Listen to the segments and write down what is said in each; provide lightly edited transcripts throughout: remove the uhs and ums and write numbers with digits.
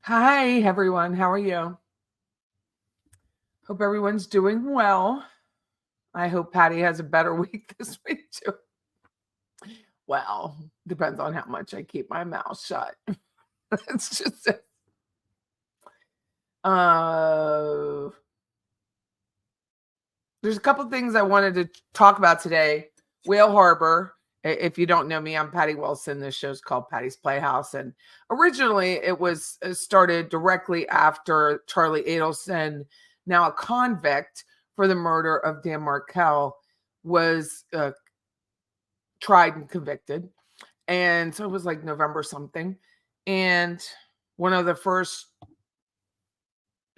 Hi, everyone. How are you? Hope everyone's doing well. I hope Patty has a better week this week, too. Well, depends on how much I keep my mouth shut. That's just it. Uh, there's a couple things I wanted to talk about today. Whale Harbor. If you don't know me, I'm Patty Wilson. This show's called Patty's Playhouse. And originally it was started directly after Charlie Adelson, now a convict for the murder of Dan Markel, was tried and convicted. And so it was like November something. And one of the first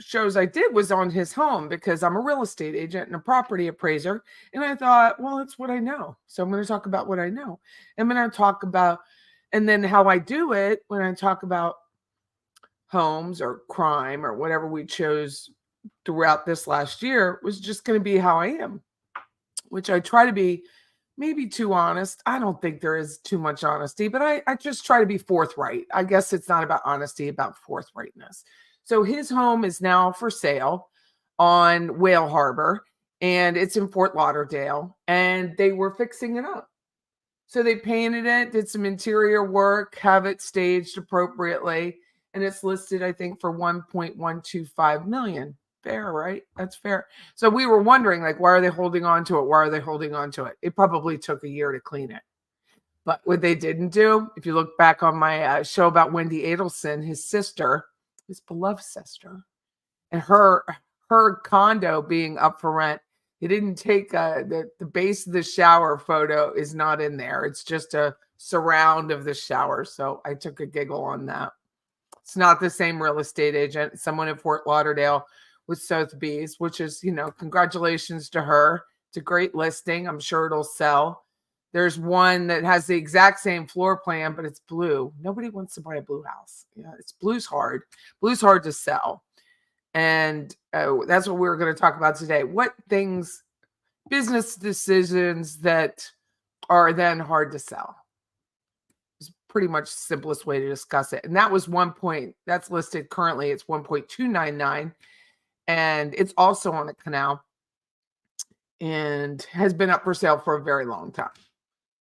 shows I did was on his home because I'm a real estate agent and a property appraiser. And I thought, well, it's what I know. So I'm going to talk about what I know. I'm going to talk about, and then how I do it when I talk about homes or crime or whatever we chose throughout this last year was just going to be how I am, which I try to be maybe too honest. I don't think there is too much honesty, but I just try to be forthright. I guess it's not about honesty, about forthrightness. So his home is now for sale on Whale Harbor, and it's in Fort Lauderdale, and they were fixing it up. So they painted it, did some interior work, have it staged appropriately, and it's listed, I think, for 1.125 million. Fair, right? That's fair. So we were wondering, like, why are they holding on to it? Why are they holding on to it? It probably took a year to clean it. But what they didn't do, if you look back on my show about Wendy Adelson, his sister, his beloved sister, and her condo being up for rent, he didn't take the base of the shower photo is not in there. It's just a surround of the shower. So I took a giggle on that. It's not the same real estate agent. Someone in Fort Lauderdale with Sotheby's, which is, congratulations to her. It's a great listing. I'm sure it'll sell. There's one that has the exact same floor plan, but it's blue. Nobody wants to buy a blue house. Yeah, blue's hard. Blue's hard to sell. And that's what we're going to talk about today. What things, business decisions that are then hard to sell. It's pretty much the simplest way to discuss it. And that was that's listed currently. It's 1.299. And it's also on a canal and has been up for sale for a very long time.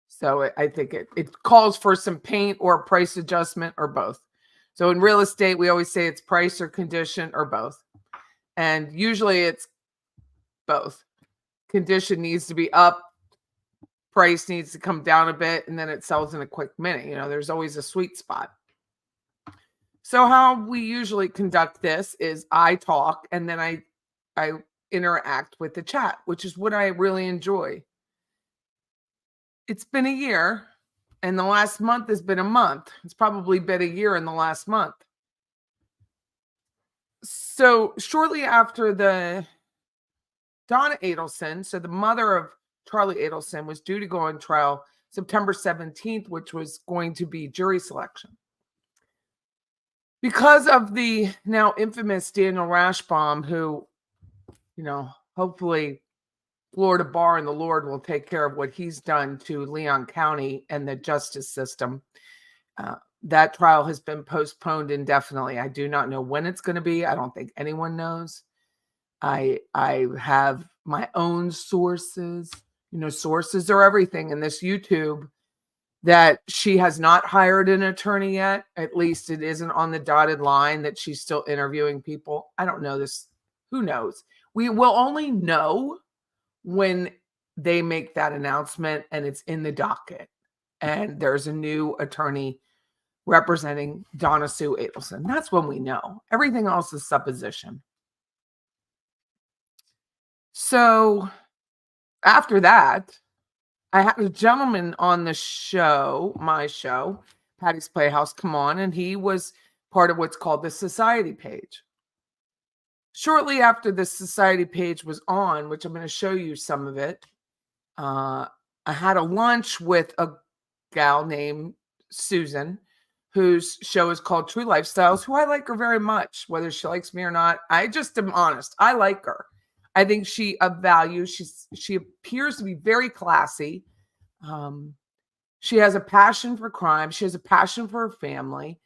So I think it calls for some paint or price adjustment or both. So in real estate, we always say it's price or condition or both. And usually it's both. Condition needs to be up, price needs to come down a bit, and then it sells in a quick minute. There's always a sweet spot. So how we usually conduct this is I talk and then I interact with the chat, which is what I really enjoy. It's been a year, and the last month has been a month. It's probably been a year in the last month. So shortly after the Donna Adelson, so the mother of Charlie Adelson, was due to go on trial September 17th, which was going to be jury selection. Because of the now infamous Daniel Rashbaum, who, hopefully Florida Bar and the Lord will take care of what he's done to Leon County and the justice system. That trial has been postponed indefinitely. I do not know when it's going to be. I don't think anyone knows. I have my own sources. Sources are everything in this YouTube. That she has not hired an attorney yet. At least it isn't on the dotted line that she's still interviewing people. I don't know this. Who knows? We will only know when they make that announcement and it's in the docket. And there's a new attorney representing Donna Sue Adelson. That's when we know. Everything else is supposition. So after that, I had a gentleman on the show, my show, Patty's Playhouse, come on, and he was part of what's called the society page. Shortly after the society page was on, which I'm going to show you some of it, I had a lunch with a gal named Susan, whose show is called True Lifestyles, who I like her very much, whether she likes me or not. I just am honest. I like her. I think she of value. She appears to be very classy. She has a passion for crime. She has a passion for her family.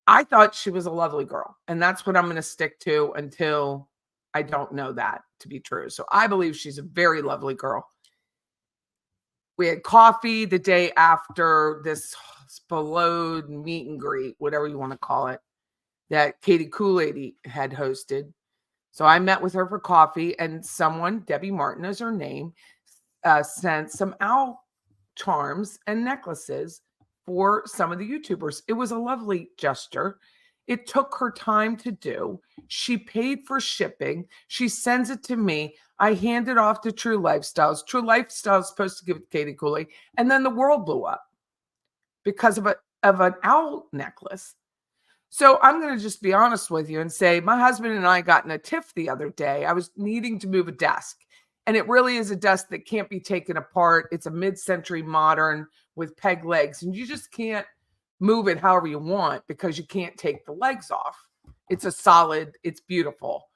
I thought she was a lovely girl, and that's what I'm going to stick to until I don't know that to be true. So I believe she's a very lovely girl. We had coffee the day after this Spalode meet and greet, whatever you want to call it, that Katie Kool-Aid had hosted. So I met with her for coffee, and someone, Debbie Martin is her name, sent some owl charms and necklaces for some of the YouTubers. It was a lovely gesture. It took her time to do. She paid for shipping. She sends it to me. I hand it off to True Lifestyles. True Lifestyles is supposed to give it to Katie Kool-Aid. And then the world blew up because of an owl necklace. So I'm going to just be honest with you and say my husband and I got in a tiff the other day. I was needing to move a desk. And it really is a desk that can't be taken apart. It's a mid-century modern with peg legs. And you just can't move it however you want because you can't take the legs off. It's a solid, it's beautiful.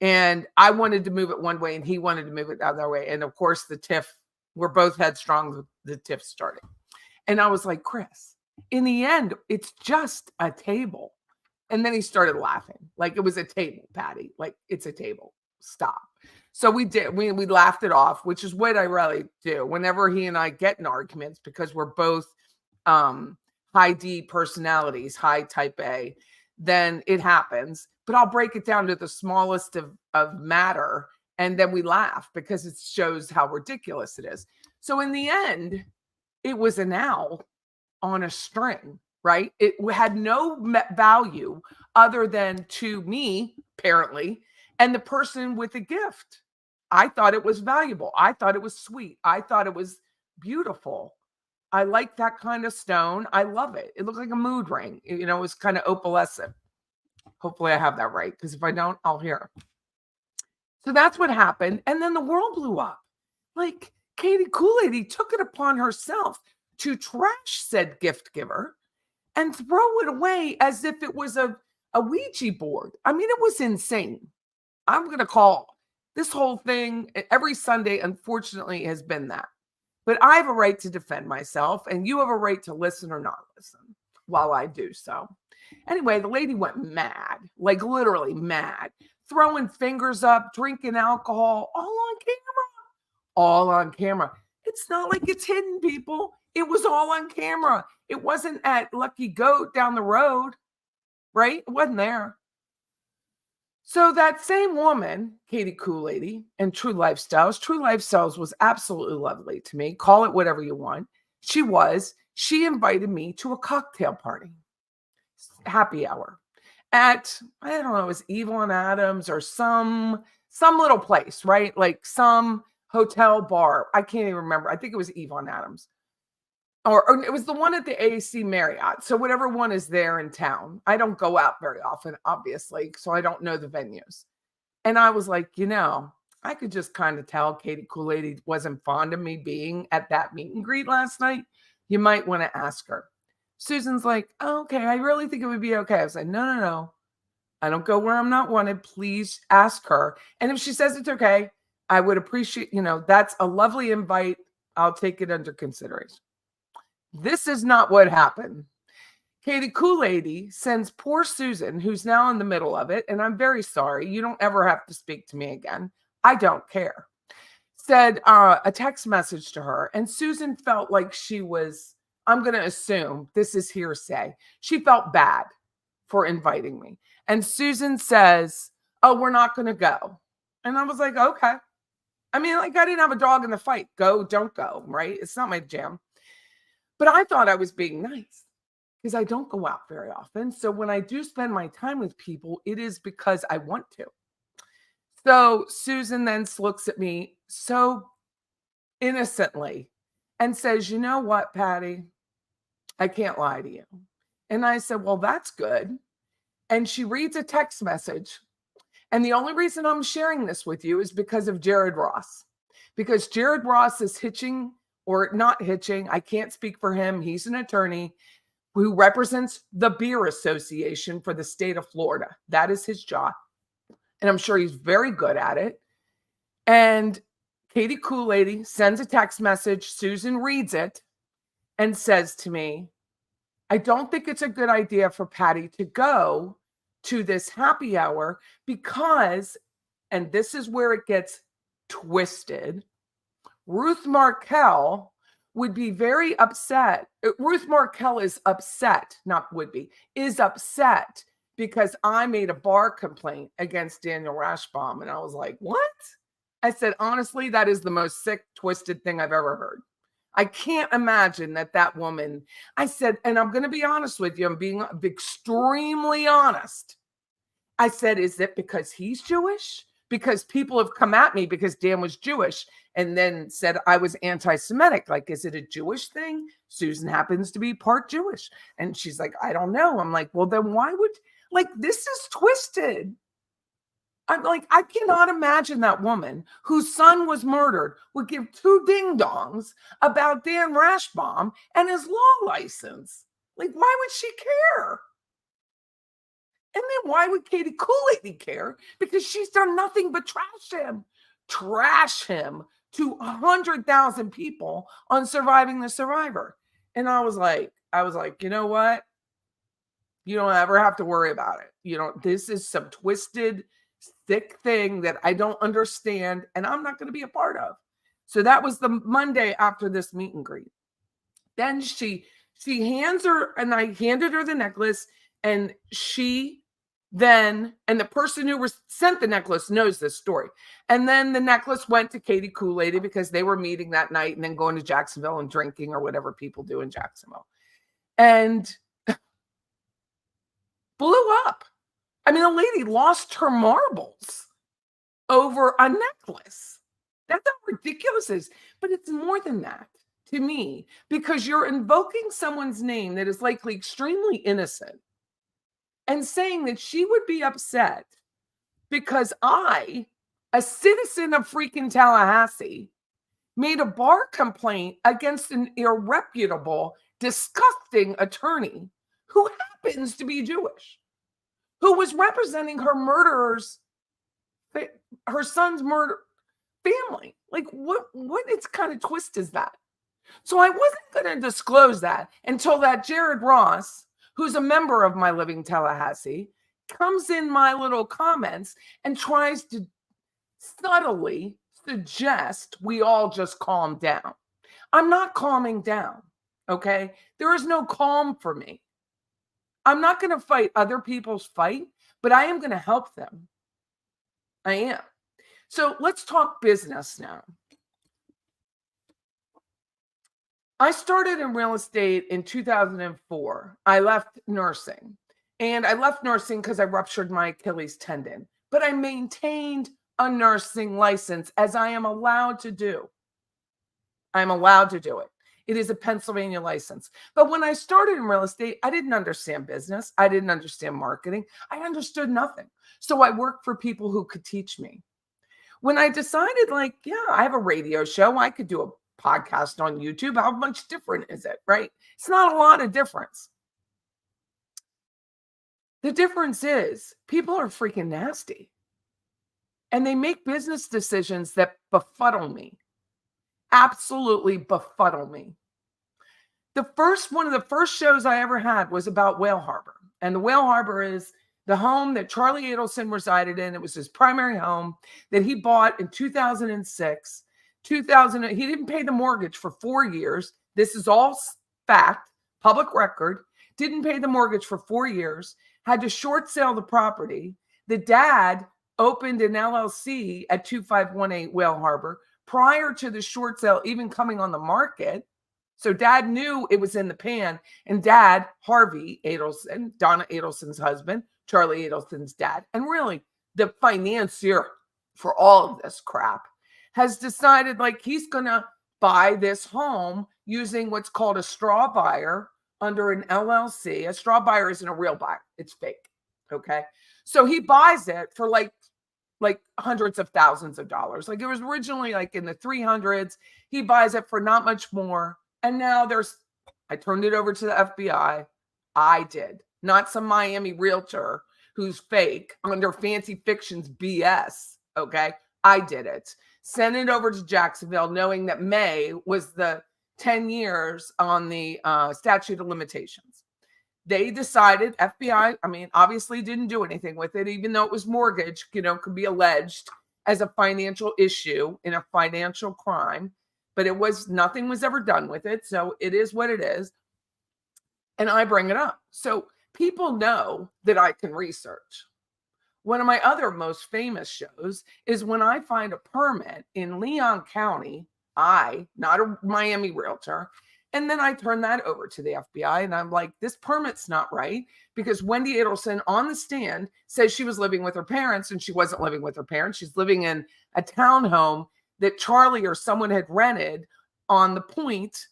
And I wanted to move it one way and he wanted to move it the other way. And of course, the tiff, we're both headstrong, the tiff started. And I was like, Chris, in the end, it's just a table. And then he started laughing like it was a table, Patty. Like it's a table. Stop. So we laughed it off, which is what I really do whenever he and I get in arguments because we're both high D personalities, high type A, then it happens. But I'll break it down to the smallest of matter. And then we laugh because it shows how ridiculous it is. So in the end, it was an owl on a string, right? It had no value other than to me, apparently, and the person with the gift. I thought it was valuable. I thought it was sweet. I thought it was beautiful. I like that kind of stone. I love it. It looked like a mood ring. You know, it was kind of opalescent. Hopefully I have that right, because if I don't, I'll hear. So that's what happened. And then the world blew up. Like Katie Kool-Aid took it upon herself to trash said gift giver and throw it away as if it was a Ouija board. I mean, it was insane. I'm going to call this whole thing every Sunday, unfortunately, has been that. But I have a right to defend myself, and you have a right to listen or not listen while I do so. Anyway, the lady went mad, like literally mad, throwing fingers up, drinking alcohol, all on camera. All on camera. It's not like it's hidden, people. It was all on camera. It wasn't at Lucky Goat down the road, right? It wasn't there. So that same woman, Katie Kool-Aid and True Lifestyles was absolutely lovely to me. Call it whatever you want. She invited me to a cocktail party, happy hour at, I don't know, it was Evil and Adams or some little place, right? Like some hotel bar. I can't even remember. I think it was Evil and Adams. Or it was the one at the AAC Marriott. So whatever one is there in town. I don't go out very often, obviously, so I don't know the venues. And I was like, I could just kind of tell Katie Kool-Aid wasn't fond of me being at that meet and greet last night. You might want to ask her. Susan's like, oh, okay, I really think it would be okay. I was like, no. I don't go where I'm not wanted. Please ask her. And if she says it's okay, I would appreciate, that's a lovely invite. I'll take it under consideration. This is not what happened. Katie Kool-Aid sends poor Susan, who's now in the middle of it, and I'm very sorry. You don't ever have to speak to me again. I don't care. Said a text message to her, and Susan felt like she was, I'm going to assume, this is hearsay. She felt bad for inviting me. And Susan says, oh, we're not going to go. And I was like, okay. I mean, like I didn't have a dog in the fight. Go, don't go, right? It's not my jam. But I thought I was being nice because I don't go out very often. So when I do spend my time with people, it is because I want to. So Susan then looks at me so innocently and says, you know what, Patty? I can't lie to you. And I said, well, that's good. And she reads a text message. And the only reason I'm sharing this with you is because of Jared Ross. Because Jared Ross is hitching or not hitching. I can't speak for him. He's an attorney who represents the Beer Association for the state of Florida. That is his job. And I'm sure he's very good at it. And Katie Kool-Aid sends a text message. Susan reads it and says to me, I don't think it's a good idea for Patty to go to this happy hour because, and this is where it gets twisted, Ruth Markel would be very upset. Ruth Markel is upset, not would be, is upset because I made a bar complaint against Daniel Rashbaum. And I was like, what? I said, honestly, that is the most sick, twisted thing I've ever heard. I can't imagine that woman, I said, and I'm going to be honest with you, I'm being extremely honest. I said, is it because he's Jewish? Because people have come at me because Dan was Jewish and then said I was anti-Semitic. Like, is it a Jewish thing? Susan happens to be part Jewish. And she's like, I don't know. I'm like, well, then why would, like, this is twisted. I'm like, I cannot imagine that woman whose son was murdered would give two ding-dongs about Dan Rashbaum and his law license. Like, why would she care? And then why would Katie Kool-Aid care? Because she's done nothing but trash him to 100,000 people on Surviving the Survivor. And I was like, you know what? You don't ever have to worry about it. You know, this is some twisted, thick thing that I don't understand, and I'm not going to be a part of. So that was the Monday after this meet and greet. Then she hands her, and I handed her the necklace, and and the person who sent the necklace knows this story. And then the necklace went to Katie Kool-Aid because they were meeting that night and then going to Jacksonville and drinking or whatever people do in Jacksonville. And blew up. I mean, a lady lost her marbles over a necklace. That's how ridiculous it is. But it's more than that to me, because you're invoking someone's name that is likely extremely innocent and saying that she would be upset because I, a citizen of freaking Tallahassee, made a bar complaint against an irreputable, disgusting attorney who happens to be Jewish, who was representing her murderer's, her son's murder family. Like, what it's kind of twist is that? So I wasn't going to disclose that until that Jared Ross, who's a member of My Living Tallahassee, comes in my little comments and tries to subtly suggest we all just calm down. I'm not calming down, okay? There is no calm for me. I'm not going to fight other people's fight, but I am going to help them. I am. So let's talk business now. I started in real estate in 2004. I left nursing. And I left nursing because I ruptured my Achilles tendon. But I maintained a nursing license, as I am allowed to do. I'm allowed to do it. It is a Pennsylvania license. But when I started in real estate, I didn't understand business. I didn't understand marketing. I understood nothing. So I worked for people who could teach me. When I decided, like, yeah, I have a radio show, I could do a podcast on YouTube. How much different is it, right? It's not a lot of difference. The difference is people are freaking nasty. And they make business decisions that befuddle me. Absolutely befuddle me. One of the first shows I ever had was about Whale Harbor. And the Whale Harbor is the home that Charlie Adelson resided in. It was his primary home that he bought in 2006. He didn't pay the mortgage for 4 years. This is all fact, public record. Didn't pay the mortgage for 4 years. Had to short sale the property. The dad opened an LLC at 2518 Whale Harbor prior to the short sale even coming on the market. So dad knew it was in the pan. And dad, Harvey Adelson, Donna Adelson's husband, Charlie Adelson's dad, and really the financier for all of this crap, has decided like he's going to buy this home using what's called a straw buyer under an LLC. A straw buyer isn't a real buyer. It's fake. Okay. So he buys it for like hundreds of thousands of dollars. Like it was originally like in the 300s. He buys it for not much more. And now I turned it over to the FBI. I did, not some Miami realtor who's fake under Fancy Fiction's BS. Okay. I did it. Sent it over to Jacksonville, knowing that May was the 10 years on the statute of limitations. They decided, FBI, I mean, obviously didn't do anything with it, even though it was mortgage, could be alleged as a financial issue in a financial crime, but nothing was ever done with it. So it is what it is. And I bring it up. So people know that I can research. One of my other most famous shows is when I find a permit in Leon County, not a Miami realtor, and then I turn that over to the FBI and I'm like, this permit's not right because Wendy Adelson on the stand says she was living with her parents and she wasn't living with her parents. She's living in a townhome that Charlie or someone had rented on the point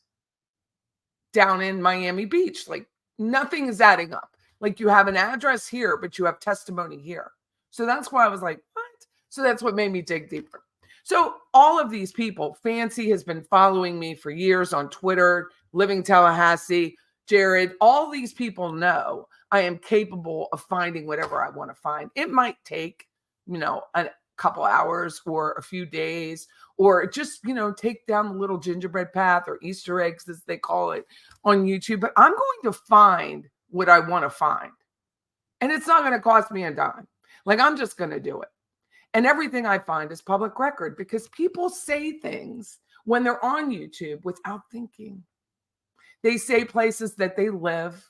down in Miami Beach. Like nothing is adding up. Like you have an address here, but you have testimony here. So that's why I was like, what? So that's what made me dig deeper. So all of these people, Fancy has been following me for years on Twitter, Living Tallahassee, Jared, all these people know I am capable of finding whatever I want to find. It might take, a couple hours or a few days, or just, take down the little gingerbread path or Easter eggs, as they call it on YouTube. But I'm going to find what I want to find. And it's not going to cost me a dime. Like, I'm just going to do it. And everything I find is public record because people say things when they're on YouTube without thinking. They say places that they live.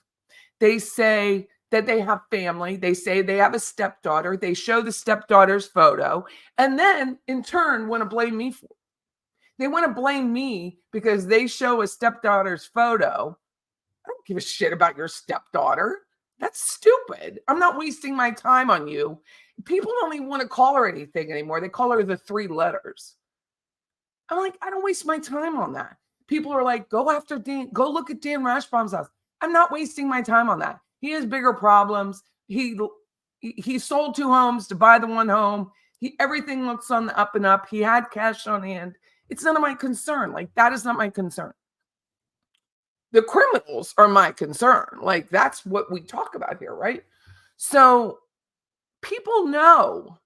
They say that they have family. They say they have a stepdaughter. They show the stepdaughter's photo and then in turn want to blame me for it. They want to blame me because they show a stepdaughter's photo. I don't give a shit about your stepdaughter. That's stupid. I'm not wasting my time on you. People don't even want to call her anything anymore. They call her the 3 letters. I'm like, I don't waste my time on that. People are like, go after Dan, go look at Dan Rashbaum's house. I'm not wasting my time on that. He has bigger problems. He sold 2 homes to buy the 1 home. Everything looks on the up and up. He had cash on hand. It's none of my concern. Like, that is not my concern. The criminals are my concern. Like, that's what we talk about here, right? So people know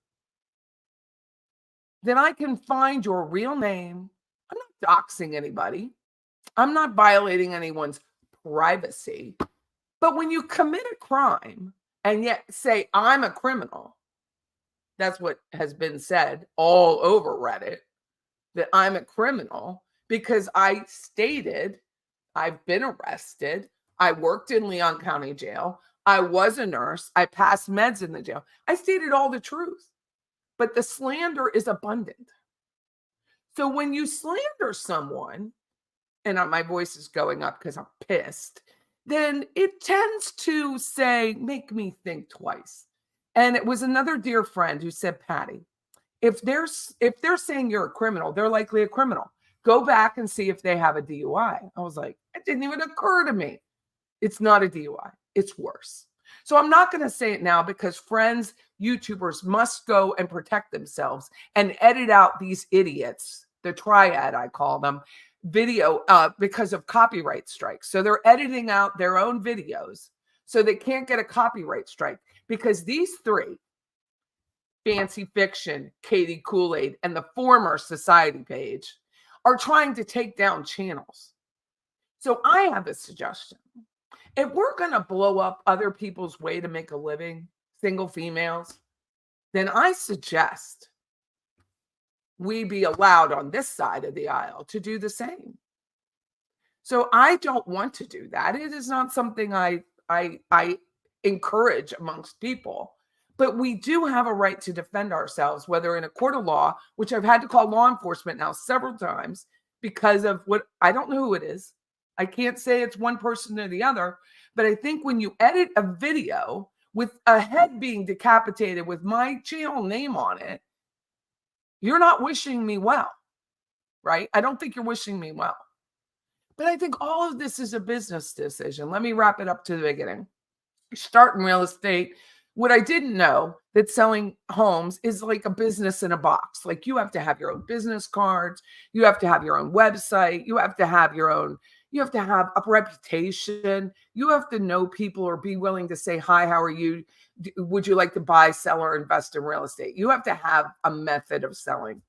that I can find your real name. I'm not doxing anybody. I'm not violating anyone's privacy. But when you commit a crime and yet say, I'm a criminal, that's what has been said all over Reddit, that I'm a criminal because I stated I've been arrested. I worked in Leon County Jail. I was a nurse. I passed meds in the jail. I stated all the truth, but the slander is abundant. So when you slander someone, and my voice is going up because I'm pissed, then it tends to say, make me think twice. And it was another dear friend who said, Patty, if they're saying you're a criminal, they're likely a criminal. Go back and see if they have a DUI. I was like, it didn't even occur to me. It's not a DUI. It's worse. So I'm not going to say it now because friends, YouTubers must go and protect themselves and edit out these idiots, the triad, I call them, video because of copyright strikes. So they're editing out their own videos so they can't get a copyright strike because these 3, Fancy Fiction, Katie Kool-Aid, and the former Society page, are trying to take down channels. So I have a suggestion. If we're going to blow up other people's way to make a living, single females, then I suggest we be allowed on this side of the aisle to do the same. So I don't want to do that. It is not something I encourage amongst people. But we do have a right to defend ourselves, whether in a court of law, which I've had to call law enforcement now several times because of what I don't know who it is. I can't say it's one person or the other, but I think when you edit a video with a head being decapitated with my channel name on it, you're not wishing me well, right? I don't think you're wishing me well. But I think all of this is a business decision. Let me wrap it up to the beginning. Start in real estate. What I didn't know that selling homes is like a business in a box. Like you have to have your own business cards. You have to have your own website. You have to have your own, you have to have a reputation. You have to know people or be willing to say, hi, how are you? Would you like to buy, sell, or invest in real estate? You have to have a method of selling.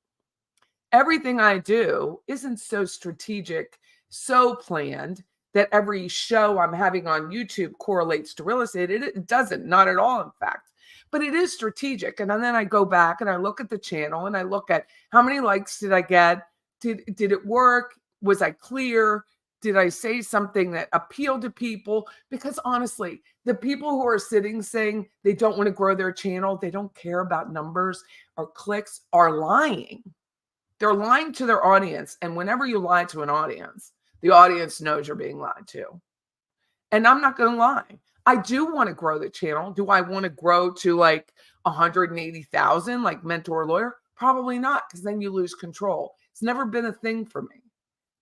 Everything I do isn't so strategic, so planned that every show I'm having on YouTube correlates to real estate. It doesn't, not at all, in fact. But it is strategic. And then I go back and I look at the channel and I look at how many likes did I get? Did it work? Was I clear? Did I say something that appealed to people? Because honestly, the people who are sitting saying they don't want to grow their channel, they don't care about numbers or clicks, are lying. They're lying to their audience. And whenever you lie to an audience, the audience knows you're being lied to. And I'm not going to lie. I do want to grow the channel. Do I want to grow to like 180,000 like Mentor Lawyer? Probably not, because then you lose control. It's never been a thing for me.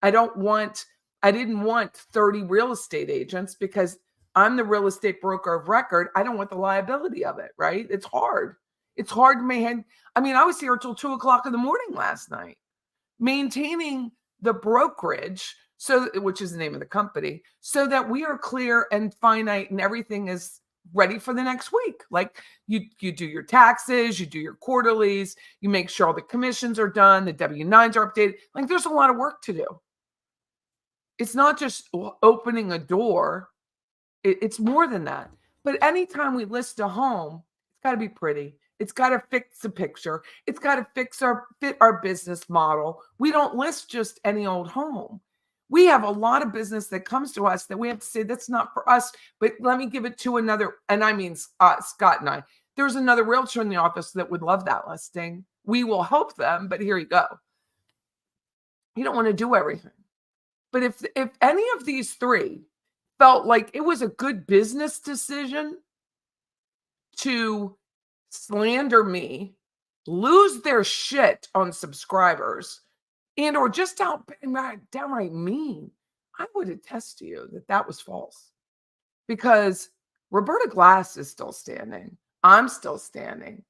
I didn't want 30 real estate agents because I'm the real estate broker of record. I don't want the liability of it, right? It's hard. It's hard to maintain. I mean, I was here till 2:00 in the morning last night, maintaining the brokerage, which is the name of the company, so that we are clear and finite and everything is ready for the next week. Like you do your taxes, you do your quarterlies, you make sure all the commissions are done, the W-9s are updated. Like there's a lot of work to do. It's not just opening a door. It's more than that. But anytime we list a home, it's got to be pretty. It's got to fix the picture. It's got to fit our business model. We don't list just any old home. We have a lot of business that comes to us that we have to say, that's not for us, but let me give it to another. And I mean, Scott and I, there's another realtor in the office that would love that listing. We will help them, but here you go. You don't want to do everything. But if any of these three felt like it was a good business decision to slander me, lose their shit on subscribers, and or just downright mean, I would attest to you that that was false. Because Roberta Glass is still standing. I'm still standing.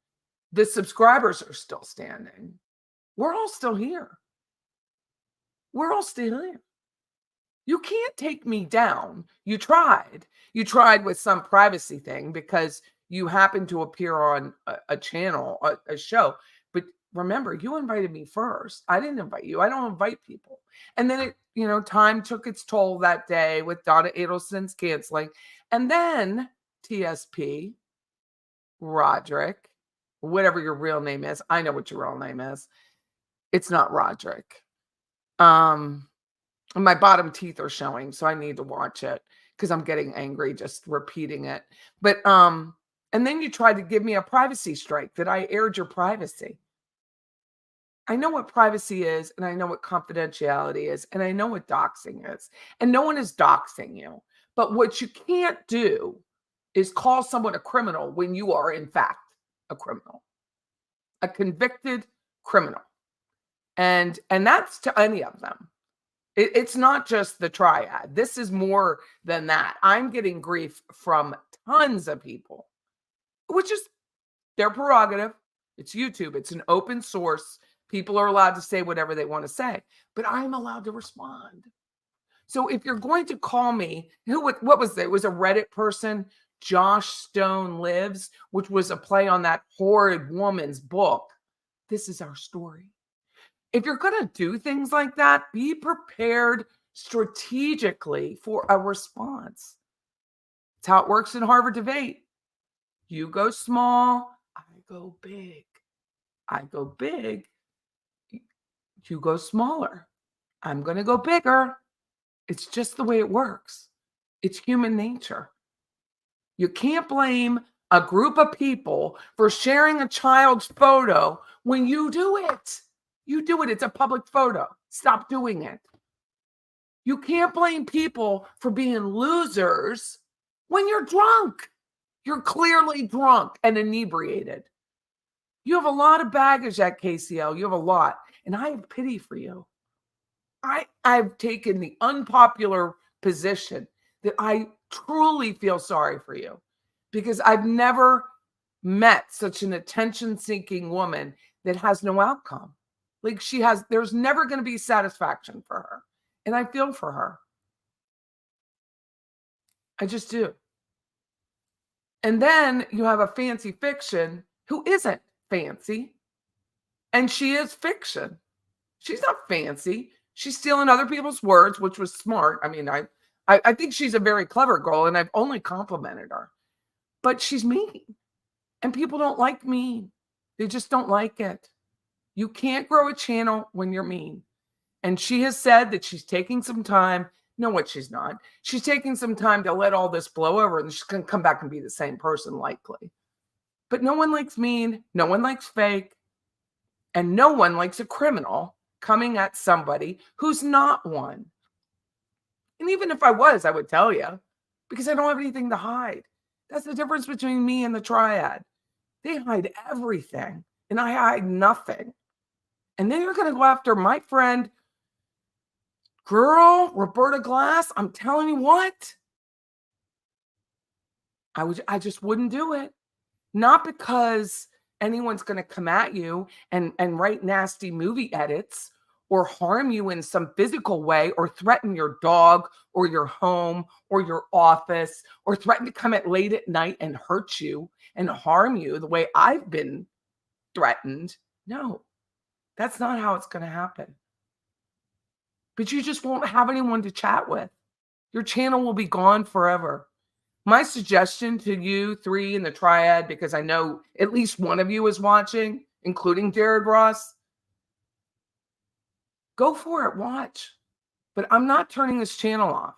The subscribers are still standing. We're all still here. We're all still here. You can't take me down. You tried. You tried with some privacy thing because you happened to appear on a channel, a show. But remember, you invited me first. I didn't invite you. I don't invite people. And then time took its toll that day with Donna Adelson's canceling. And then TSP, Roderick, whatever your real name is. I know what your real name is. It's not Roderick. My bottom teeth are showing, so I need to watch it because I'm getting angry just repeating it. But and then you tried to give me a privacy strike that I aired your privacy. I know what privacy is, and I know what confidentiality is, and I know what doxing is. And no one is doxing you. But what you can't do is call someone a criminal when you are, in fact, a criminal, a convicted criminal. And that's to any of them. It's not just the triad. This is more than that. I'm getting grief from tons of people, which is their prerogative. It's YouTube. It's an open source. People are allowed to say whatever they want to say, but I'm allowed to respond. So if you're going to call me, what was it? It was a Reddit person, Josh Stone Lives, which was a play on that horrid woman's book. This is our story. If you're going to do things like that, be prepared strategically for a response. It's how it works in Harvard debate. You go small, I go big. I go big, you go smaller. I'm going to go bigger. It's just the way it works. It's human nature. You can't blame a group of people for sharing a child's photo when you do it. You do it. It's a public photo. Stop doing it. You can't blame people for being losers when you're drunk. You're clearly drunk and inebriated. You have a lot of baggage at KCL. You have a lot. And I have pity for you. I've taken the unpopular position that I truly feel sorry for you because I've never met such an attention-seeking woman that has no outcome. Like there's never going to be satisfaction for her. And I feel for her. I just do. And then you have a fancy fiction who isn't fancy. And she is fiction. She's not fancy. She's stealing other people's words, which was smart. I mean, I think she's a very clever girl, and I've only complimented her. But she's mean, and people don't like mean. They just don't like it. You can't grow a channel when you're mean. And she has said that she's taking some time. No, what she's not. She's taking some time to let all this blow over, and she's going to come back and be the same person, likely. But no one likes mean. No one likes fake. And no one likes a criminal coming at somebody who's not one. And even if I was, I would tell you, because I don't have anything to hide. That's the difference between me and the triad. They hide everything, and I hide nothing. And then you're going to go after my friend, girl, Roberta Glass. I'm telling you what, I just wouldn't do it. Not because anyone's going to come at you and write nasty movie edits or harm you in some physical way or threaten your dog or your home or your office or threaten to come at late at night and hurt you and harm you the way I've been threatened. No, that's not how it's going to happen. But you just won't have anyone to chat with. Your channel will be gone forever. My suggestion to you three in the triad, because I know at least one of you is watching, including Jared Ross, go for it, watch. But I'm not turning this channel off.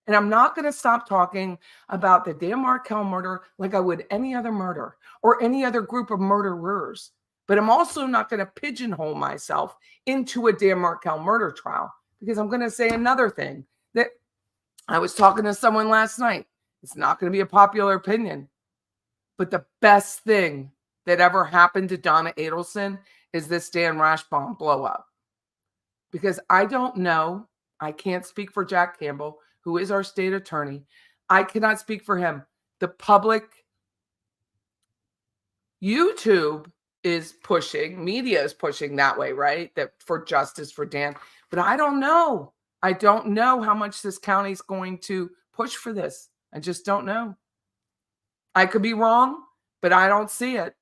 And I'm not going to stop talking about the Dan Markel murder like I would any other murder or any other group of murderers. But I'm also not going to pigeonhole myself into a Dan Markel murder trial, because I'm going to say another thing that I was talking to someone last night. It's not going to be a popular opinion, but the best thing that ever happened to Donna Adelson is this Dan Rashbaum blow up. Because I don't know, I can't speak for Jack Campbell, who is our state attorney. I cannot speak for him. The public, YouTube is pushing, media is pushing that way, right? That for justice for Dan. But I don't know. I don't know how much this county is going to push for this. I just don't know. I could be wrong, but I don't see it.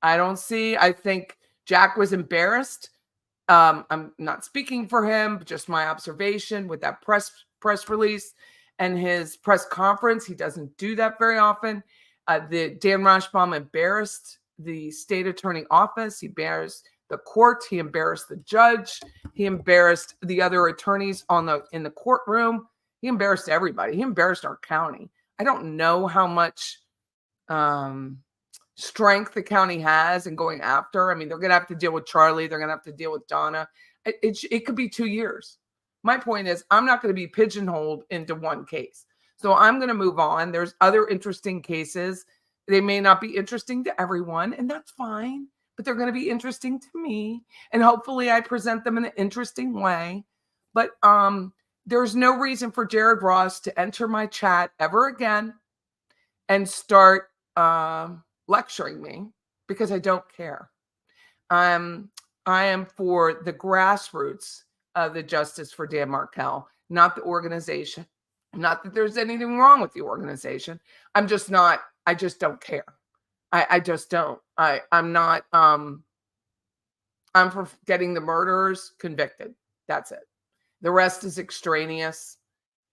I think Jack was embarrassed. I'm not speaking for him, but just my observation with that press release and his press conference. He doesn't do that very often. The Dan Rashbaum embarrassed the state attorney office. He embarrassed the court. He embarrassed the judge. He embarrassed the other attorneys in the courtroom. He embarrassed everybody. He embarrassed our county. I don't know how much strength the county has in going after. I mean, they're going to have to deal with Charlie. They're going to have to deal with Donna. It could be 2 years. My point is, I'm not going to be pigeonholed into one case. So I'm going to move on. There's other interesting cases. They may not be interesting to everyone, and that's fine, but they're going to be interesting to me. And hopefully I present them in an interesting way. But there's no reason for Jared Ross to enter my chat ever again and start lecturing me, because I don't care. I am for the grassroots of the justice for Dan Markel, not the organization. Not that there's anything wrong with the organization. I just don't care. I just don't. I'm not, I'm for getting the murderers convicted. That's it. The rest is extraneous.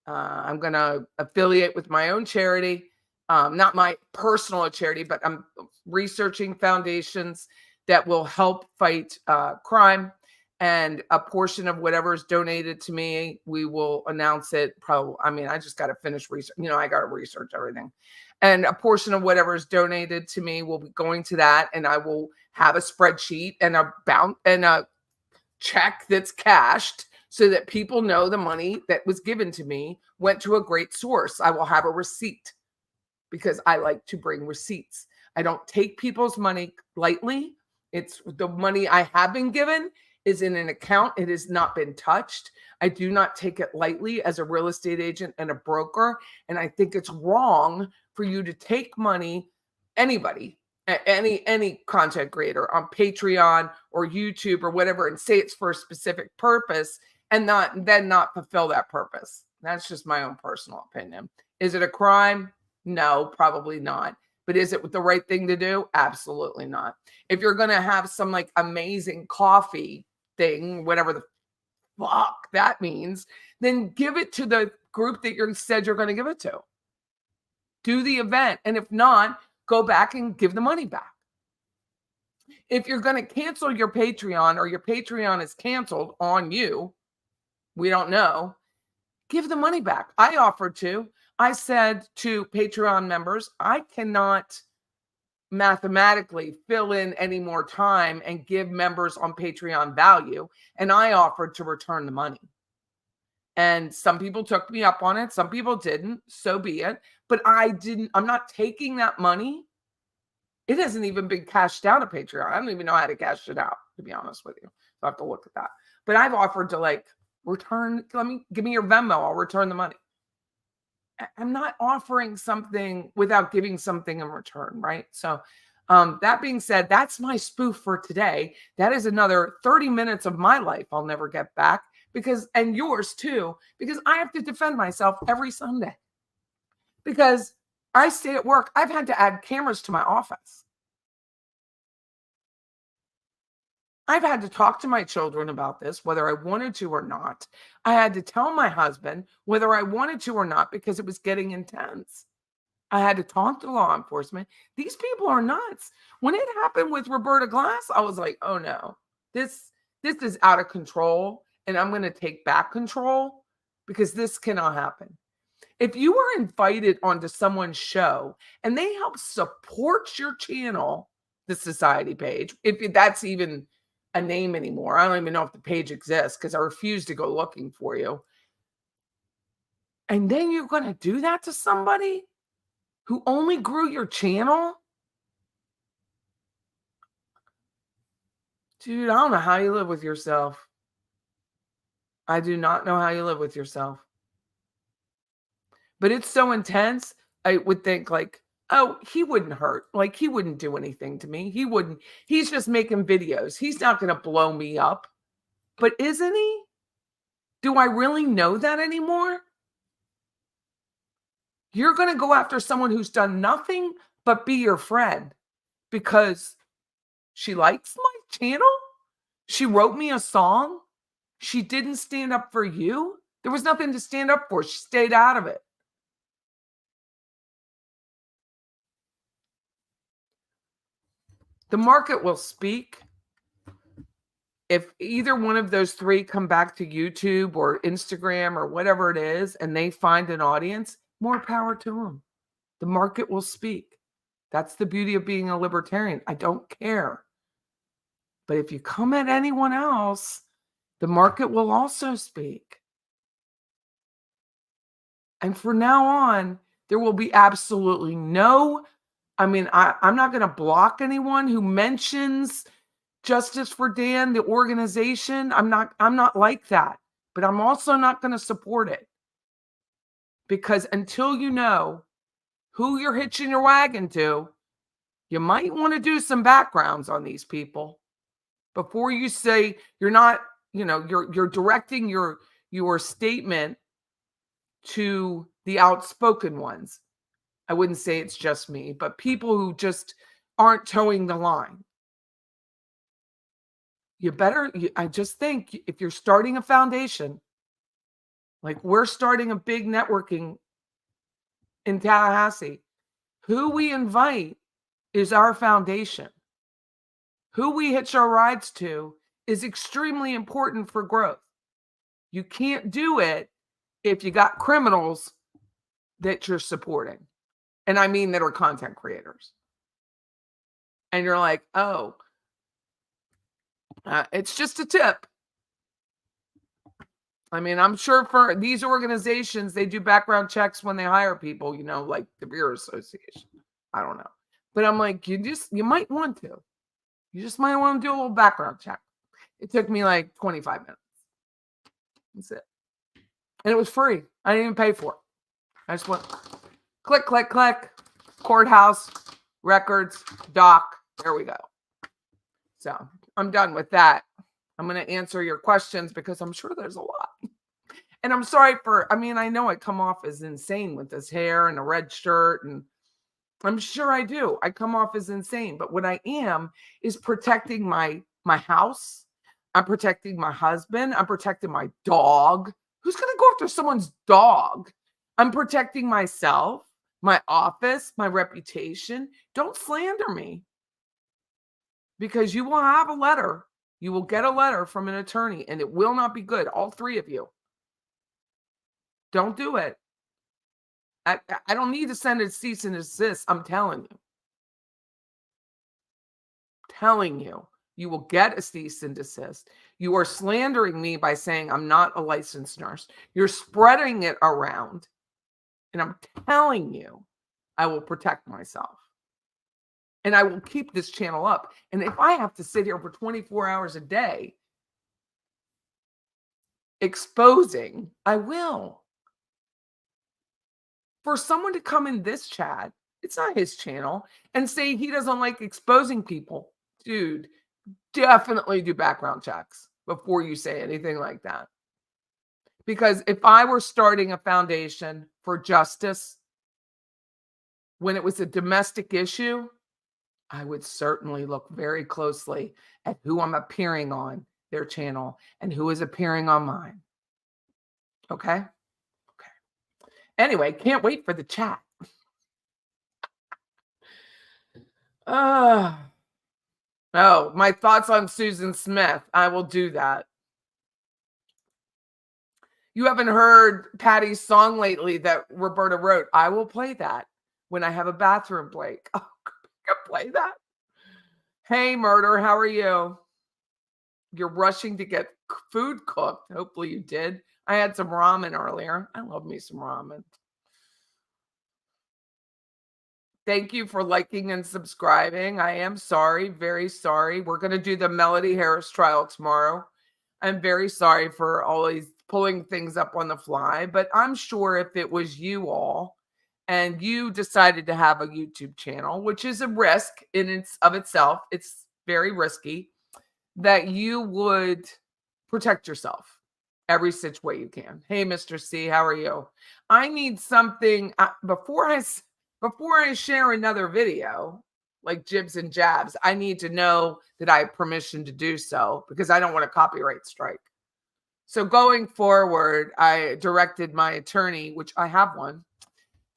I'm going to affiliate with my own charity, not my personal charity, but I'm researching foundations that will help fight crime. And a portion of whatever is donated to me, we will announce it. Probably, I mean, I just got to finish research. I got to research everything. And a portion of whatever is donated to me will be going to that. And I will have a spreadsheet and a check that's cashed, so that people know the money that was given to me went to a great source. I will have a receipt, because I like to bring receipts. I don't take people's money lightly. It's the money I have been given is in an account. It has not been touched. I do not take it lightly as a real estate agent and a broker. And I think it's wrong for you to take money, anybody, any content creator on Patreon or YouTube or whatever, and say it's for a specific purpose and not fulfill that purpose. That's just my own personal opinion. Is it a crime? No, probably not. But is it the right thing to do? Absolutely not. If you're going to have some like amazing coffee thing, whatever the fuck that means, then give it to the group that you said you're going to give it to. Do the event. And if not, go back and give the money back. If you're going to cancel your Patreon or your Patreon is canceled on you, we don't know, give the money back. I offered to. I said to Patreon members, I cannot mathematically fill in any more time and give members on Patreon value. And I offered to return the money. And some people took me up on it. Some people didn't. So be it. But I'm not taking that money. It hasn't even been cashed out of Patreon. I don't even know how to cash it out, to be honest with you. So I have to look at that. But I've offered to return, give me your Venmo. I'll return the money. I'm not offering something without giving something in return, right? So that being said, that's my spoof for today. That is another 30 minutes of my life I'll never get back and yours too, because I have to defend myself every Sunday because I stay at work. I've had to add cameras to my office. I've had to talk to my children about this, whether I wanted to or not. I had to tell my husband whether I wanted to or not because it was getting intense. I had to talk to law enforcement. These people are nuts. When it happened with Roberta Glass, I was like, oh no, this is out of control and I'm going to take back control because this cannot happen. If you are invited onto someone's show and they help support your channel, the society page, if that's even a name anymore. I don't even know if the page exists because I refuse to go looking for you. And then you're going to do that to somebody who only grew your channel? Dude, I don't know how you live with yourself. I do not know how you live with yourself. But it's so intense. I would think oh, he wouldn't hurt. He wouldn't do anything to me. He wouldn't. He's just making videos. He's not going to blow me up. But isn't he? Do I really know that anymore? You're going to go after someone who's done nothing but be your friend because she likes my channel? She wrote me a song? She didn't stand up for you? There was nothing to stand up for. She stayed out of it. The market will speak. If either one of those three come back to YouTube or Instagram or whatever it is, and they find an audience, more power to them. The market will speak. That's the beauty of being a libertarian. I don't care. But if you come at anyone else, the market will also speak. And from now on, there will be absolutely no, I'm not going to block anyone who mentions Justice for Dan, the organization. I'm not like that. But I'm also not going to support it. Because until you know who you're hitching your wagon to, you might want to do some backgrounds on these people before you say you're not, you're directing your statement to the outspoken ones. I wouldn't say it's just me, but people who just aren't towing the line. I just think if you're starting a foundation, like we're starting a big networking in Tallahassee, who we invite is our foundation. Who we hitch our rides to is extremely important for growth. You can't do it if you got criminals that you're supporting. And I mean that are content creators. And you're like, oh, it's just a tip. I'm sure for these organizations, they do background checks when they hire people, like the Beer Association. I don't know. But I'm like, you might want to. You just might want to do a little background check. It took me 25 minutes. That's it. And it was free. I didn't even pay for it. I just went click, click, click, courthouse, records, doc. There we go. So I'm done with that. I'm going to answer your questions because I'm sure there's a lot. And I'm sorry I know I come off as insane with this hair and a red shirt, and I'm sure I do. I come off as insane, but what I am is protecting my house. I'm protecting my husband. I'm protecting my dog. Who's going to go after someone's dog? I'm protecting myself, my office, my reputation. Don't slander me, because you will have a letter. You will get a letter from an attorney, and it will not be good. All three of you. Don't do it. I don't need to send a cease and desist. I'm telling you. Telling you. You will get a cease and desist. You are slandering me by saying I'm not a licensed nurse. You're spreading it around. And I'm telling you, I will protect myself. And I will keep this channel up. And if I have to sit here for 24 hours a day exposing, I will. For someone to come in this chat, it's not his channel, and say he doesn't like exposing people, dude, definitely do background checks before you say anything like that. Because if I were starting a foundation for justice when it was a domestic issue, I would certainly look very closely at who I'm appearing on their channel and who is appearing on mine. Okay? Okay. Anyway, can't wait for the chat. Oh, my thoughts on Susan Smith. I will do that. You haven't heard Patty's song lately that Roberta wrote. I will play that when I have a bathroom break. Oh, I can play that. Hey, Murder, how are you? You're rushing to get food cooked. Hopefully you did. I had some ramen earlier. I love me some ramen. Thank you for liking and subscribing. I am sorry, very sorry. We're going to do the Melody Harris trial tomorrow. I'm very sorry for always pulling things up on the fly, but I'm sure if it was you all and you decided to have a YouTube channel, which is a risk in itself, it's very risky, that you would protect yourself every such way you can. Hey, Mr. C, how are you? I need something before I share another video like Jibs and Jabs. I need to know that I have permission to do so, because I don't want a copyright strike. So going forward, I directed my attorney, which I have one,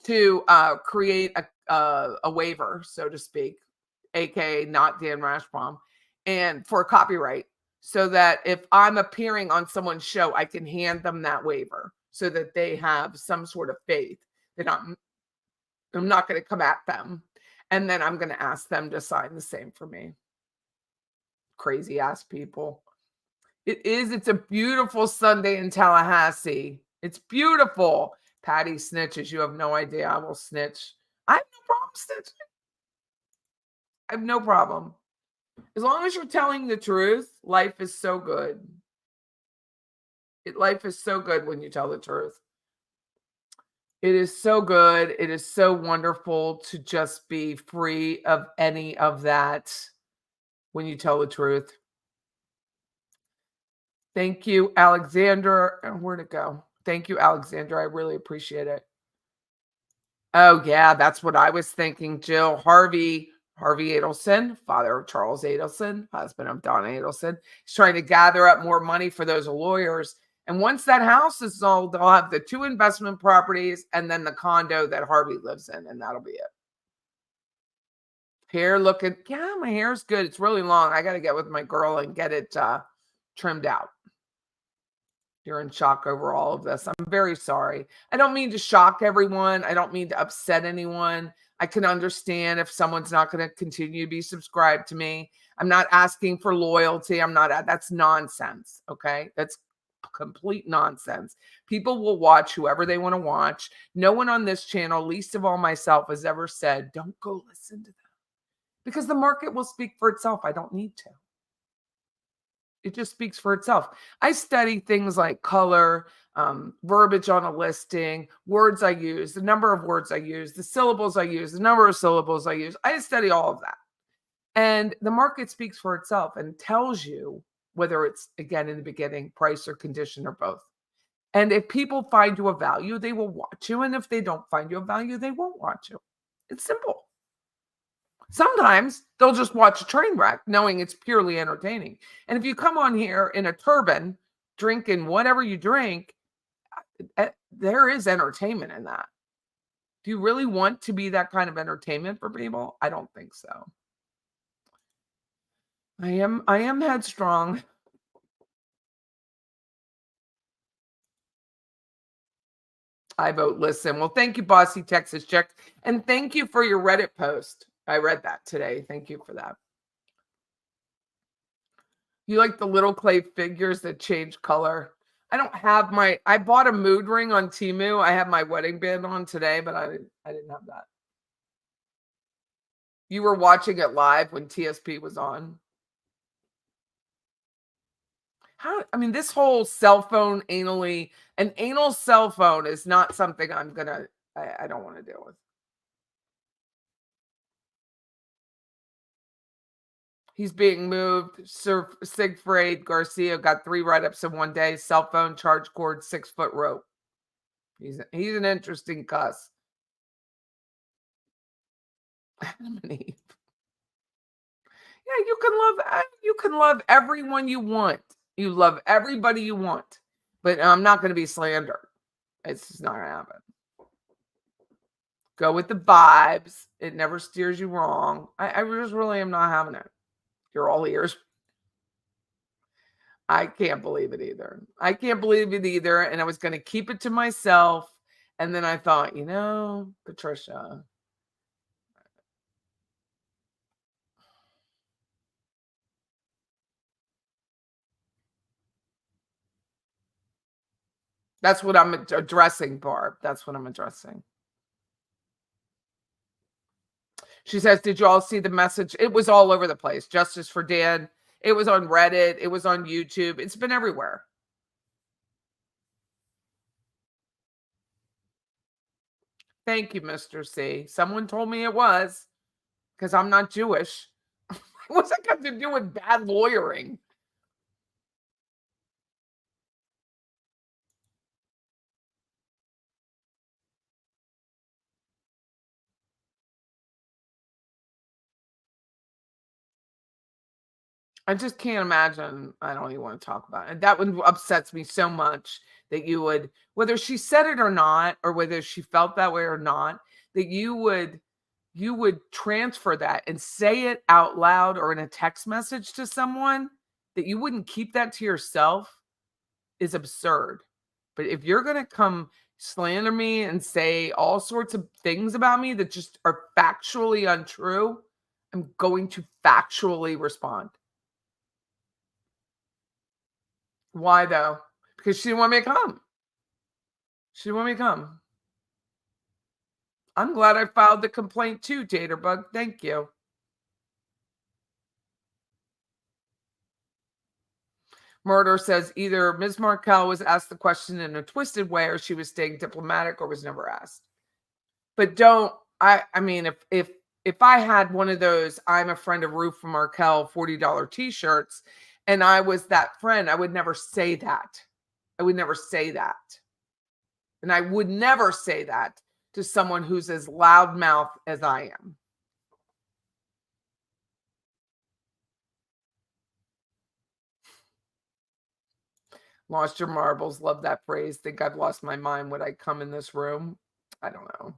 to create a waiver, so to speak, aka not Dan Rashbaum, and for copyright, so that if I'm appearing on someone's show, I can hand them that waiver so that they have some sort of faith that I'm not going to come at them. And then I'm going to ask them to sign the same for me. Crazy ass people. It's a beautiful Sunday in Tallahassee. It's beautiful. Patty snitches. You have no idea. I will snitch. I have no problem snitching. I have no problem. As long as you're telling the truth, life is so good. Life is so good when you tell the truth. It is so good. It is so wonderful to just be free of any of that when you tell the truth. Thank you, Alexander. Where'd it go? Thank you, Alexander. I really appreciate it. Oh, yeah, that's what I was thinking, Jill. Harvey Adelson, father of Charles Adelson, husband of Donna Adelson, is trying to gather up more money for those lawyers. And once that house is sold, they'll have the 2 investment properties and then the condo that Harvey lives in, and that'll be it. Hair looking, yeah, my hair's good. It's really long. I got to get with my girl and get it trimmed out. You're in shock over all of this. I'm very sorry. I don't mean to shock everyone. I don't mean to upset anyone. I can understand if someone's not going to continue to be subscribed to me. I'm not asking for loyalty. That's nonsense. Okay. That's complete nonsense. People will watch whoever they want to watch. No one on this channel, least of all myself, has ever said, don't go listen to them, because the market will speak for itself. I don't need to. It just speaks for itself. I study things like color, verbiage on a listing, words I use, the number of words I use, the syllables I use, the number of syllables I use. I study all of that. And the market speaks for itself and tells you whether it's, again, in the beginning, price or condition or both. And if people find you of value, they will watch you. And if they don't find you of value, they won't watch you. It's simple. Sometimes they'll just watch a train wreck knowing it's purely entertaining. And if you come on here in a turban, drinking whatever you drink, there is entertainment in that. Do you really want to be that kind of entertainment for people? I don't think so. I am headstrong. I vote listen. Well, thank you, Bossy Texas Check. And thank you for your Reddit post. I read that today. Thank you for that. You like the little clay figures that change color. I bought a mood ring on Temu. I have my wedding band on today, but I didn't have that. You were watching it live when TSP was on. This whole cell phone an anal cell phone is not something I don't want to deal with. He's being moved. Sir Siegfried Garcia got 3 write-ups in one day. Cell phone, charge cord, 6-foot rope. He's an interesting cuss. Adam and Eve. Yeah, you can love everyone you want. You love everybody you want. But I'm not going to be slandered. It's just not going to happen. Go with the vibes. It never steers you wrong. I just really am not having it. You're all ears. I can't believe it either. I can't believe it either. And I was going to keep it to myself. And then I thought, Patricia. That's what I'm addressing, Barb. That's what I'm addressing. She says, did you all see the message? It was all over the place. Justice for Dan. It was on Reddit. It was on YouTube. It's been everywhere. Thank you, Mr. C. Someone told me it was because I'm not Jewish. What's that got to do with bad lawyering? I just can't imagine. I don't even want to talk about it. That one upsets me so much that you would, whether she said it or not, or whether she felt that way or not, that you would transfer that and say it out loud or in a text message to someone, that you wouldn't keep that to yourself is absurd. But if you're going to come slander me and say all sorts of things about me that just are factually untrue, I'm going to factually respond. Why though? Because she didn't want me to come. She didn't want me to come. I'm glad I filed the complaint too, Taterbug. Thank you. Murder says either Ms. Markel was asked the question in a twisted way or she was staying diplomatic or was never asked. But if I had one of those I'm a friend of Ruth from Markel $40 t-shirts and I was that friend, I would never say that. I would never say that. And I would never say that to someone who's as loudmouth as I am. Lost your marbles. Love that phrase. Think I've lost my mind. Would I come in this room? I don't know.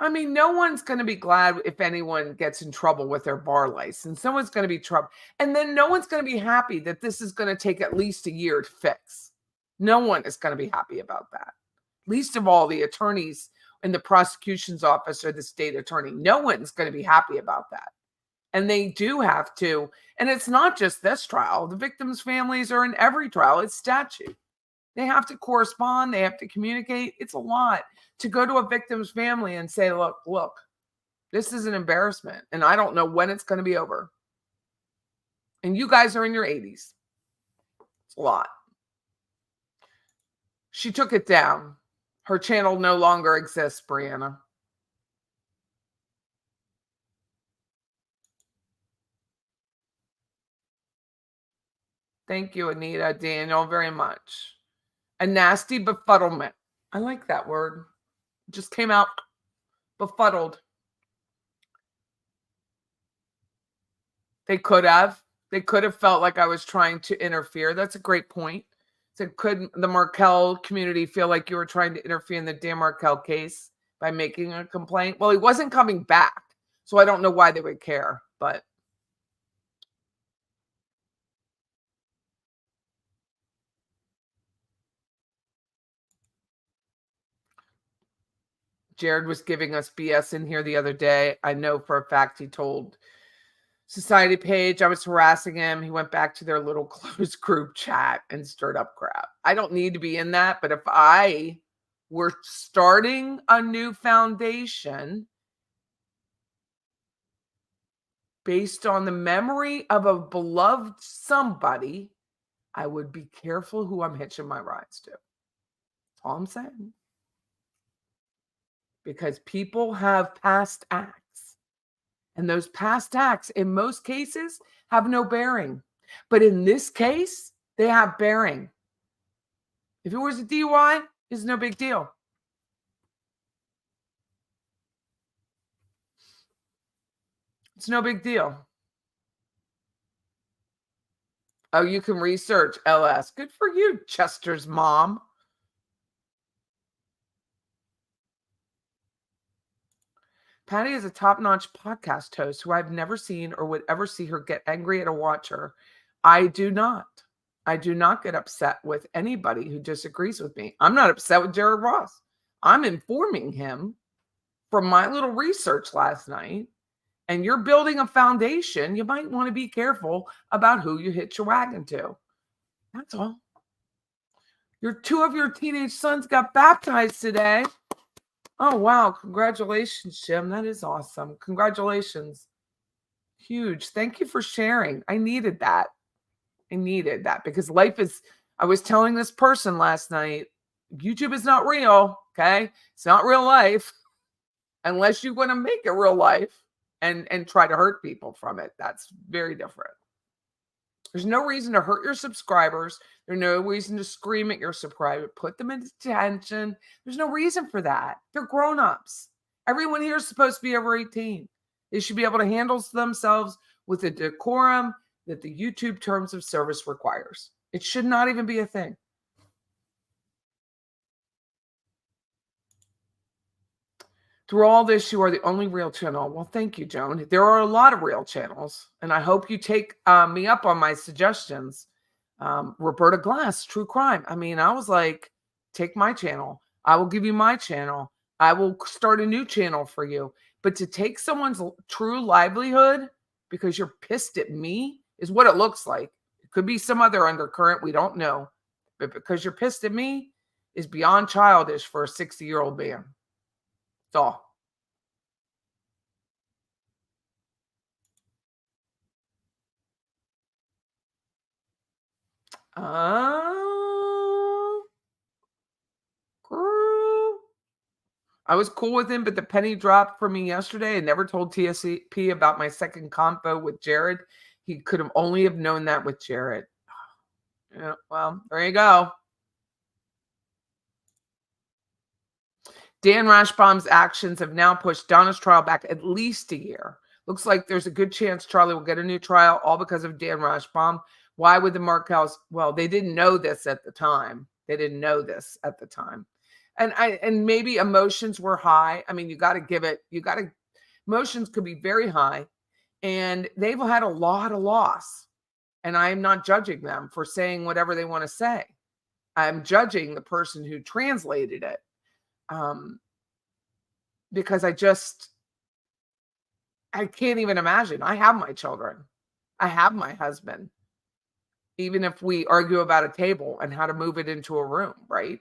No one's going to be glad if anyone gets in trouble with their bar license. No one's going to be trouble. And then no one's going to be happy that this is going to take at least a year to fix. No one is going to be happy about that. Least of all the attorneys in the prosecution's office or the state attorney. No one's going to be happy about that. And they do have to. And it's not just this trial. The victims' families are in every trial. It's statute. They have to correspond. They have to communicate. It's a lot to go to a victim's family and say, look, this is an embarrassment. And I don't know when it's going to be over. And you guys are in your 80s. It's a lot. She took it down. Her channel no longer exists, Brianna. Thank you, Anita, Daniel, very much. A nasty befuddlement. I like that word. It just came out befuddled. They could have. They could have felt like I was trying to interfere. That's a great point. So could the Markel community feel like you were trying to interfere in the Dan Markel case by making a complaint? Well, he wasn't coming back, so I don't know why they would care, but Jared was giving us BS in here the other day. I know for a fact he told Society Page I was harassing him. He went back to their little closed group chat and stirred up crap. I don't need to be in that, but if I were starting a new foundation based on the memory of a beloved somebody, I would be careful who I'm hitching my rides to. That's all I'm saying. Because people have past acts, and those past acts, in most cases, have no bearing. But in this case, they have bearing. If it was a DUI, it's no big deal. It's no big deal. Oh, you can research LS. Good for you, Chester's mom. Patty is a top-notch podcast host who I've never seen or would ever see her get angry at a watcher. I do not. I do not get upset with anybody who disagrees with me. I'm not upset with Jared Ross. I'm informing him from my little research last night. And you're building a foundation. You might want to be careful about who you hitch your wagon to. That's all. Two of your teenage sons got baptized today. Oh, wow. Congratulations, Jim. That is awesome. Congratulations. Huge. Thank you for sharing. I needed that. Because life is, I was telling this person last night, YouTube is not real. Okay. It's not real life unless you want to make it real life and try to hurt people from it. That's very different. There's no reason to hurt your subscribers. There's no reason to scream at your subscriber. Put them in detention. There's no reason for that. They're grown-ups. Everyone here is supposed to be over 18. They should be able to handle themselves with the decorum that the YouTube terms of service requires. It should not even be a thing. Through all this, you are the only real channel. Well, thank you, Joan. There are a lot of real channels, and I hope you take me up on my suggestions. Roberta Glass, True Crime. I mean, I was like, take my channel. I will give you my channel. I will start a new channel for you. But to take someone's true livelihood because you're pissed at me is what it looks like. It could be some other undercurrent. We don't know. But because you're pissed at me is beyond childish for a 60-year-old man. That's all. Girl. I was cool with him, but the penny dropped for me yesterday. I never told TSP about my second convo with Jared. He could have only have known that with Jared. Yeah, well, there you go. Dan Rashbaum's actions have now pushed Donna's trial back at least a year. Looks like there's a good chance Charlie will get a new trial, all because of Dan Rashbaum. Why would the Markels? Well, they didn't know this at the time. And maybe emotions were high. I mean, emotions could be very high, and they've had a lot of loss. And I am not judging them for saying whatever they want to say. I'm judging the person who translated it. Because I can't even imagine. I have my children. I have my husband. Even if we argue about a table and how to move it into a room, right?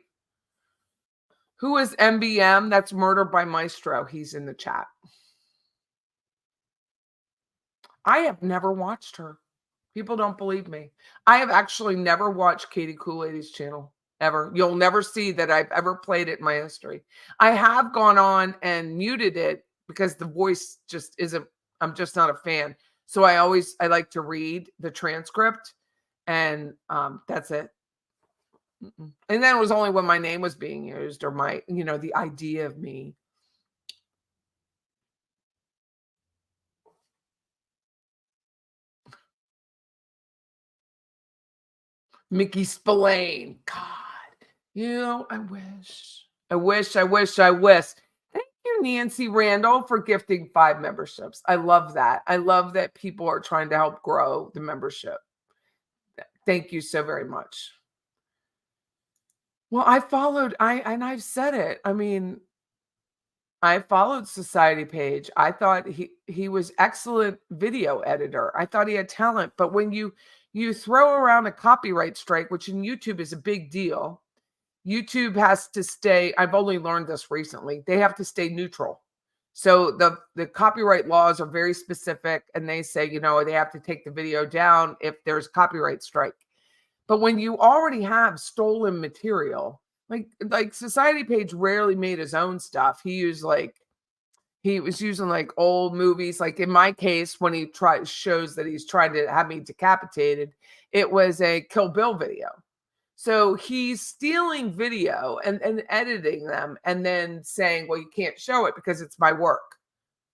Who is MBM? That's Murder by Maestro. He's in the chat. I have never watched her. People don't believe me. I have actually never watched Katie Kool-Aid's channel. Ever. You'll never see that I've ever played it in my history. I have gone on and muted it because the voice just isn't, I'm just not a fan. So I like to read the transcript, and that's it. And then it was only when my name was being used or the idea of me. Mickey Spillane. God, I wish. I wish, I wish, I wish. Thank you, Nancy Randall, for gifting 5 memberships. I love that. I love that people are trying to help grow the membership. Thank you so very much. Well, I've said it. I mean, I followed Society Page. I thought he was excellent video editor. I thought he had talent, but when you throw around a copyright strike, which in YouTube is a big deal, YouTube has to stay. I've only learned this recently. They have to stay neutral. So the copyright laws are very specific, and they say, they have to take the video down if there's copyright strike. But when you already have stolen material, like Society Page rarely made his own stuff. He was using like old movies. Like in my case, when he shows that he's trying to have me decapitated, it was a Kill Bill video. So he's stealing video and editing them and then saying, well, you can't show it because it's my work.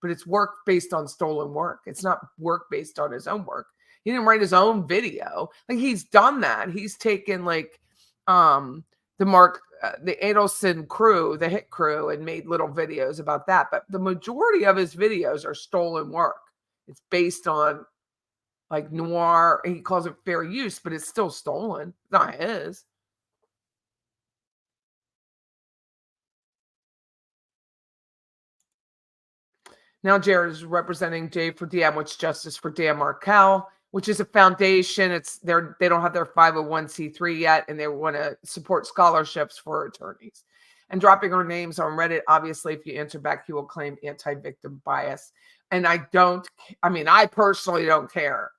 But it's work based on stolen work. It's not work based on his own work. He didn't write his own video. Like he's done that. He's taken like the Adelson crew, the hit crew, and made little videos about that. But the majority of his videos are stolen work. It's based on like noir. He calls it fair use, but it's still stolen. It's not his. Now Jared is representing J for DM, which is Justice for Daniel Markel, which is a foundation. They don't have their 501c3 yet, and they want to support scholarships for attorneys. And dropping our names on Reddit, obviously, if you answer back, he will claim anti-victim bias. And I personally don't care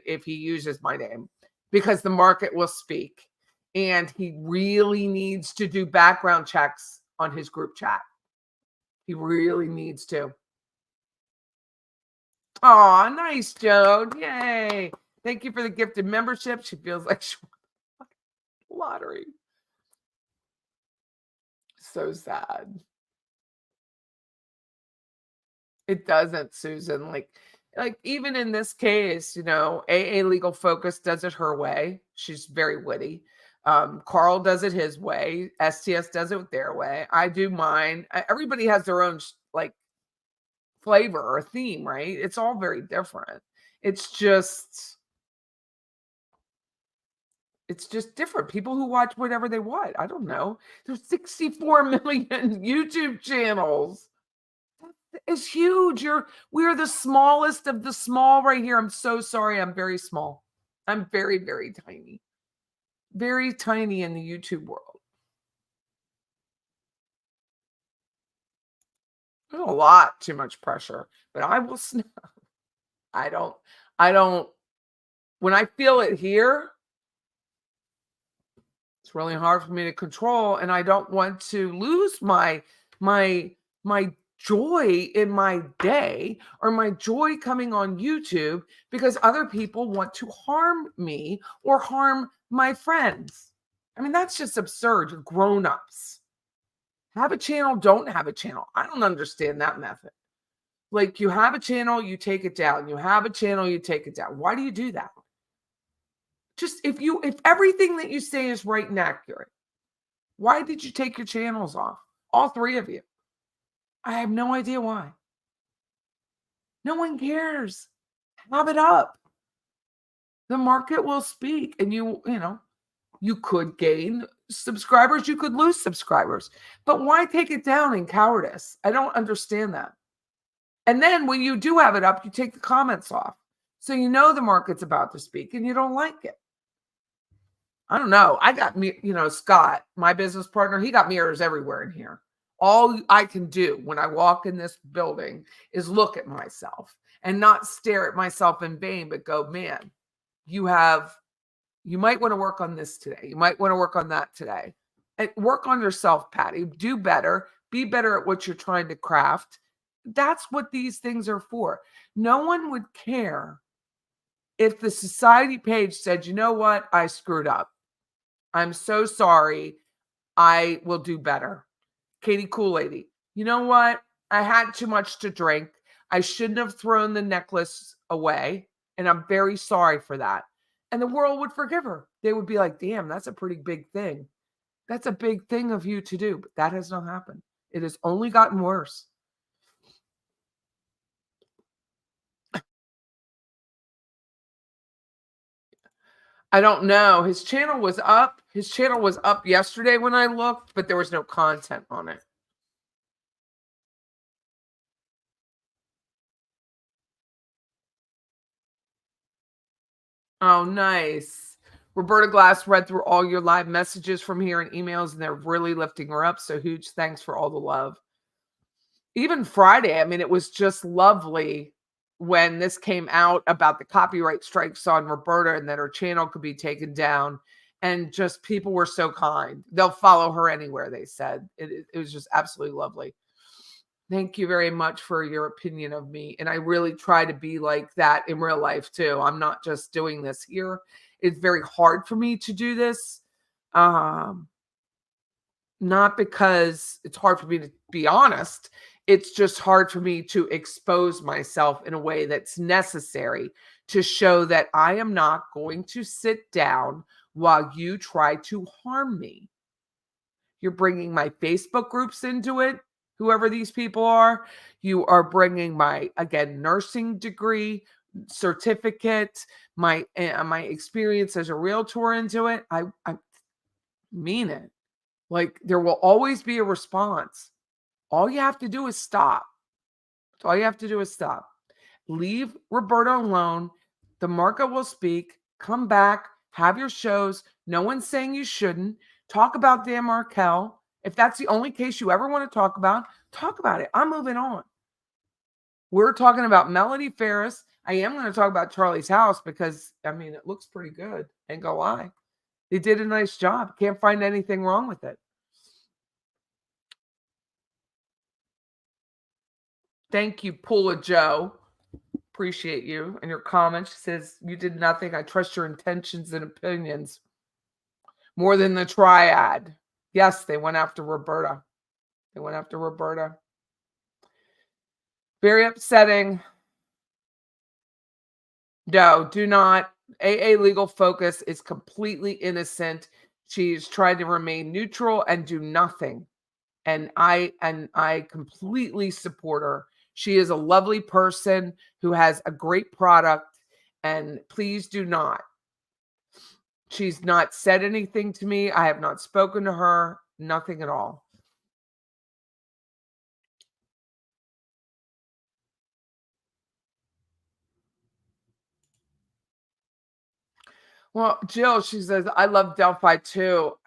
if he uses my name because the market will speak. And he really needs to do background checks on his group chat. He really needs to. Oh, nice, Joe. Yay. Thank you for the gifted membership. She feels like she won the lottery. So sad. It doesn't, Susan. Like even in this case, AA Legal Focus does it her way. She's very witty. Carl does it his way. STS does it their way. I do mine. Everybody has their own flavor or theme, right? It's all very different. It's just different. People who watch whatever they want. I don't know. There's 64 million YouTube channels. It's huge. We're the smallest of the small right here. I'm so sorry. I'm very small. I'm very, very tiny. Very tiny in the YouTube world. There's a lot too much pressure, but I will snap. I don't, when I feel it here, it's really hard for me to control, and I don't want to lose my joy in my day or my joy coming on YouTube because other people want to harm me or harm my friends. I mean, that's just absurd. You're grown-ups. Have a channel, don't have a channel. I don't understand that method. Like you have a channel, you take it down. You have a channel, you take it down. Why do you do that? Just if everything that you say is right and accurate, why did you take your channels off? All 3 of you. I have no idea why. No one cares. Have it up. The market will speak, and you could gain subscribers, you could lose subscribers. But why take it down in cowardice? I don't understand that. And then when you do have it up, you take the comments off. So the market's about to speak and you don't like it. I don't know. I got Scott, my business partner, he got mirrors everywhere in here. All I can do when I walk in this building is look at myself and not stare at myself in vain, but go, man, you might want to work on this today. You might want to work on that today. And work on yourself, Patty. Do better. Be better at what you're trying to craft. That's what these things are for. No one would care if the Society Page said, you know what? I screwed up. I'm so sorry. I will do better. Katie Cool Lady. You know what? I had too much to drink. I shouldn't have thrown the necklace away. And I'm very sorry for that. and the world would forgive her. They would be like, damn, that's a pretty big thing. That's a big thing of you to do. But that has not happened. It has only gotten worse. I don't know. His channel was up. His channel was up yesterday when I looked, but there was no content on it. Oh, nice. Roberta Glass read through all your live messages from here and emails, and they're really lifting her up. So huge thanks for all the love. Even Friday, I mean, it was just lovely when this came out about the copyright strikes on Roberta and that her channel could be taken down. And just people were so kind. They'll follow her anywhere, they said. It was just absolutely lovely. Thank you very much for your opinion of me. And I really try to be like that in real life too. I'm not just doing this here. It's very hard for me to do this. Um, Not because it's hard for me to be honest. It's just hard for me to expose myself in a way that's necessary to show that I am not going to sit down while you try to harm me. You're bringing my Facebook groups into it, whoever these people are. You are bringing my, again, nursing degree, certificate, my experience as a realtor into it. I mean it. Like, there will always be a response. All you have to do is stop. That's all you have to do is stop. Leave Roberta alone. The market will speak. Come back. Have your shows. No one's saying you shouldn't. Talk about Dan Markel. If that's the only case you ever want to talk about it. I'm moving on. We're talking about Melody Ferris. I am going to talk about Charlie's house because, I mean, it looks pretty good. Ain't gonna lie. They did a nice job. Can't find anything wrong with it. Thank you, Pula Joe. Appreciate you and your comments. She says, you did nothing. I trust your intentions and opinions more than the triad. Yes, they went after Roberta. They went after Roberta. Very upsetting. No, do not. AA Legal Focus is completely innocent. She's trying to remain neutral and do nothing. And I completely support her. She is a lovely person who has a great product, and please do not. She's not said anything to me. I have not spoken to her, nothing at all. Well, Jill, she says, I love Delphi too.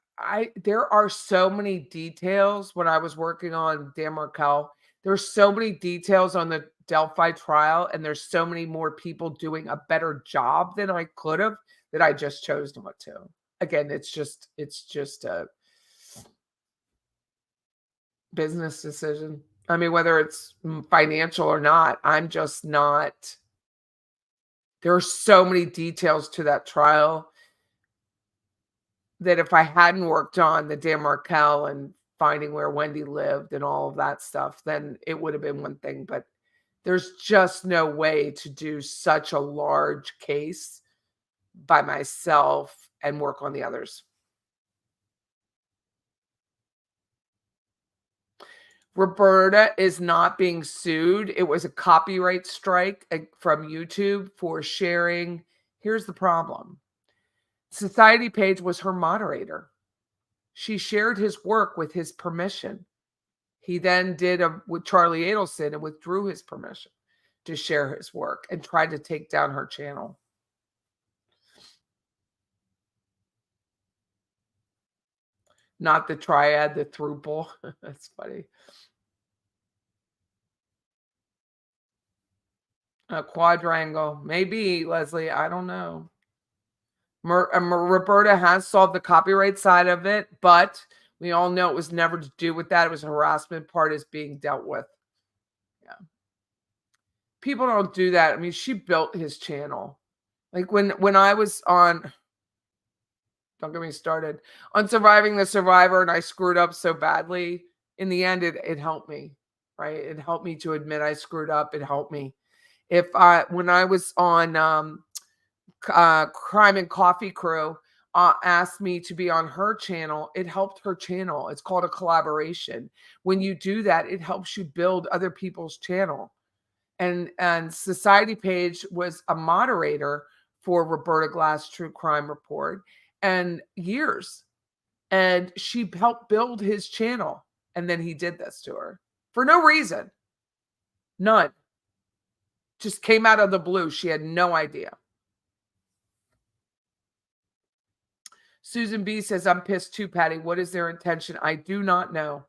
There are so many details when I was working on Dan Markel. There's so many details on the Delphi trial, and there's so many more people doing a better job than I could have that I just chose not to. Again, it's just a business decision. I mean, whether it's financial or not, I'm just not. There are so many details to that trial that if I hadn't worked on the Dan Markel and finding where Wendy lived and all of that stuff, then it would have been one thing. But there's just no way to do such a large case by myself and work on the others. Roberta is not being sued. It was a copyright strike from YouTube for sharing. Here's the problem. Society Page was her moderator. She shared his work with his permission. He then did with Charlie Adelson and withdrew his permission to share his work and tried to take down her channel. Not the triad, the throuple. That's funny. A quadrangle. Maybe, Leslie. I don't know. Roberta has solved the copyright side of it, but we all know it was never to do with that. It was harassment part is being dealt with. Yeah. People don't do that. I mean, she built his channel. Like when I was on, don't get me started, on Surviving the Survivor and I screwed up so badly, in the end, it helped me, right? It helped me to admit I screwed up. It helped me. When I was on Crime and Coffee crew asked me to be on her channel. It helped her channel. It's called a collaboration. When you do that, it helps you build other people's channel. And Society Page was a moderator for Roberta Glass True Crime Report and years. And she helped build his channel. And then he did this to her for no reason. None. Just came out of the blue. She had no idea. Susan B says, I'm pissed too, Patty. What is their intention? I do not know.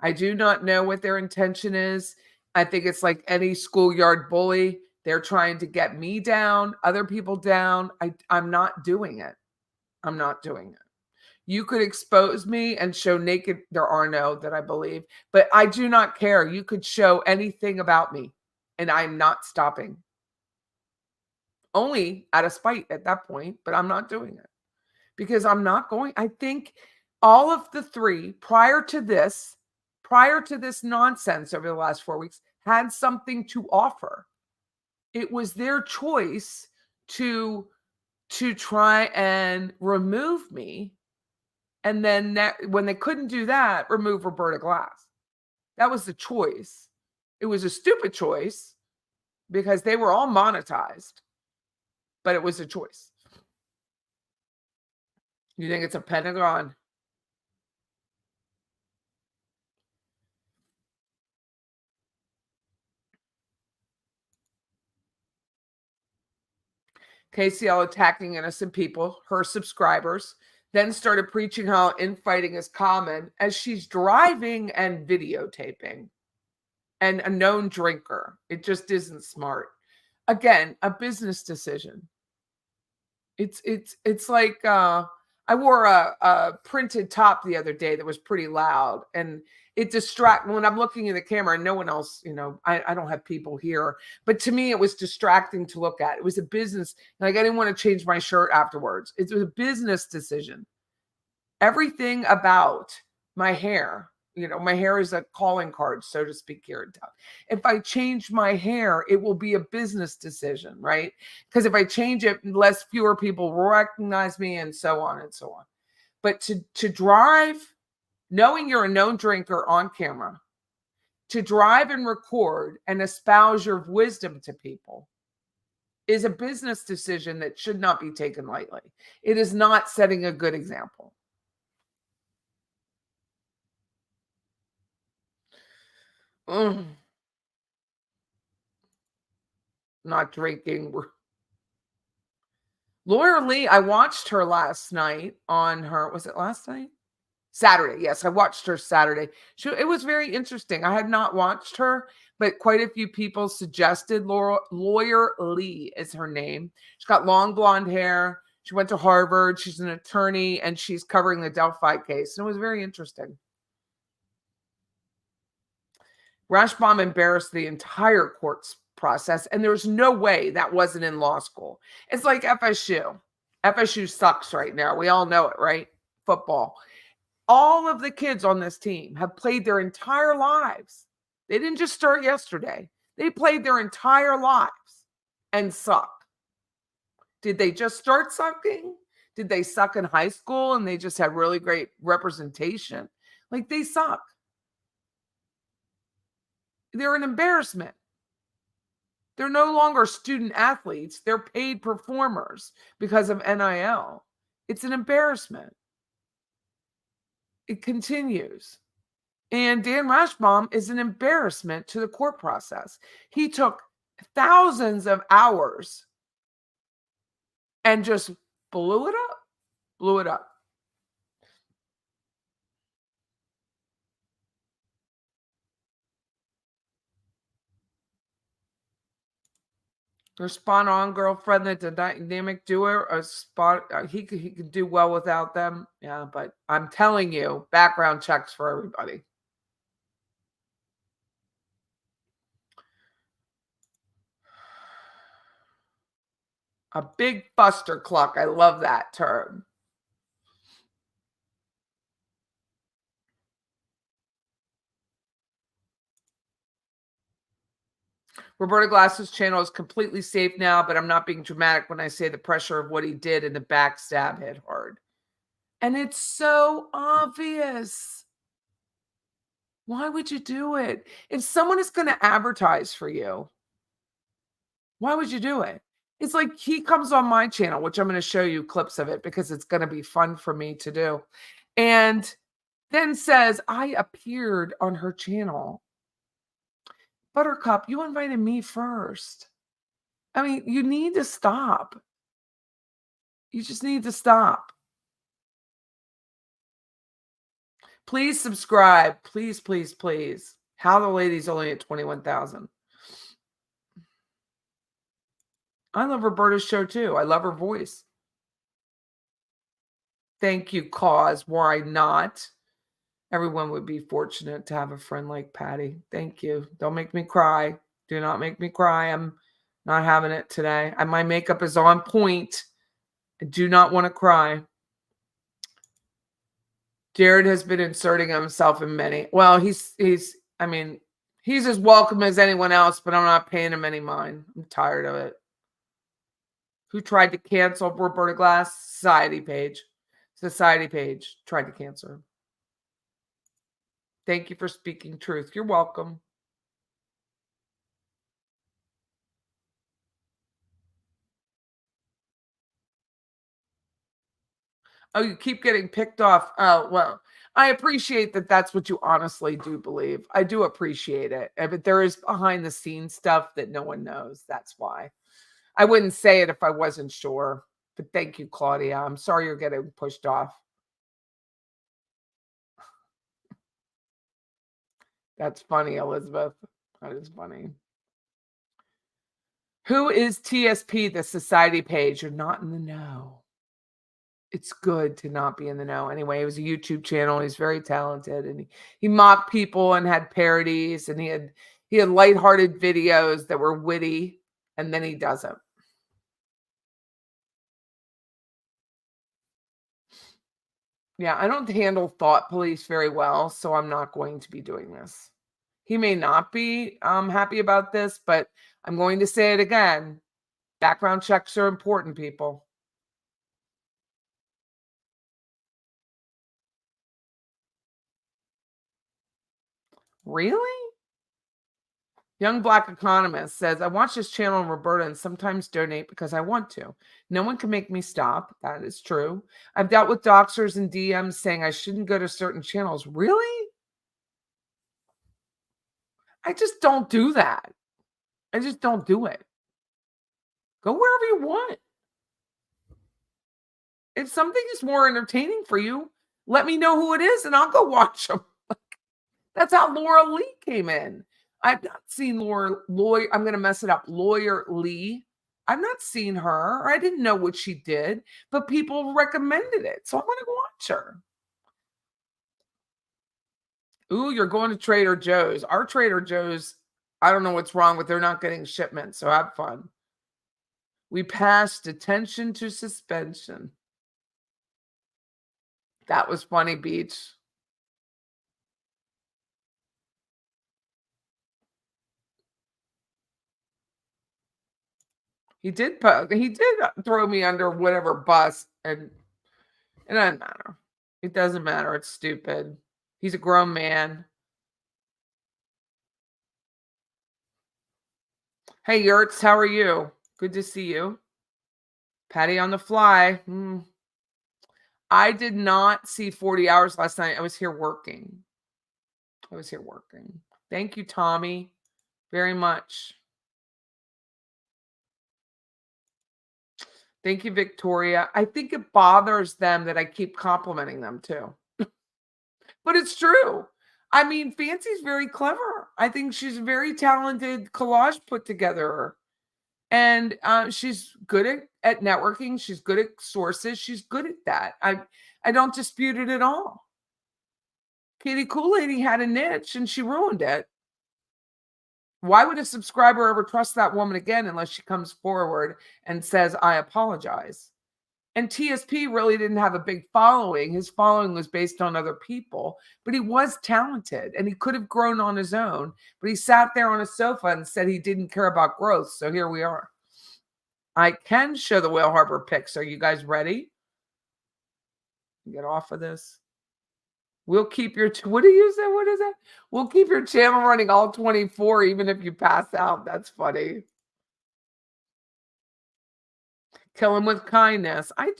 I do not know what their intention is. I think it's like any schoolyard bully. They're trying to get me down, other people down. I'm not doing it. I'm not doing it. You could expose me and show naked. There are no that I believe, but I do not care. You could show anything about me and I'm not stopping. Only out of spite at that point, but I'm not doing it because I'm not going. I think all of the three prior to this nonsense over the last 4 weeks had something to offer. It was their choice to try and remove me. And then when they couldn't do that, remove Roberta Glass. That was the choice. It was a stupid choice because they were all monetized, but it was a choice. You think it's a Pentagon? KCL attacking innocent people, her subscribers, then started preaching how infighting is common as she's driving and videotaping and a known drinker. It just isn't smart. Again, a business decision. It's like I wore a printed top the other day that was pretty loud, and it distract when I'm looking in the camera and no one else, I don't have people here, but to me it was distracting to look at. It was a business, like I didn't want to change my shirt afterwards. It was a business decision. Everything about my hair, my hair is a calling card, so to speak, here in town. If I change my hair, it will be a business decision, right? Because if I change it, fewer people will recognize me and so on and so on. But to drive, knowing you're a known drinker on camera, to drive and record and espouse your wisdom to people is a business decision that should not be taken lightly. It is not setting a good example. Not drinking. Laura Lee, I watched her last night on her, was it last night? Saturday. Yes, I watched her Saturday. It was very interesting. I had not watched her, but quite a few people suggested Lawyer Lee is her name. She's got long blonde hair. She went to Harvard. She's an attorney, and she's covering the Delphi case. And it was very interesting. Rashbaum embarrassed the entire courts process, and there's no way that wasn't in law school. It's like FSU. FSU sucks right now. We all know it, right? Football. All of the kids on this team have played their entire lives. They didn't just start yesterday. They played their entire lives and suck. Did they just start sucking? Did they suck in high school and they just had really great representation? Like, they suck. They're an embarrassment. They're no longer student athletes. They're paid performers because of NIL. It's an embarrassment. It continues. And Dan Rashbaum is an embarrassment to the court process. He took thousands of hours and just blew it up. Blew it up. Her spot on girlfriend, the dynamic duo, he could do well without them. Yeah, but I'm telling you, background checks for everybody. A big buster cluck. I love that term. Roberta Glass's channel is completely safe now, but I'm not being dramatic when I say the pressure of what he did and the backstab hit hard. And it's so obvious. Why would you do it? If someone is going to advertise for you, why would you do it? It's like he comes on my channel, which I'm going to show you clips of it because it's going to be fun for me to do. And then says, I appeared on her channel. Buttercup, you invited me first. I mean, you need to stop. You just need to stop. Please subscribe. Please, please, please. How the Lady's only at 21,000. I love Roberta's show too. I love her voice. Thank you, cause. Why not? Everyone would be fortunate to have a friend like Patty. Thank you. Don't make me cry. Do not make me cry. I'm not having it today. My makeup is on point. I do not want to cry. Jared has been inserting himself in many. Well, he's as welcome as anyone else, but I'm not paying him any mind. I'm tired of it. Who tried to cancel Roberta Glass? Society page. Society page tried to cancel her. Thank you for speaking truth. You're welcome. Oh, you keep getting picked off. Oh, well, I appreciate that that's what you honestly do believe. I do appreciate it. But there is behind the scenes stuff that no one knows. That's why. I wouldn't say it if I wasn't sure. But thank you, Claudia. I'm sorry you're getting pushed off. That's funny, Elizabeth. That is funny. Who is TSP, the society page? You're not in the know. It's good to not be in the know. Anyway, it was a YouTube channel. He's very talented, and he mocked people and had parodies, and he had lighthearted videos that were witty, and then he doesn't. Yeah, I don't handle thought police very well, so I'm not going to be doing this. He may not be happy about this, but I'm going to say it again. Background checks are important, people. Really? Young Black Economist says, I watch this channel in Roberta and sometimes donate because I want to. No one can make me stop. That is true. I've dealt with doxers and DMs saying I shouldn't go to certain channels. Really? I just don't do that. I just don't do it. Go wherever you want. If something is more entertaining for you, let me know who it is and I'll go watch them. That's how Laura Lee came in. I've not seen I'm going to mess it up. Lawyer Lee. I've not seen her. I didn't know what she did, but people recommended it. So I'm going to watch her. Ooh, you're going to Trader Joe's. Our Trader Joe's, I don't know what's wrong with they're not getting shipments. So have fun. We passed detention to suspension. That was funny, Beach. He did throw me under whatever bus, and it doesn't matter. It doesn't matter. It's stupid. He's a grown man. Hey, Yurts, how are you? Good to see you. Patty on the fly. I did not see 40 hours last night. I was here working. Thank you, Tommy, very much. Thank you, Victoria. I think it bothers them that I keep complimenting them too. But it's true. I mean, Fancy's very clever. I think she's a very talented collage put together. And she's good at networking. She's good at sources. She's good at that. I don't dispute it at all. Katie Kool-Lady had a niche and she ruined it. Why would a subscriber ever trust that woman again unless she comes forward and says, I apologize? And TSP really didn't have a big following. His following was based on other people, but he was talented and he could have grown on his own. But he sat there on a sofa and said he didn't care about growth. So here we are. I can show the Whale Harbor pics. Are you guys ready? Get off of this. We'll keep your, what do you say? What is that? We'll keep your channel running all 24, even if you pass out. That's funny. Kill him with kindness. I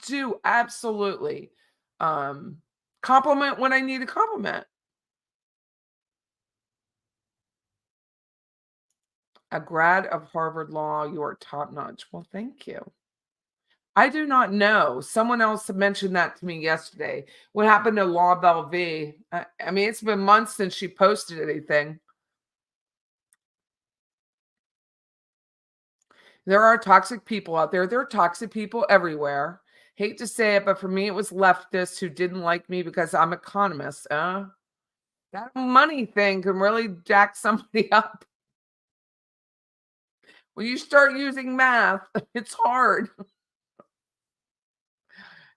do absolutely. Compliment when I need a compliment. A grad of Harvard Law, you are top notch. Well, thank you. I do not know. Someone else mentioned that to me yesterday. What happened to Law Bell V? I mean, it's been months since she posted anything. There are toxic people out there. There are toxic people everywhere. Hate to say it, but for me, it was leftists who didn't like me because I'm economist. That money thing can really jack somebody up. When you start using math, it's hard.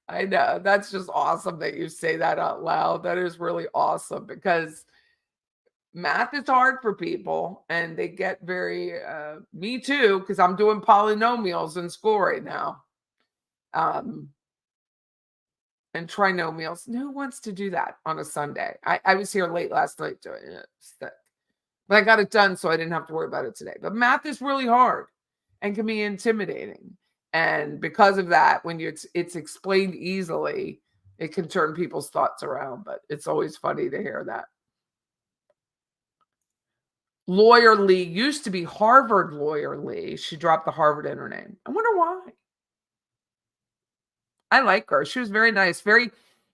I know. That's just awesome that you say that out loud. That is really awesome because math is hard for people and they get very, me too, because I'm doing polynomials in school right now. And trinomials. Who wants to do that on a Sunday? I was here late last night doing it. But I got it done, so I didn't have to worry about it today. But math is really hard and can be intimidating. And because of that, when it's explained easily, it can turn people's thoughts around. But it's always funny to hear that. Lawyer Lee used to be Harvard Lawyer Lee. She dropped the Harvard in her name. I wonder why. I like her. She was very nice.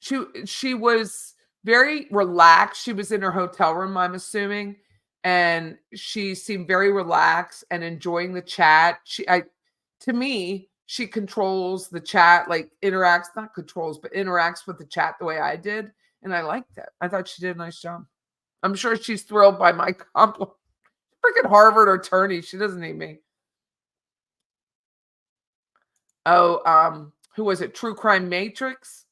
She was very relaxed. She was in her hotel room, I'm assuming, and she seemed very relaxed and enjoying the chat. To me, she controls the chat, like not controls, but interacts with the chat the way I did, and I liked it. I thought she did a nice job. I'm sure she's thrilled by my compliment. Freaking Harvard attorney. She doesn't need me. Oh, who was it? True Crime Matrix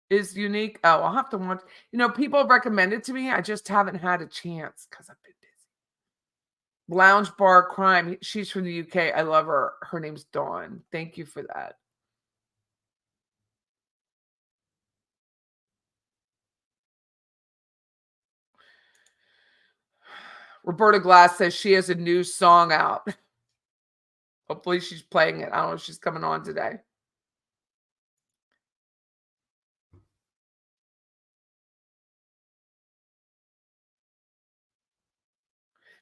is unique. Oh, I'll have to watch. People have recommended to me. I just haven't had a chance because I've been busy. Lounge Bar Crime. She's from the UK. I love her. Her name's Dawn. Thank you for that. Roberta Glass says she has a new song out. Hopefully she's playing it. I don't know if she's coming on today.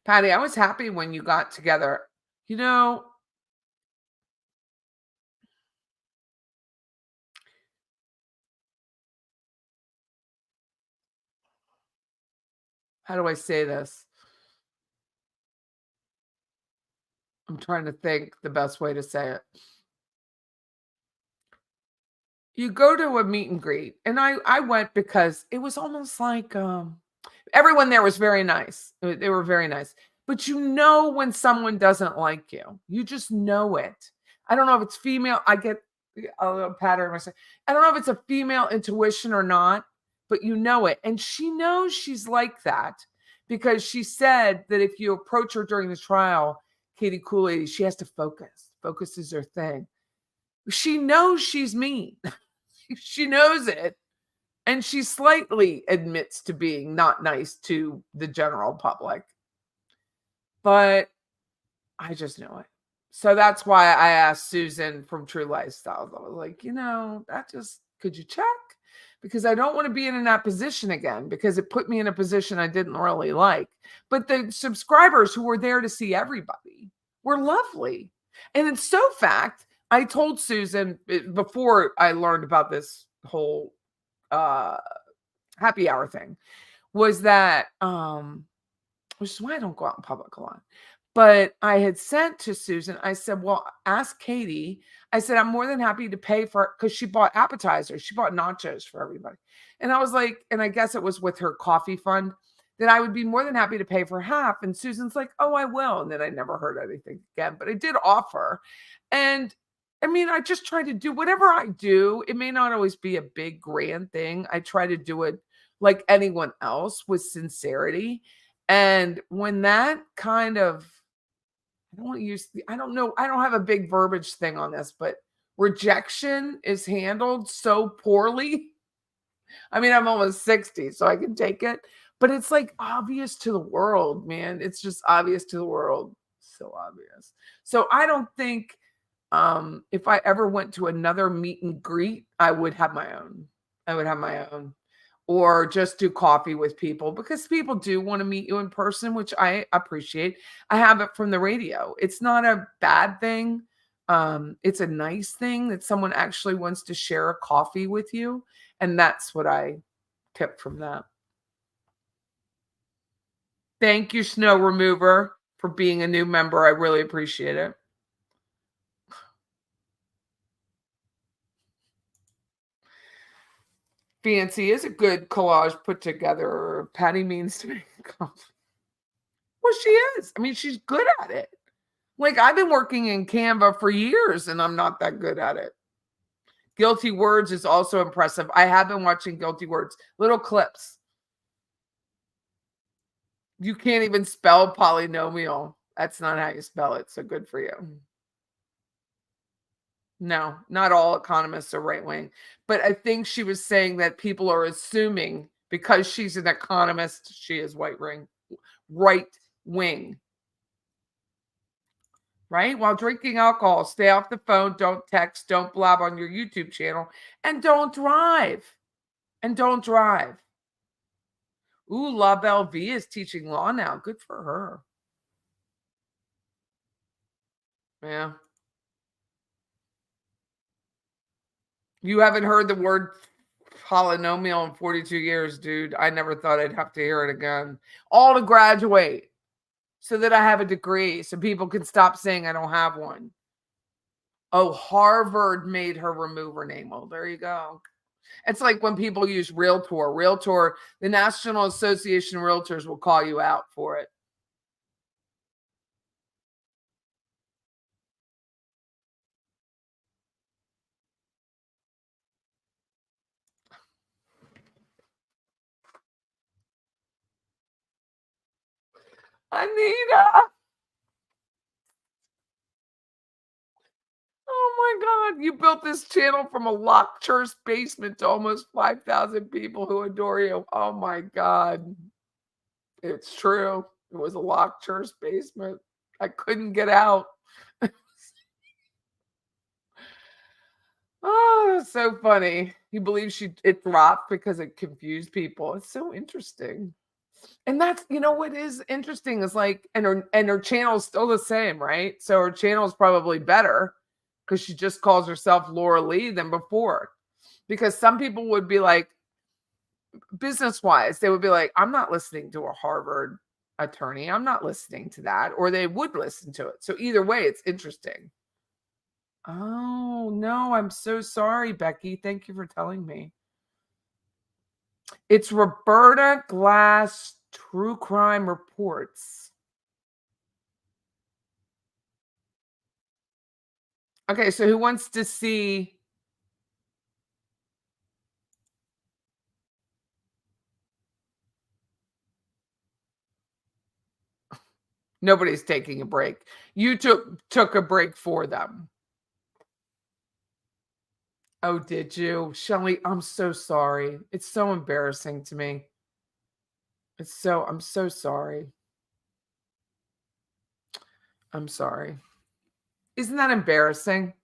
Patty, I was happy when you got together. How do I say this? I'm trying to think the best way to say it. You go to a meet and greet, and I went because it was almost like everyone there was very nice. They were very nice. But when someone doesn't like you. You just know it. I don't know if it's female. I get a little pattern myself. I don't know if it's a female intuition or not, but you know it. And she knows she's like that because she said that if you approach her during the trial, Katie Cooley, she has to focus. Focus is her thing. She knows she's mean. She knows it. And she slightly admits to being not nice to the general public. But I just know it. So that's why I asked Susan from True Lifestyles. I was like, could you check? Because I don't want to be in that position again because it put me in a position I didn't really like. But the subscribers who were there to see everybody were lovely. And in so fact, I told Susan before I learned about this whole happy hour thing was that, which is why I don't go out in public a lot. But I had sent to Susan, I said, well, ask Katie. I said, I'm more than happy to pay for it because she bought appetizers. She bought nachos for everybody. And I was like, and I guess it was with her coffee fund, that I would be more than happy to pay for half. And Susan's like, oh, I will. And then I never heard anything again. But I did offer. And I mean, I just try to do whatever I do. It may not always be a big grand thing. I try to do it like anyone else with sincerity. And when that kind of, I don't want to use, I don't know, I don't have a big verbiage thing on this, but rejection is handled so poorly. I mean, I'm almost 60, so I can take it, but it's like obvious to the world, man. It's just obvious to the world. So obvious. So I don't think if I ever went to another meet and greet, I would have my own. I would have my own. Or just do coffee with people because people do want to meet you in person, which I appreciate. I have it from the radio. It's not a bad thing. It's a nice thing that someone actually wants to share a coffee with you. And that's what I took from that. Thank you, Snow Remover, for being a new member. I really appreciate it. Fancy is a good collage put together. Patty means to make a coffee. Well, she is. I mean, she's good at it. Like, I've been working in Canva for years and I'm not that good at it. Guilty Words is also impressive. I have been watching Guilty Words, little clips. You can't even spell polynomial. That's not how you spell it. So good for you. No, not all economists are right wing. But I think she was saying that people are assuming because she's an economist, she is right wing. Right? While drinking alcohol, stay off the phone, don't text, don't blab on your YouTube channel, and don't drive. And don't drive. Ooh, La Belle V is teaching law now. Good for her. Yeah. You haven't heard the word polynomial in 42 years, dude. I never thought I'd have to hear it again. All to graduate so that I have a degree so people can stop saying I don't have one. Oh, Harvard made her remove her name. Well, there you go. It's like when people use Realtor. Realtor, the National Association of Realtors will call you out for it. Anita. Oh my God. You built this channel from a locked church basement to almost 5,000 people who adore you. Oh my God. It's true. It was a locked church basement. I couldn't get out. Oh, so funny. You believe it dropped because it confused people. It's so interesting. And that's what is interesting is like and her channel is still the same, right? So her channel is probably better because she just calls herself Laura Lee than before. Because some people would be like, business wise, they would be like, I'm not listening to a Harvard attorney. I'm not listening to that. Or they would listen to it. So either way, it's interesting. Oh, no, I'm so sorry, Becky. Thank you for telling me. It's Roberta Glass True Crime Reports. Okay, so who wants to see? Nobody's taking a break. You took a break for them. Oh, did you? Shelly, I'm so sorry. It's so embarrassing to me. I'm so sorry. I'm sorry. Isn't that embarrassing?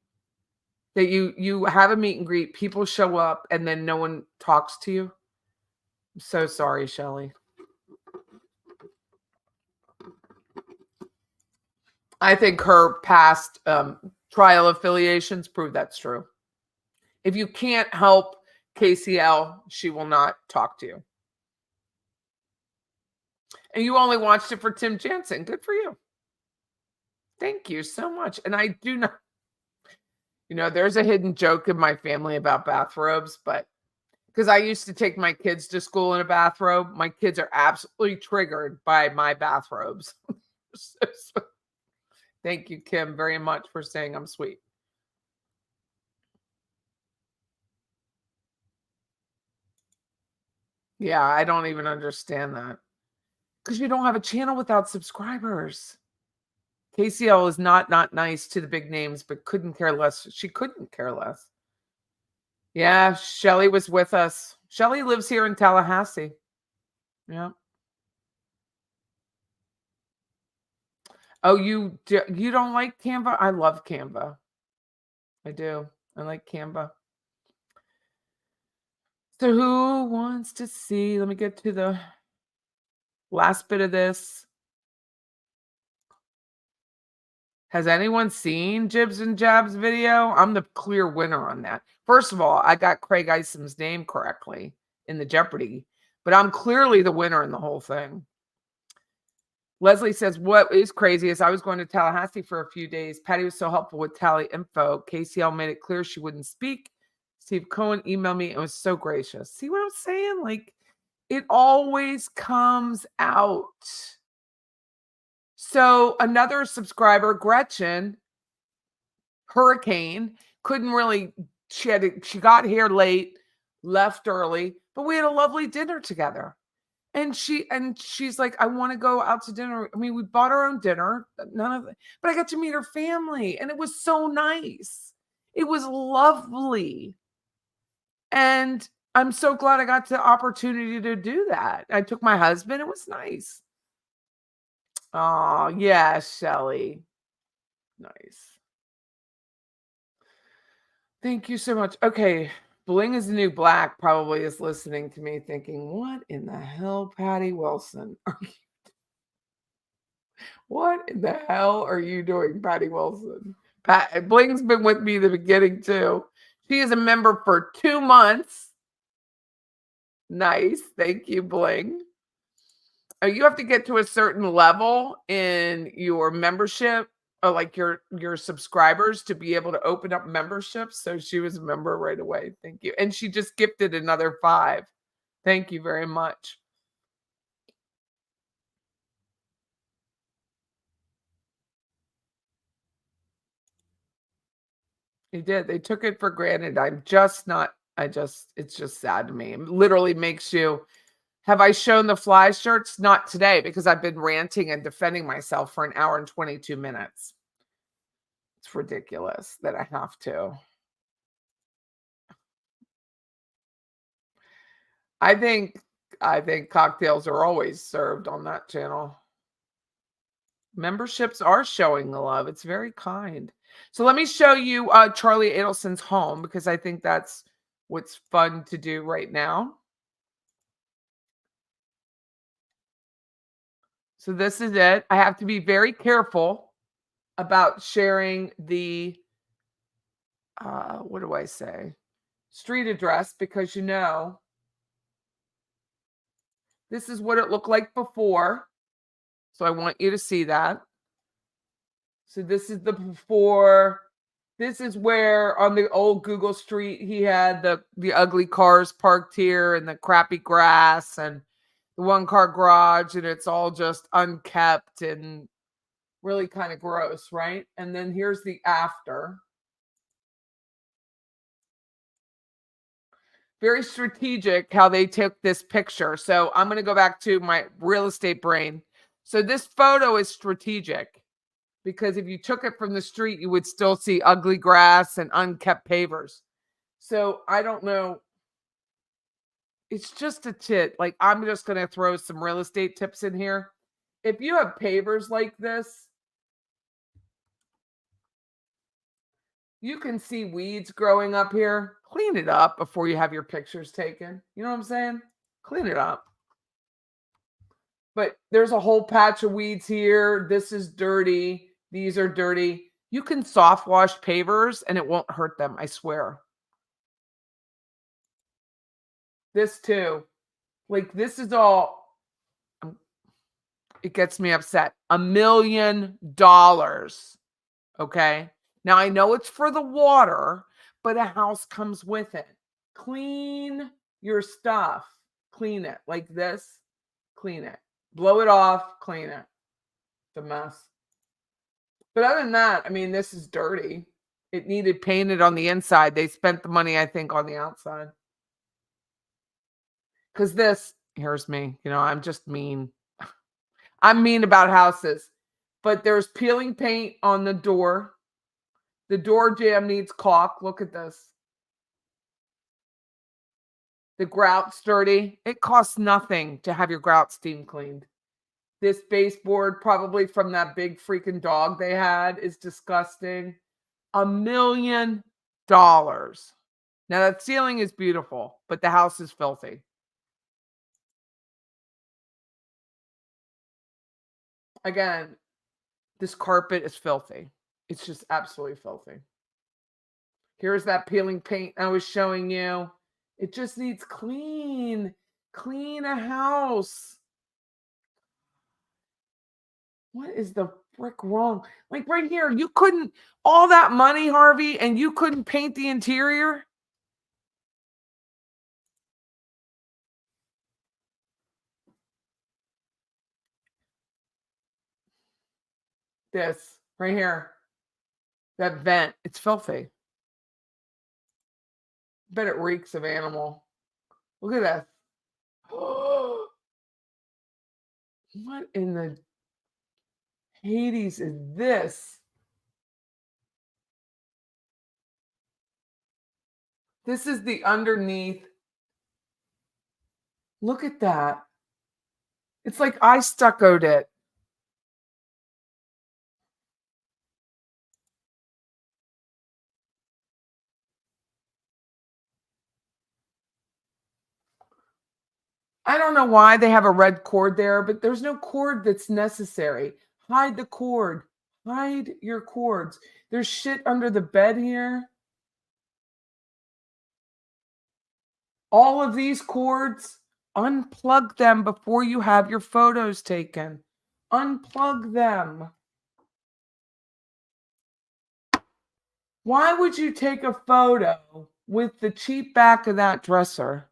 That you have a meet and greet, people show up, and then no one talks to you? I'm so sorry, Shelly. I think her past trial affiliations prove that's true. If you can't help KCL, she will not talk to you. And you only watched it for Tim Jansen. Good for you. Thank you so much. And I do not, there's a hidden joke in my family about bathrobes, but because I used to take my kids to school in a bathrobe, my kids are absolutely triggered by my bathrobes. So, thank you, Kim, very much for saying I'm sweet. Yeah, I don't even understand that. Because you don't have a channel without subscribers. KCL is not nice to the big names, but couldn't care less. She couldn't care less. Yeah, Shelly was with us. Shelly lives here in Tallahassee. Yeah. Oh, you don't like Canva? I love Canva. I do. I like Canva. So who wants to see? Let me get to the last bit of this. Has anyone seen Jibs and Jabs video? I'm the clear winner on that. First of all, I got Craig Isom's name correctly in the Jeopardy, but I'm clearly the winner in the whole thing. Leslie says, what is crazy is I was going to Tallahassee for a few days. Patty was so helpful with Tally info. KCL made it clear she wouldn't speak. Steve Cohen emailed me and was so gracious. See what I'm saying? Like, it always comes out. So another subscriber, Gretchen, Hurricane, couldn't really, she got here late, left early, but we had a lovely dinner together. And she's like, I want to go out to dinner. I mean, we bought our own dinner, none of it, but I got to meet her family, and it was so nice. It was lovely. And I'm so glad I got the opportunity to do that. I took my husband. It was nice. Oh, yeah, Shelly. Nice. Thank you so much. Okay. Bling is the new black probably is listening to me thinking, what in the hell, Patty Wilson? What in the hell are you doing, Patty Wilson? Bling's been with me the beginning too. She is a member for 2 months. Nice. Thank you, Bling. You have to get to a certain level in your membership, or like your subscribers, to be able to open up memberships. So she was a member right away. Thank you. And she just gifted another 5. Thank you very much. They did. They took it for granted. It's just sad to me. It literally makes you, have I shown the fly shirts? Not today, because I've been ranting and defending myself for an hour and 22 minutes. It's ridiculous that I have to. I think cocktails are always served on that channel. Memberships are showing the love. It's very kind. So let me show you Charlie Adelson's home, because I think that's what's fun to do right now. So this is it. I have to be very careful about sharing the, what do I say? Street address, because this is what it looked like before. So I want you to see that. So this is the before. This is where on the old Google Street he had the ugly cars parked here and the crappy grass and the 1-car garage, and it's all just unkept and really kind of gross, right? And then here's the after. Very strategic how they took this picture. So I'm going to go back to my real estate brain. So this photo is strategic, because if you took it from the street, you would still see ugly grass and unkept pavers. So I don't know. It's just a tit. Like, I'm just going to throw some real estate tips in here. If you have pavers like this, you can see weeds growing up here. Clean it up before you have your pictures taken. You know what I'm saying? Clean it up. But there's a whole patch of weeds here. This is dirty. These are dirty. You can soft wash pavers and it won't hurt them, I swear. This too. Like, this is all, it gets me upset. $1 million. Okay. Now I know it's for the water, but a house comes with it. Clean your stuff. Clean it like this. Clean it. Blow it off. Clean it. It's a mess. But other than that, I mean, this is dirty. It needed painted on the inside. They spent the money, I think, on the outside. Because here's me, I'm just mean. I'm mean about houses. But there's peeling paint on the door. The door jamb needs caulk. Look at this. The grout's dirty. It costs nothing to have your grout steam cleaned. This baseboard, probably from that big freaking dog they had, is disgusting. $1 million. Now that ceiling is beautiful, but the house is filthy. Again, this carpet is filthy. It's just absolutely filthy. Here's that peeling paint I was showing you. It just needs clean. Clean a house. What is the frick wrong? Like right here, you couldn't, all that money, Harvey, and you couldn't paint the interior? This right here, that vent, it's filthy. Bet it reeks of animal. Look at that. What in the Hades is this? This is the underneath. Look at that. It's like I stuccoed it. I don't know why they have a red cord there, but there's no cord that's necessary. Hide the cord. Hide your cords. There's shit under the bed here. All of these cords, unplug them before you have your photos taken. Unplug them. Why would you take a photo with the cheap back of that dresser?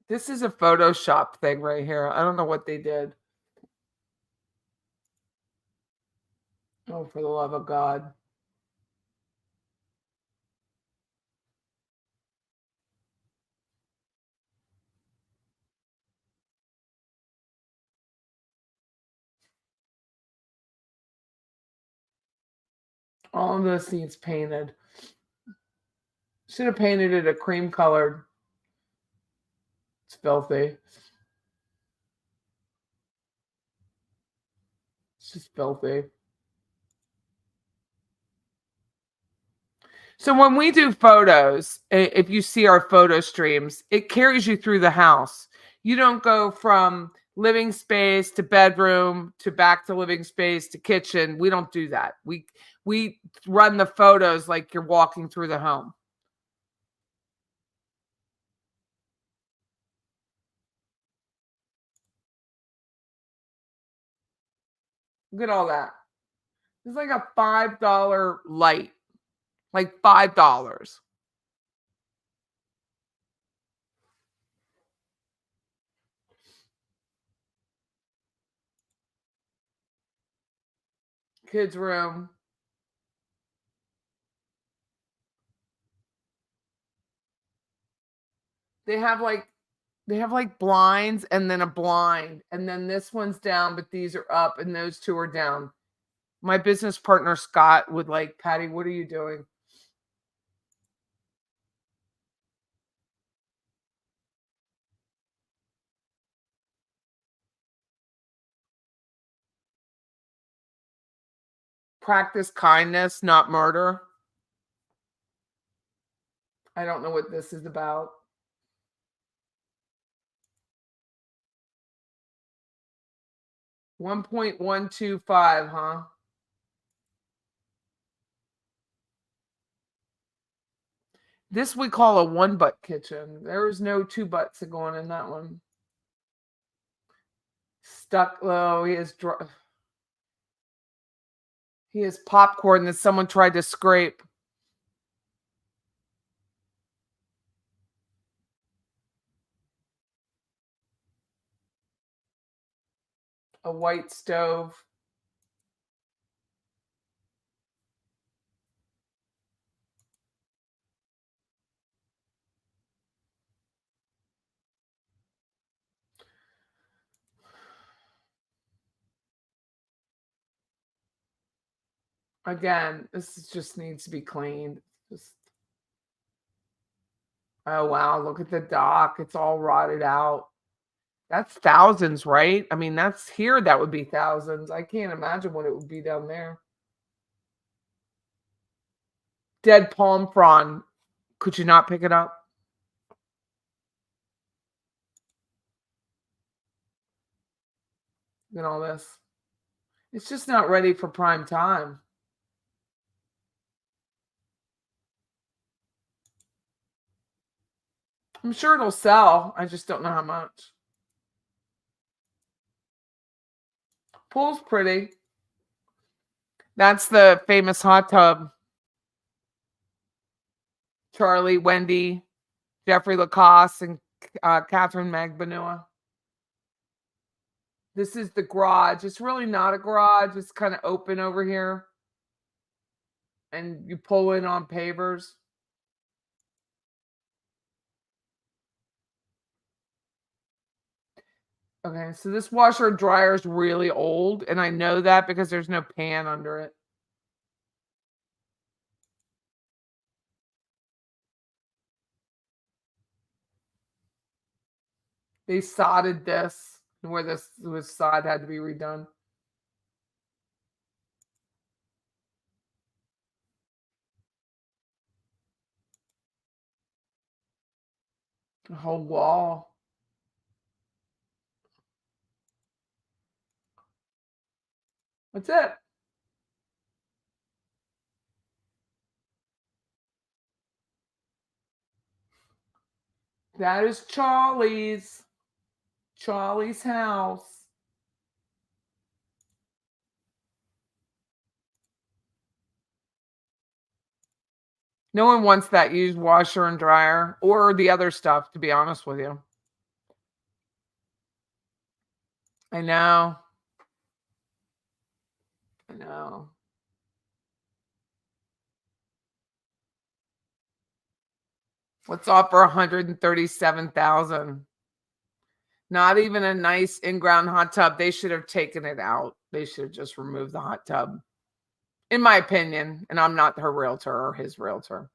This is a Photoshop thing right here. I don't know what they did. Oh, for the love of God. All of this needs painted. Should have painted it a cream colored. It's filthy. It's just filthy. So when we do photos, if you see our photo streams, it carries you through the house. You don't go from living space to bedroom to back to living space to kitchen. We don't do that. We run the photos like you're walking through the home. Look at all that. It's like a $5 light. Like $5. Kids' room. They have like blinds and then a blind, and then this one's down, but these are up, and those two are down. My business partner Scott would like, Patty, what are you doing? Practice kindness, not murder. I don't know what this is about. 1.125, huh? This we call a one butt kitchen. There is no two butts going in that one. Stuck low. He is He has popcorn that someone tried to scrape. A white stove. Again, just needs to be cleaned. Just oh wow, look at the dock. It's all rotted out. That's thousands, right? I mean, that's here that would be thousands. I can't imagine what it would be down there. Dead palm frond. Could you not pick it up? And all this. It's just not ready for prime time. I'm sure it'll sell. I just don't know how much. Pool's pretty. That's the famous hot tub. Charlie, Wendy, Jeffrey Lacoste, and Catherine Magbanua. This is the garage. It's really not a garage. It's kind of open over here. And you pull in on pavers. Okay, so this washer and dryer is really old, and I know that because there's no pan under it. They sodded this where this was sod had to be redone. The whole wall. That's it. That is Charlie's. Charlie's house. No one wants that used washer and dryer or the other stuff, to be honest with you. I know. I know. Let's offer 137,000. Not even a nice in-ground hot tub. They should have taken it out. They should have just removed the hot tub. In my opinion, and I'm not her realtor or his realtor.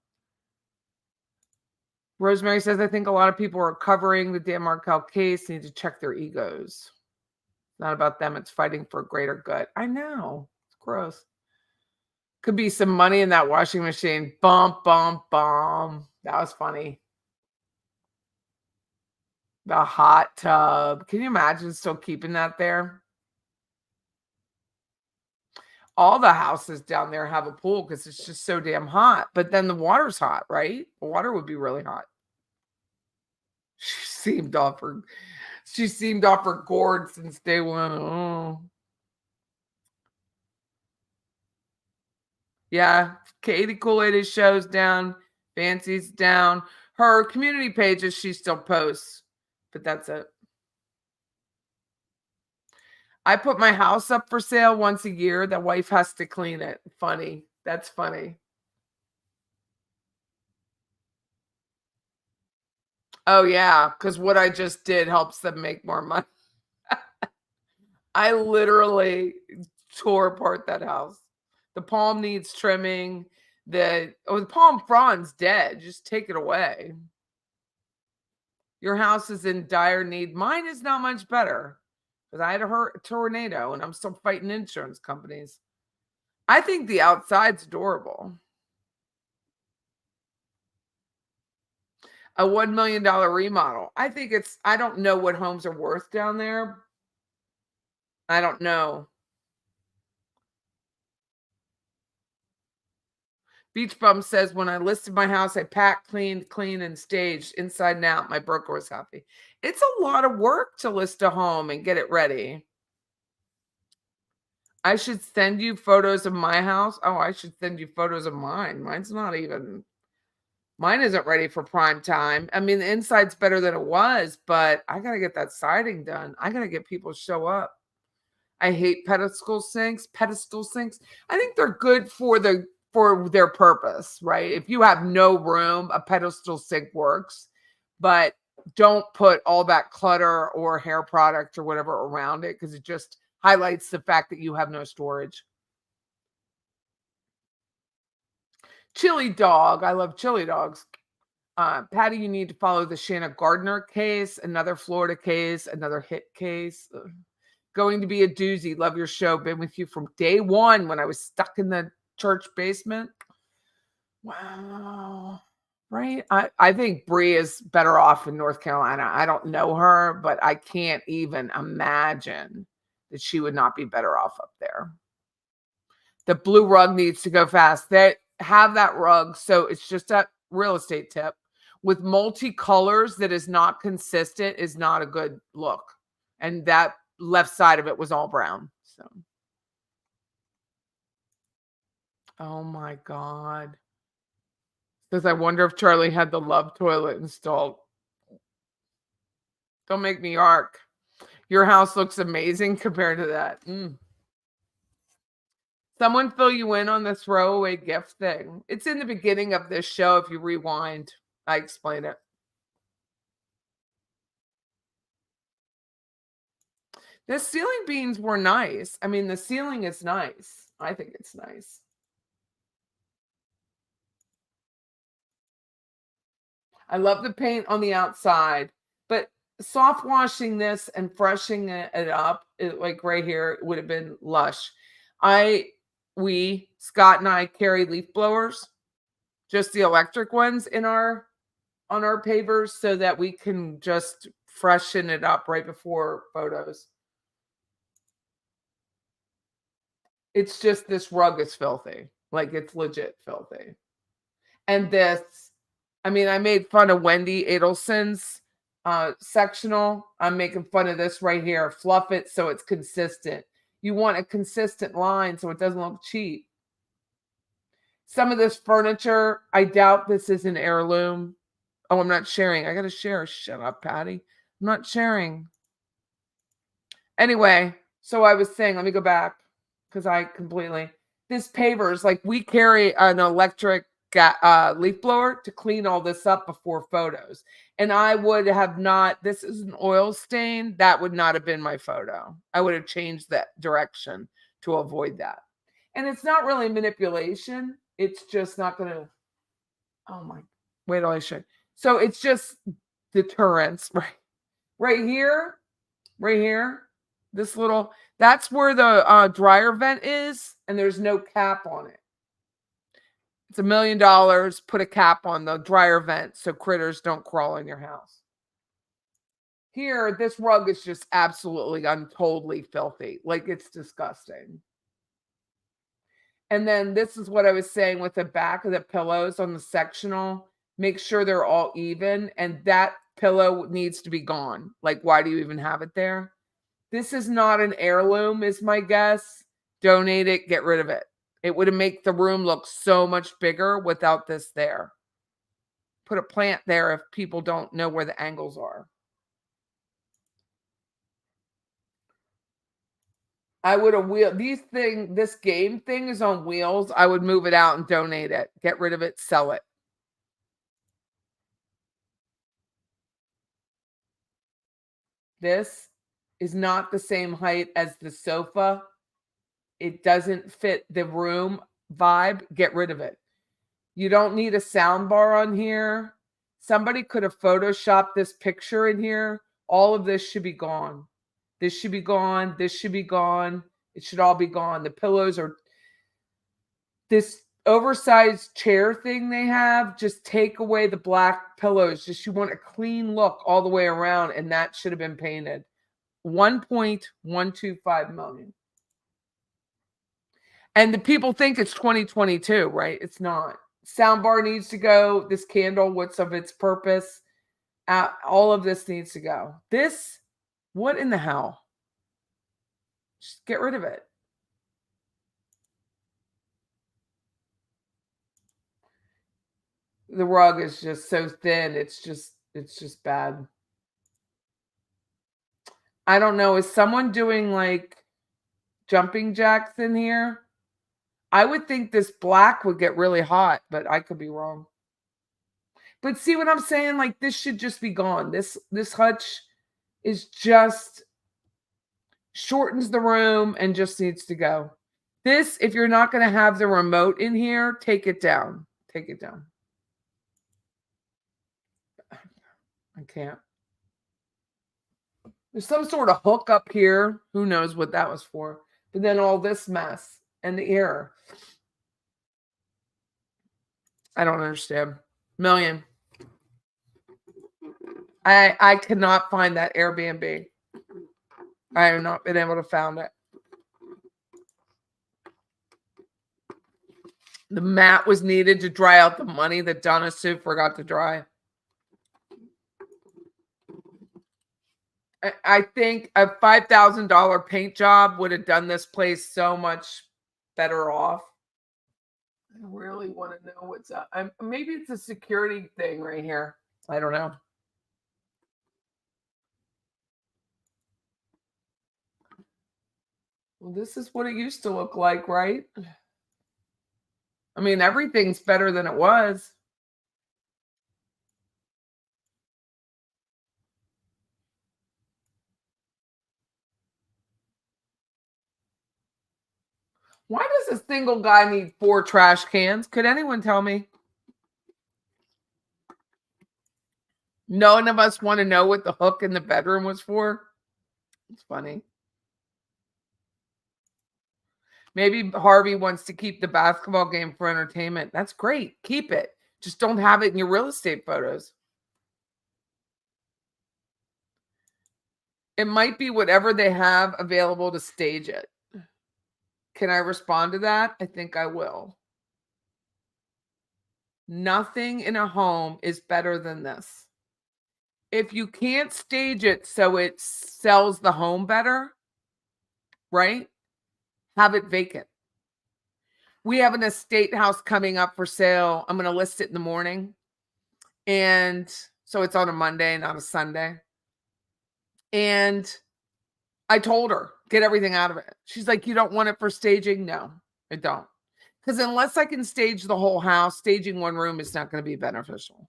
Rosemary says, I think a lot of people are covering the Dan Markel case, need to check their egos. It's not about them. It's fighting for greater good. I know. It's gross. Could be some money in that washing machine. Bump, bump, bump. That was funny. The hot tub. Can you imagine still keeping that there? All the houses down there have a pool because it's just so damn hot. But then the water's hot, right? The water would be really hot. She seemed off her gourd since day one. Oh. Yeah. Katie Kool-Aid shows down. Fancy's down. Her community pages, she still posts. But that's it. I put my house up for sale once a year. The wife has to clean it. Funny. That's funny. Oh, yeah. Because what I just did helps them make more money. I literally tore apart that house. The palm needs trimming. The palm frond's dead. Just take it away. Your house is in dire need. Mine is not much better because I had a tornado and I'm still fighting insurance companies. I think the outside's adorable. A $1 million remodel. I don't know what homes are worth down there. I don't know. Beach Bum says, when I listed my house, I packed, cleaned, and staged inside and out. My broker was happy. It's a lot of work to list a home and get it ready. I should send you photos of my house. Oh, I should send you photos of mine. Mine isn't ready for prime time. I mean, the inside's better than it was, but I gotta get that siding done. I gotta get people to show up. I hate pedestal sinks. I think they're good for their purpose, right? If you have no room, a pedestal sink works, but don't put all that clutter or hair product or whatever around it because it just highlights the fact that you have no storage. Chili dog. I love chili dogs. Patty, you need to follow the Shanna Gardner case, another Florida case, another hit case. Ugh. Going to be a doozy. Love your show. Been with you from day one when I was stuck in the church basement. Wow. Right? I think Bree is better off in North Carolina. I don't know her, but I can't even imagine that she would not be better off up there. The blue rug needs to go fast. They have that rug. So it's just a real estate tip with multicolors that is not consistent is not a good look. And that left side of it was all brown. So, oh my God. Because I wonder if Charlie had the love toilet installed. Don't make me arc. Your house looks amazing compared to that. Someone fill you in on the throwaway gift thing. It's in the beginning of this show. If you rewind, I explain it. The ceiling beams were nice. I mean, the ceiling is nice. I think it's nice. I love the paint on the outside, but soft washing this and freshening it up, like right here, would have been lush. Scott and I carry leaf blowers, just the electric ones on our pavers so that we can just freshen it up right before photos. It's just this rug is filthy. Like it's legit filthy. And this, I mean, I made fun of Wendy Adelson's sectional. I'm making fun of this right here. Fluff it so it's consistent. You want a consistent line so it doesn't look cheap. Some of this furniture, I doubt this is an heirloom. Oh, I'm not sharing. I got to share. Shut up, Patty. I'm not sharing. Anyway, so I was saying, let me go back because this pavers, like we carry an electric leaf blower to clean all this up before photos. And I would have not, this is an oil stain. That would not have been my photo. I would have changed that direction to avoid that. And it's not really manipulation. It's just not going to, oh my, wait till I show. So it's just deterrence, right? Right here, this little, that's where the dryer vent is. And there's no cap on it. It's $1 million. Put a cap on the dryer vent so critters don't crawl in your house. Here, this rug is just absolutely untotally filthy. Like it's disgusting. And then this is what I was saying with the back of the pillows on the sectional. Make sure they're all even. And that pillow needs to be gone. Like, why do you even have it there? This is not an heirloom, is my guess. Donate it, get rid of it. It would make the room look so much bigger without this there. Put a plant there if people don't know where the angles are. I would have this game thing is on wheels. I would move it out and donate it. Get rid of it, sell it. This is not the same height as the sofa. It doesn't fit the room vibe. Get rid of it. You don't need a sound bar on here. Somebody could have photoshopped this picture in here. All of this should be gone. This should be gone. This should be gone. It should all be gone. The pillows are this oversized chair thing they have. Just take away the black pillows. Just you want a clean look all the way around, and that should have been painted. 1.125 million. And the people think it's 2022, right? It's not. Soundbar needs to go. This candle, what's of its purpose? All of this needs to go. This, what in the hell? Just get rid of it. The rug is just so thin. It's just bad. I don't know. Is someone doing like jumping jacks in here? I would think this black would get really hot, but I could be wrong. But see what I'm saying? Like this should just be gone. This hutch is just shortens the room and just needs to go. This, if you're not going to have the remote in here, take it down. Take it down. I can't. There's some sort of hook up here. Who knows what that was for? But then all this mess and the air. I don't understand. Million. I cannot find that Airbnb. I have not been able to find it. The mat was needed to dry out the money that Donna Sue forgot to dry. I think a $5,000 paint job would have done this place so much better off. I really want to know what's up. Maybe it's a security thing right here. I don't know. Well, this is what it used to look like, right? I mean, everything's better than it was. Why does a single guy need 4 trash cans? Could anyone tell me? None of us want to know what the hook in the bedroom was for. It's funny. Maybe Harvey wants to keep the basketball game for entertainment. That's great. Keep it. Just don't have it in your real estate photos. It might be whatever they have available to stage it. Can I respond to that? I think I will. Nothing in a home is better than this. If you can't stage it so it sells the home better, right? Have it vacant. We have an estate house coming up for sale. I'm going to list it in the morning. And so it's on a Monday, not a Sunday. And I told her, get everything out of it. She's like, you don't want it for staging? No, I don't. Because unless I can stage the whole house, staging one room is not going to be beneficial.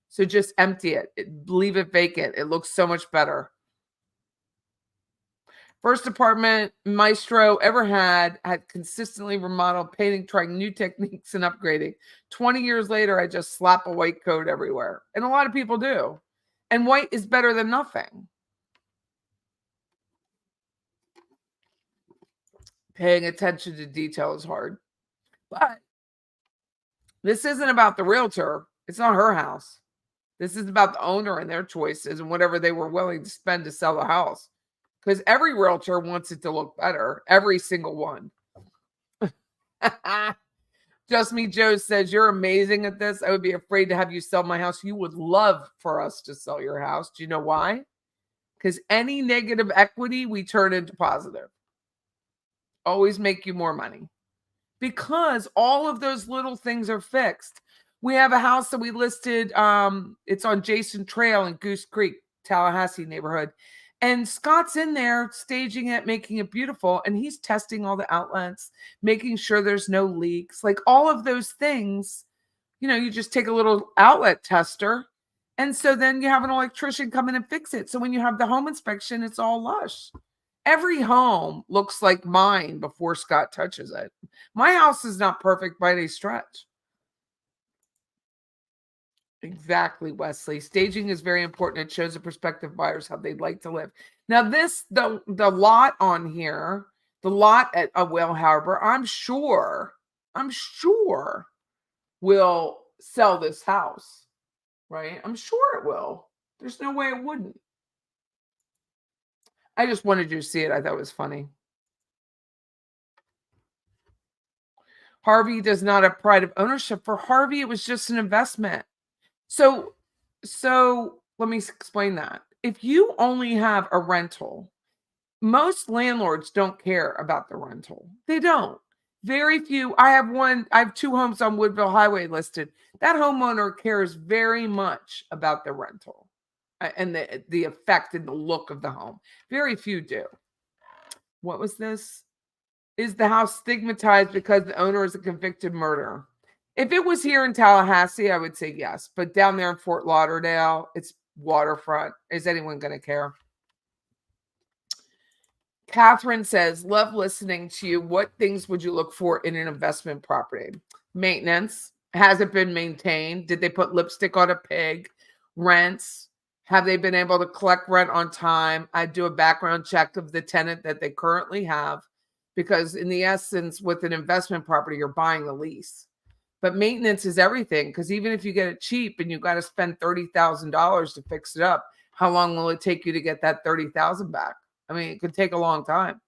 So just empty it. Leave it vacant. It looks so much better. First apartment Maestro ever had consistently remodeled, painting, trying new techniques and upgrading. 20 years later, I just slap a white coat everywhere. And a lot of people do. And white is better than nothing. Paying attention to detail is hard. But this isn't about the realtor. It's not her house. This is about the owner and their choices and whatever they were willing to spend to sell the house. Because every realtor wants it to look better. Every single one. Just Me Joe says, you're amazing at this. I would be afraid to have you sell my house. You would love for us to sell your house. Do you know why? Because any negative equity we turn into positive. Always make you more money. Because all of those little things are fixed. We have a house that we listed. It's on Jason Trail in Goose Creek, Tallahassee neighborhood. And Scott's in there staging it, making it beautiful. And he's testing all the outlets, making sure there's no leaks. Like all of those things, you just take a little outlet tester. And so then you have an electrician come in and fix it. So when you have the home inspection, it's all lush. Every home looks like mine before Scott touches it. My house is not perfect by any stretch. Exactly, Wesley. Staging is very important. It shows the prospective buyers how they'd like to live. Now, the lot on here, the lot at Whale Harbor, I'm sure will sell this house, right? I'm sure it will. There's no way it wouldn't. I just wanted you to see it. I thought it was funny. Harvey does not have pride of ownership. For Harvey, it was just an investment. So let me explain that. If you only have a rental, most landlords don't care about the rental. They don't. Very few. I have two homes on Woodville Highway listed. That homeowner cares very much about the rental and the effect and the look of the home. Very few do. What was this? Is the house stigmatized because the owner is a convicted murderer? If it was here in Tallahassee, I would say yes. But down there in Fort Lauderdale, it's waterfront. Is anyone going to care? Catherine says, love listening to you. What things would you look for in an investment property? Maintenance. Has it been maintained? Did they put lipstick on a pig? Rents. Have they been able to collect rent on time? I do a background check of the tenant that they currently have, because in the essence, with an investment property, you're buying a lease. But maintenance is everything, because even if you get it cheap and you've got to spend $30,000 to fix it up, how long will it take you to get that $30,000 back? I mean, it could take a long time.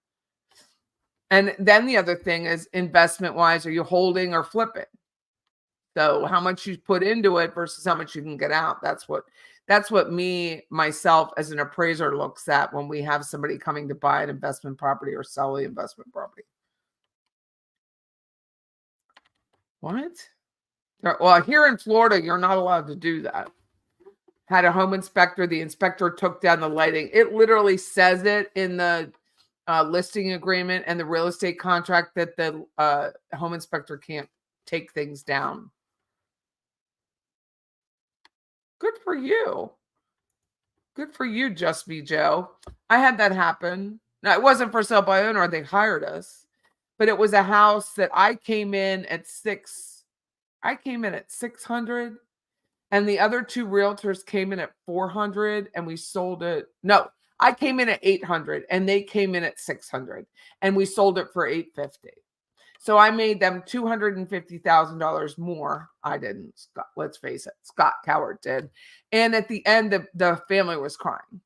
And then the other thing is, investment wise, are you holding or flipping? So how much you put into it versus how much you can get out. That's what myself as an appraiser looks at when we have somebody coming to buy an investment property or sell the investment property. What? Well, here in Florida, you're not allowed to do that. Had a home inspector. The inspector took down the lighting. It literally says it in the listing agreement and the real estate contract that the home inspector can't take things down. Good for you. Good for you, Just Be Joe. I had that happen. Now, it wasn't for sale by owner. They hired us. But it was a house that I came in at 600, and the other two realtors came in at 400, and we sold it. No, I came in at 800 and they came in at 600, and we sold it for 850. So I made them $250,000 more. I didn't. Scott, let's face it. Scott Coward did. And at the end, the family was crying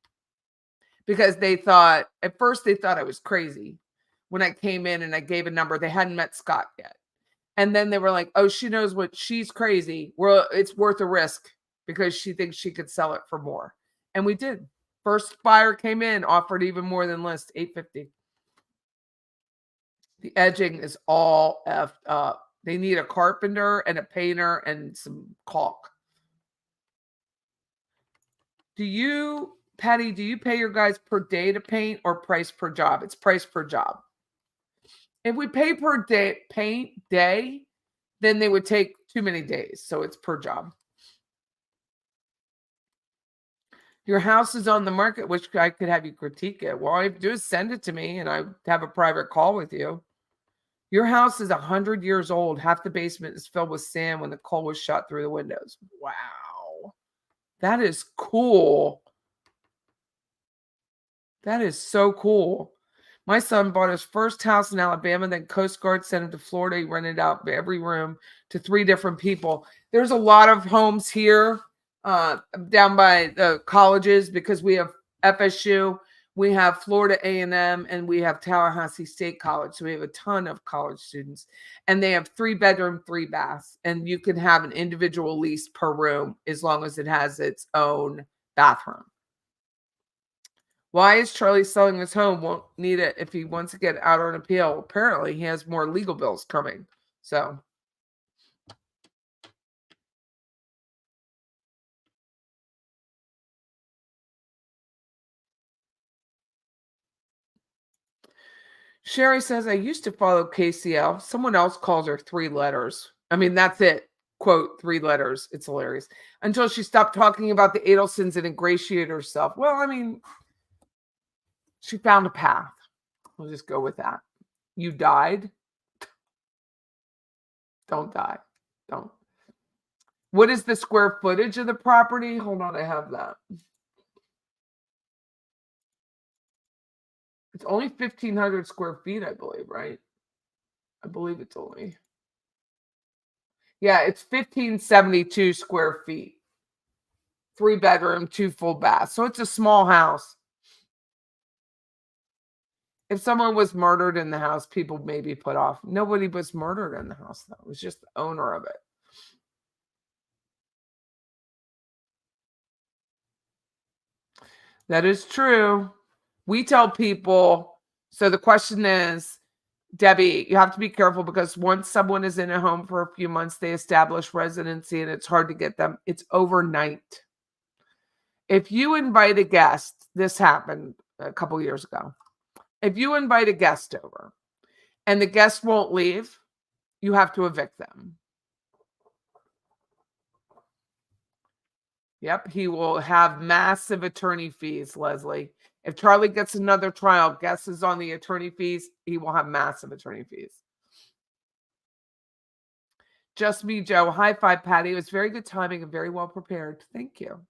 because at first they thought I was crazy when I came in and I gave a number. They hadn't met Scott yet. And then they were like, oh, she knows what, she's crazy. Well, it's worth a risk because she thinks she could sell it for more. And we did. First buyer came in, offered even more than list, $850. The edging is all effed up. They need a carpenter and a painter and some caulk. Patty, do you pay your guys per day to paint or price per job? It's price per job. If we pay per day paint day, then they would take too many days. So it's per job. Your house is on the market, which I could have you critique it. Well, all you have to do is send it to me and I have a private call with you. Your house is 100 years old. Half the basement is filled with sand when the coal was shot through the windows. Wow. That is cool. That is so cool. My son bought his first house in Alabama, then Coast Guard sent him to Florida. He rented out every room to 3 different people. There's a lot of homes here down by the colleges because we have FSU, we have Florida A&M, and we have Tallahassee State College. So we have a ton of college students, and they have 3-bedroom, 3 baths, and you can have an individual lease per room as long as it has its own bathroom. Why is Charlie selling his home? Won't need it if he wants to get out on appeal. Apparently, he has more legal bills coming. So, Sherry says, I used to follow KCL. Someone else calls her 3 letters. I mean, that's it. Quote, 3 letters. It's hilarious. Until she stopped talking about the Adelsons and ingratiated herself. Well, I mean, she found a path. We'll just go with that. You died. Don't die. Don't. What is the square footage of the property? Hold on, I have that. It's only 1,500 square feet, I believe, right? I believe it's only. Yeah, it's 1,572 square feet. 3-bedroom, 2 full baths. So it's a small house. If someone was murdered in the house, people may be put off. Nobody was murdered in the house, though. It was just the owner of it. That is true. We tell people, so the question is, Debbie, you have to be careful because once someone is in a home for a few months, they establish residency and it's hard to get them. It's overnight. If you invite a guest, this happened a couple years ago. If you invite a guest over and the guest won't leave, you have to evict them. Yep, he will have massive attorney fees, Leslie. If Charlie gets another trial, guesses on the attorney fees, he will have massive attorney fees. Just me, Joe. High five, Patty. It was very good timing and very well prepared. Thank you.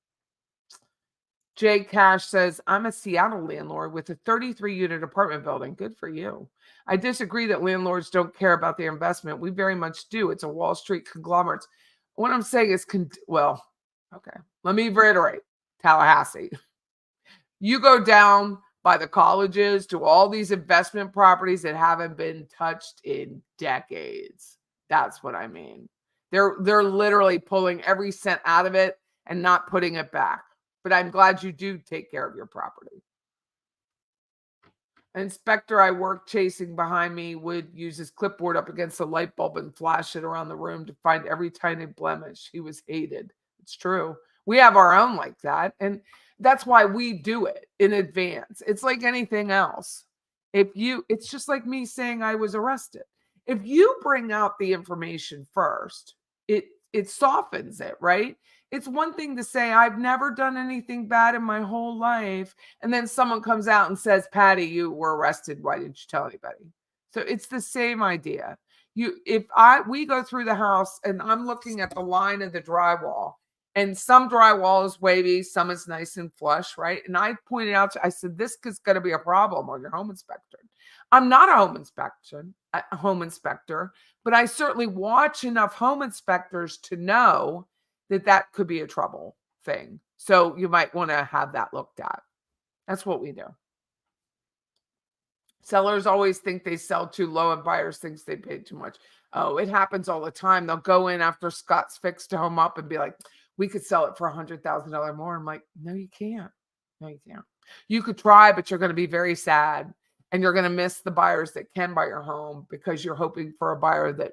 Jay Cash says, I'm a Seattle landlord with a 33-unit apartment building. Good for you. I disagree that landlords don't care about their investment. We very much do. It's a Wall Street conglomerate. What I'm saying is, well, okay, let me reiterate. Tallahassee. You go down by the colleges to all these investment properties that haven't been touched in decades. That's what I mean. They're literally pulling every cent out of it and not putting it back. But I'm glad you do take care of your property. An inspector I work chasing behind me would use his clipboard up against the light bulb and flash it around the room to find every tiny blemish. He was hated. It's true. We have our own like that. And that's why we do it in advance. It's like anything else. It's just like me saying I was arrested. If you bring out the information first, it softens it, right? It's one thing to say, I've never done anything bad in my whole life. And then someone comes out and says, Patty, you were arrested. Why didn't you tell anybody? So it's the same idea. We go through the house and I'm looking at the line of the drywall and some drywall is wavy, some is nice and flush, right? And I pointed out, I said, this is going to be a problem on your home inspector. I'm not a home inspector, but I certainly watch enough home inspectors to know that could be a trouble thing. So you might want to have that looked at. That's what we do. Sellers always think they sell too low and buyers think they paid too much. Oh, it happens all the time. They'll go in after Scott's fixed a home up and be like, we could sell it for $100,000 more. I'm like, no, you can't. No, you can't. You could try, but you're going to be very sad. And you're going to miss the buyers that can buy your home because you're hoping for a buyer that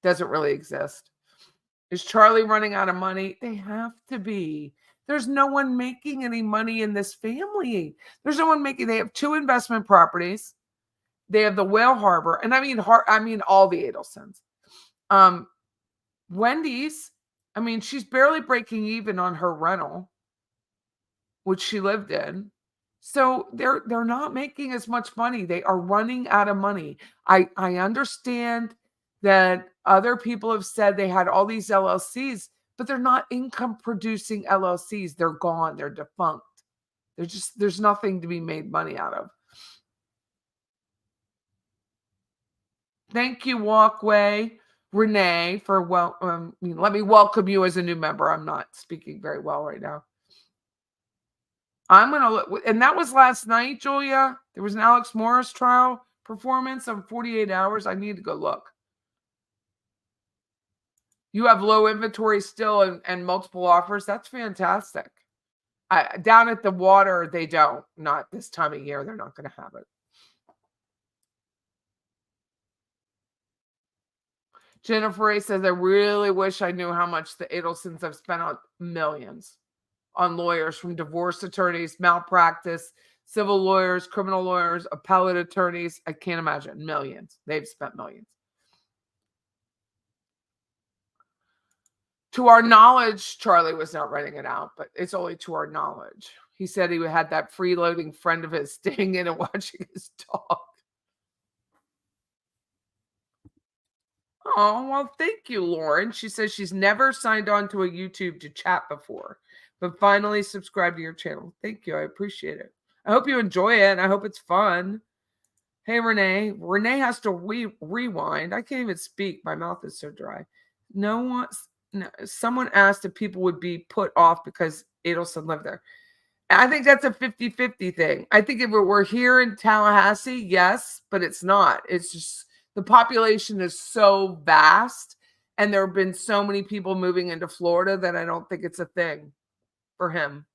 doesn't really exist. Is Charlie running out of money? They have to be. There's no one making any money in this family. There's no one making. They have 2 investment properties. They have the Whale Harbor, and I mean all the Adelsons. Wendy's. I mean, she's barely breaking even on her rental, which she lived in. So they're not making as much money. They are running out of money. I understand that other people have said they had all these LLCs, but they're not income producing LLCs. They're gone. They're defunct. There's nothing to be made money out of. Thank you, Walkway. Renee, let me welcome you as a new member. I'm not speaking very well right now. I'm going to look, and that was last night, Julia. There was an Alex Morris trial performance on 48 hours. I need to go look. You have low inventory still and multiple offers. That's fantastic. Down at the water, they don't. Not this time of year. They're not going to have it. Jennifer A. says, I really wish I knew how much the Adelsons have spent on millions on lawyers, from divorce attorneys, malpractice, civil lawyers, criminal lawyers, appellate attorneys. I can't imagine. Millions. They've spent millions. To our knowledge, Charlie was not renting it out, but it's only to our knowledge. He said he had that freeloading friend of his staying in and watching his dog. Oh, well, thank you, Lauren. She says she's never signed on to a YouTube to chat before, but finally subscribed to your channel. Thank you. I appreciate it. I hope you enjoy it. I hope it's fun. Hey, Renee. Renee has to rewind. I can't even speak. My mouth is so dry. Someone asked if people would be put off because Adelson lived there. I think that's a 50-50 thing. I think if it were here in Tallahassee, yes, but it's not. It's just the population is so vast and there have been so many people moving into Florida that I don't think it's a thing for him.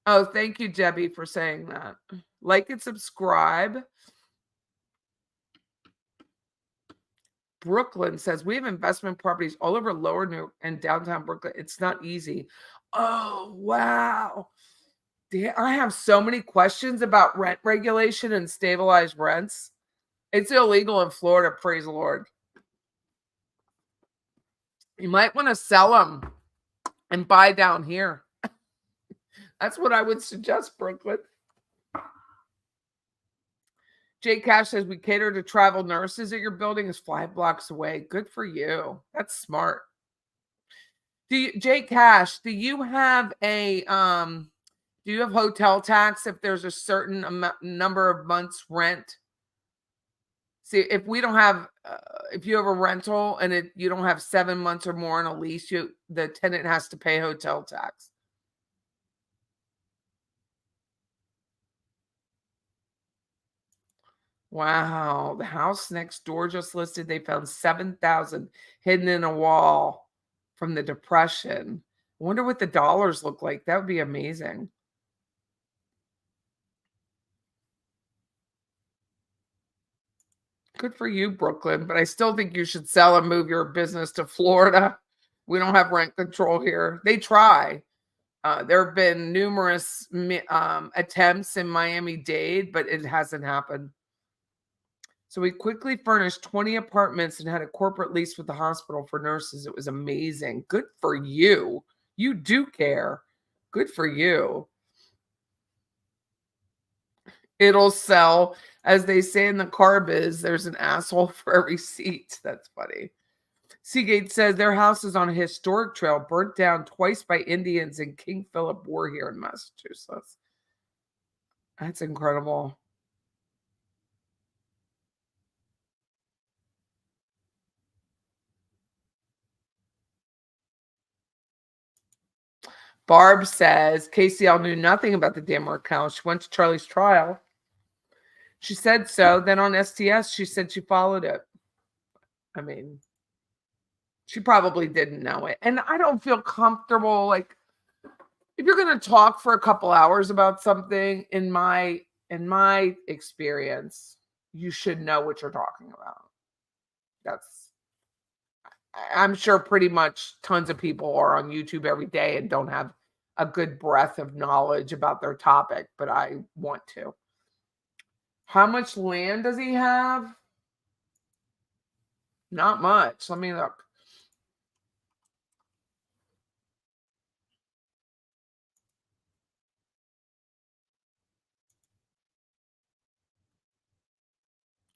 Oh, thank you, Debbie, for saying that. Like and subscribe. Brooklyn says we have investment properties all over Lower New and downtown Brooklyn. It's not easy. Oh, wow. I have so many questions about rent regulation and stabilized rents. It's illegal in Florida, praise the Lord. You might want to sell them and buy down here. That's what I would suggest, Brooklyn. Jay Cash says we cater to travel nurses at your building is 5 blocks away. Good for you. That's smart. Jay Cash, do you have hotel tax if there's a certain number of months rent? See, if we don't have, if you have a rental and you don't have 7 months or more on a lease, the tenant has to pay hotel tax. Wow, the house next door just listed. They found 7,000 hidden in a wall from the Depression. I wonder what the dollars look like. That would be amazing. Good for you, Brooklyn. But I still think you should sell and move your business to Florida. We don't have rent control here. They try. There have been numerous attempts in Miami-Dade, but it hasn't happened. So we quickly furnished 20 apartments and had a corporate lease with the hospital for nurses. It was amazing. Good for you. You do care. Good for you. It'll sell. As they say in the car biz, there's an asshole for every seat. That's funny. Seagate says their house is on a historic trail burnt down twice by Indians in King Philip War here in Massachusetts. That's incredible. Barb says KCL knew nothing about the Dan Markel. She went to Charlie's trial. She said so. Then on STS, she said she followed it. I mean, she probably didn't know it. And I don't feel comfortable. Like, if you're going to talk for a couple hours about something, in my experience, you should know what you're talking about. I'm sure pretty much tons of people are on YouTube every day and don't have a good breadth of knowledge about their topic, but I want to. How much land does he have? Not much. Let me look.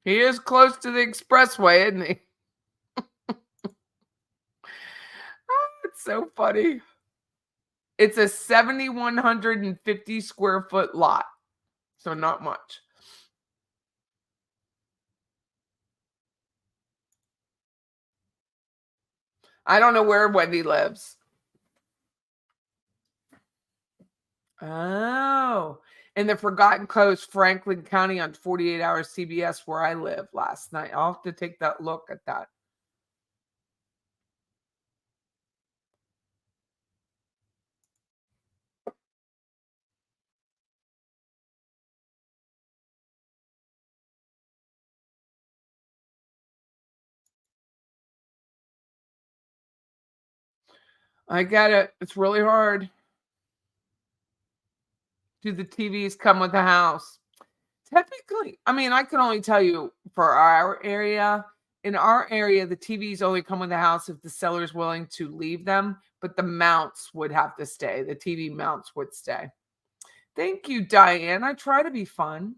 He is close to the expressway, isn't he? It's so funny. It's a 7,150 square foot lot, so not much. I don't know where Wendy lives. Oh, in the Forgotten Coast, Franklin County on 48 Hours CBS, where I live last night. I'll have to take that look at that. I get it. It's really hard. Do the TVs come with the house? Typically, I mean, I can only tell you for our area. In our area, the TVs only come with the house if the seller's willing to leave them, but the mounts would have to stay. The TV mounts would stay. Thank you, Diane. I try to be fun.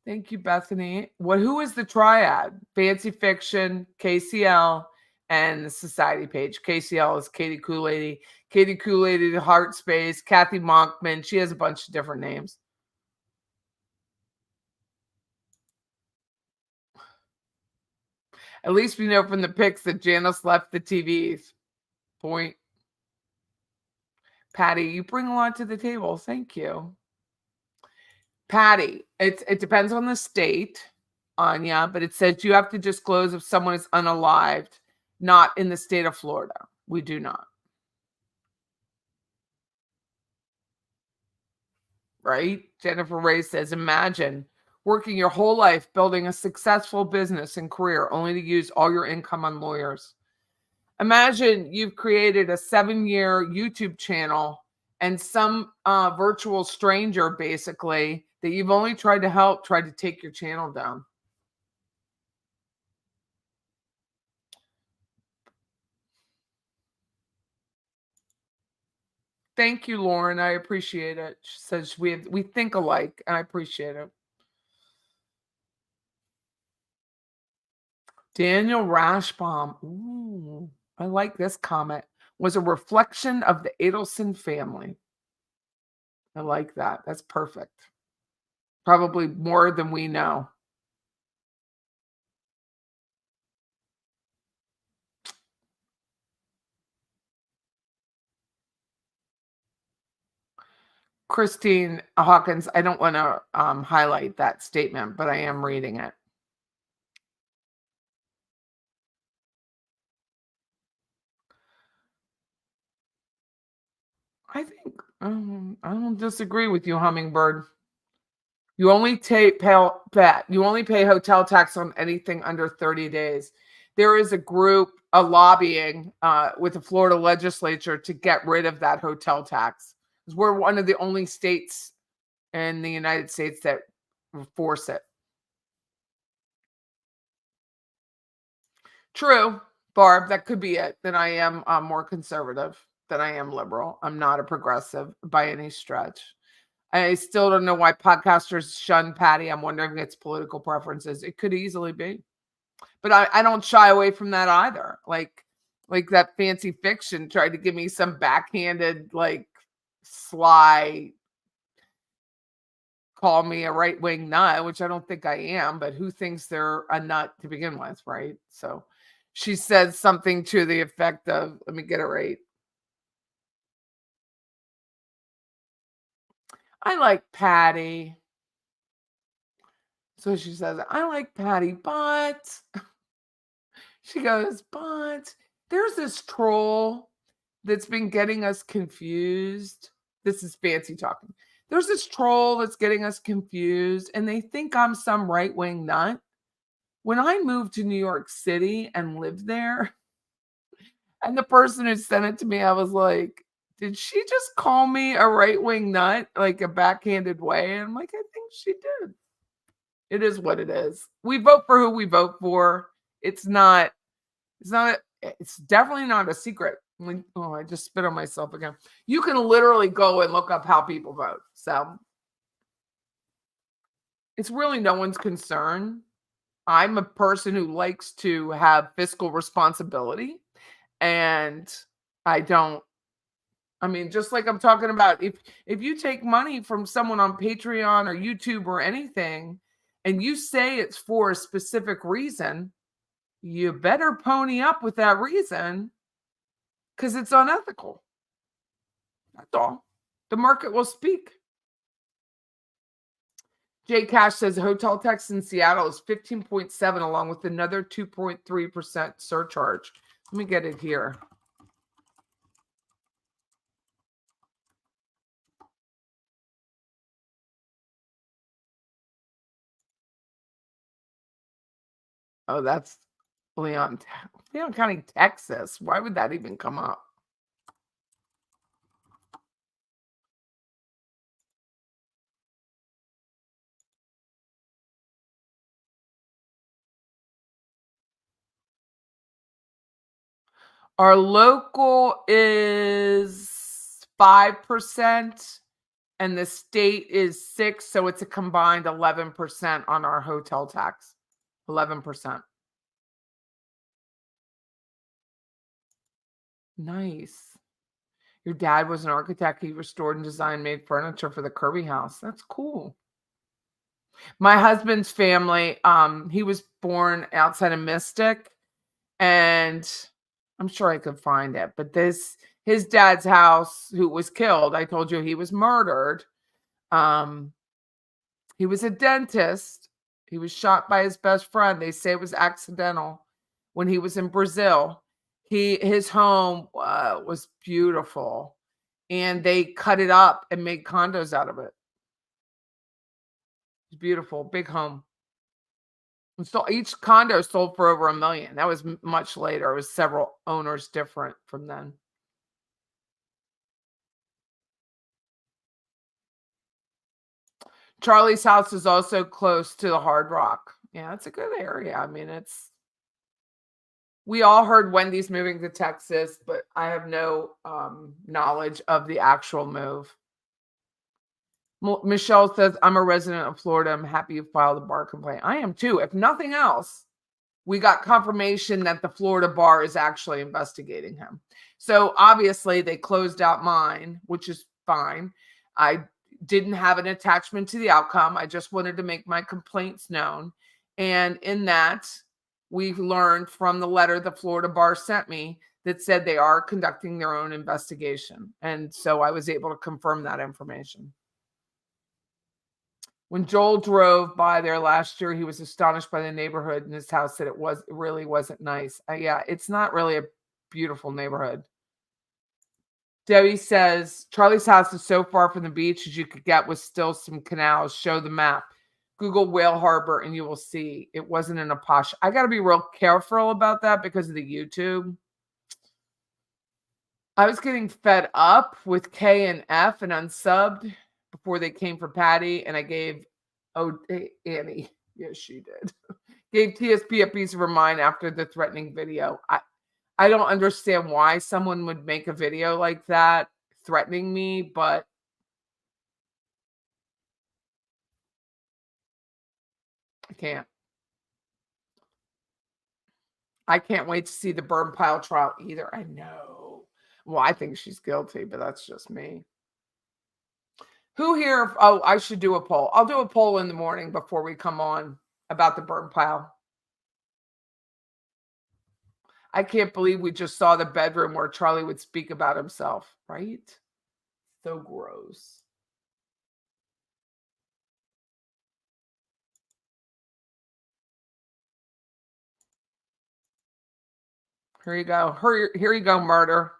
Thank you, Bethany. Who is the triad? Fancy Fiction, KCL, and the Society page. KCL is Katie Kool-Lady. Katie Kool-Lady, Heart Space, Kathy Monkman. She has a bunch of different names. At least we know from the pics that Janice left the TVs. Point. Patty, you bring a lot to the table. Thank you. Patty, it depends on the state, Anya, but it says you have to disclose if someone is unalived, not in the state of Florida. We do not. right? Jennifer Ray says, imagine working your whole life building a successful business and career only to use all your income on lawyers. Imagine you've created a 7-year YouTube channel and some virtual stranger, basically, that you've only tried to help, tried to take your channel down. Thank you, Lauren. I appreciate it. She says we think alike, and I appreciate it. Daniel Rashbaum. Ooh, I like this comment. Was a reflection of the Adelson family. I like that. That's perfect. Probably more than we know. Christine Hawkins, I don't want to highlight that statement, but I am reading it. I think I don't disagree with you, Hummingbird. You only you only pay hotel tax on anything under 30 days. There is a group, a lobbying with the Florida legislature to get rid of that hotel tax. 'Cause we're one of the only states in the United States that force it. True, Barb, that could be it. Then I am more conservative than I am liberal. I'm not a progressive by any stretch. I still don't know why podcasters shun Patty. I'm wondering if it's political preferences. It could easily be. But I don't shy away from that either. Like that fancy fiction tried to give me some backhanded, like sly, call me a right-wing nut, which I don't think I am, but who thinks they're a nut to begin with, right? So she said something to the effect of, let me get it right. I like Patty. So she says, I like Patty, but she goes, but there's this troll that's been getting us confused. This is fancy talking. There's this troll that's getting us confused, and they think I'm some right wing nut. When I moved to New York City and lived there, and the person who sent it to me, I was like, did she just call me a right wing nut, like a backhanded way? And I'm like, I think she did. It is what it is. We vote for who we vote for. It's not, it's definitely not a secret. Oh, I just spit on myself again. You can literally go and look up how people vote. So it's really no one's concern. I'm a person who likes to have fiscal responsibility. And I don't, I mean, just like I'm talking about, if you take money from someone on Patreon or YouTube or anything, and you say it's for a specific reason, you better pony up with that reason because it's unethical. That's all. The market will speak. Jay Cash says hotel tax in Seattle is 15.7 along with another 2.3% surcharge. Let me get it here. Oh, that's Leon County, Texas. Why would that even come up? Our local is 5% and the state is 6, so it's a combined 11% on our hotel tax. 11%. Nice. Your dad was an architect. He restored and designed, made furniture for the Kirby house. That's cool. My husband's family, he was born outside of Mystic, and I'm sure I could find it, but his dad's house, who was killed, I told you he was murdered. Um, he was a dentist. He was shot by his best friend. They say it was accidental when he was in Brazil. His home was beautiful, and they cut it up and made condos out of it. It's beautiful, big home. And so each condo sold for over 1 million. That was much later. It was several owners different from then. Charlie's house is also close to the Hard Rock. Yeah, it's a good area. I mean, we all heard Wendy's moving to Texas, but I have no knowledge of the actual move. Michelle says, I'm a resident of Florida. I'm happy you filed a bar complaint. I am too. If nothing else, we got confirmation that the Florida bar is actually investigating him. So obviously they closed out mine, which is fine. I didn't have an attachment to the outcome. I just wanted to make my complaints known. And in that, we learned from the letter the Florida bar sent me that said they are conducting their own investigation. And so I was able to confirm that information. When Joel drove by there last year, he was astonished by the neighborhood in his house, that it really wasn't nice. Yeah, it's not really a beautiful neighborhood. Debbie says, Charlie's house is so far from the beach as you could get with still some canals. Show the map. Google Whale Harbor and you will see it wasn't in a posh. I got to be real careful about that because of the YouTube. I was getting fed up with K and F and unsubbed before they came for Patty, and I gave Annie, yes, she did, gave TSP a piece of her mind after the threatening video. I don't understand why someone would make a video like that threatening me, but I can't. I can't wait to see the burn pile trial either. I know. Well, I think she's guilty, but that's just me. Who here? Oh, I should do a poll. I'll do a poll in the morning before we come on about the burn pile. I can't believe we just saw the bedroom where Charlie would speak about himself, right? So gross. Here you go. Here you go, murder.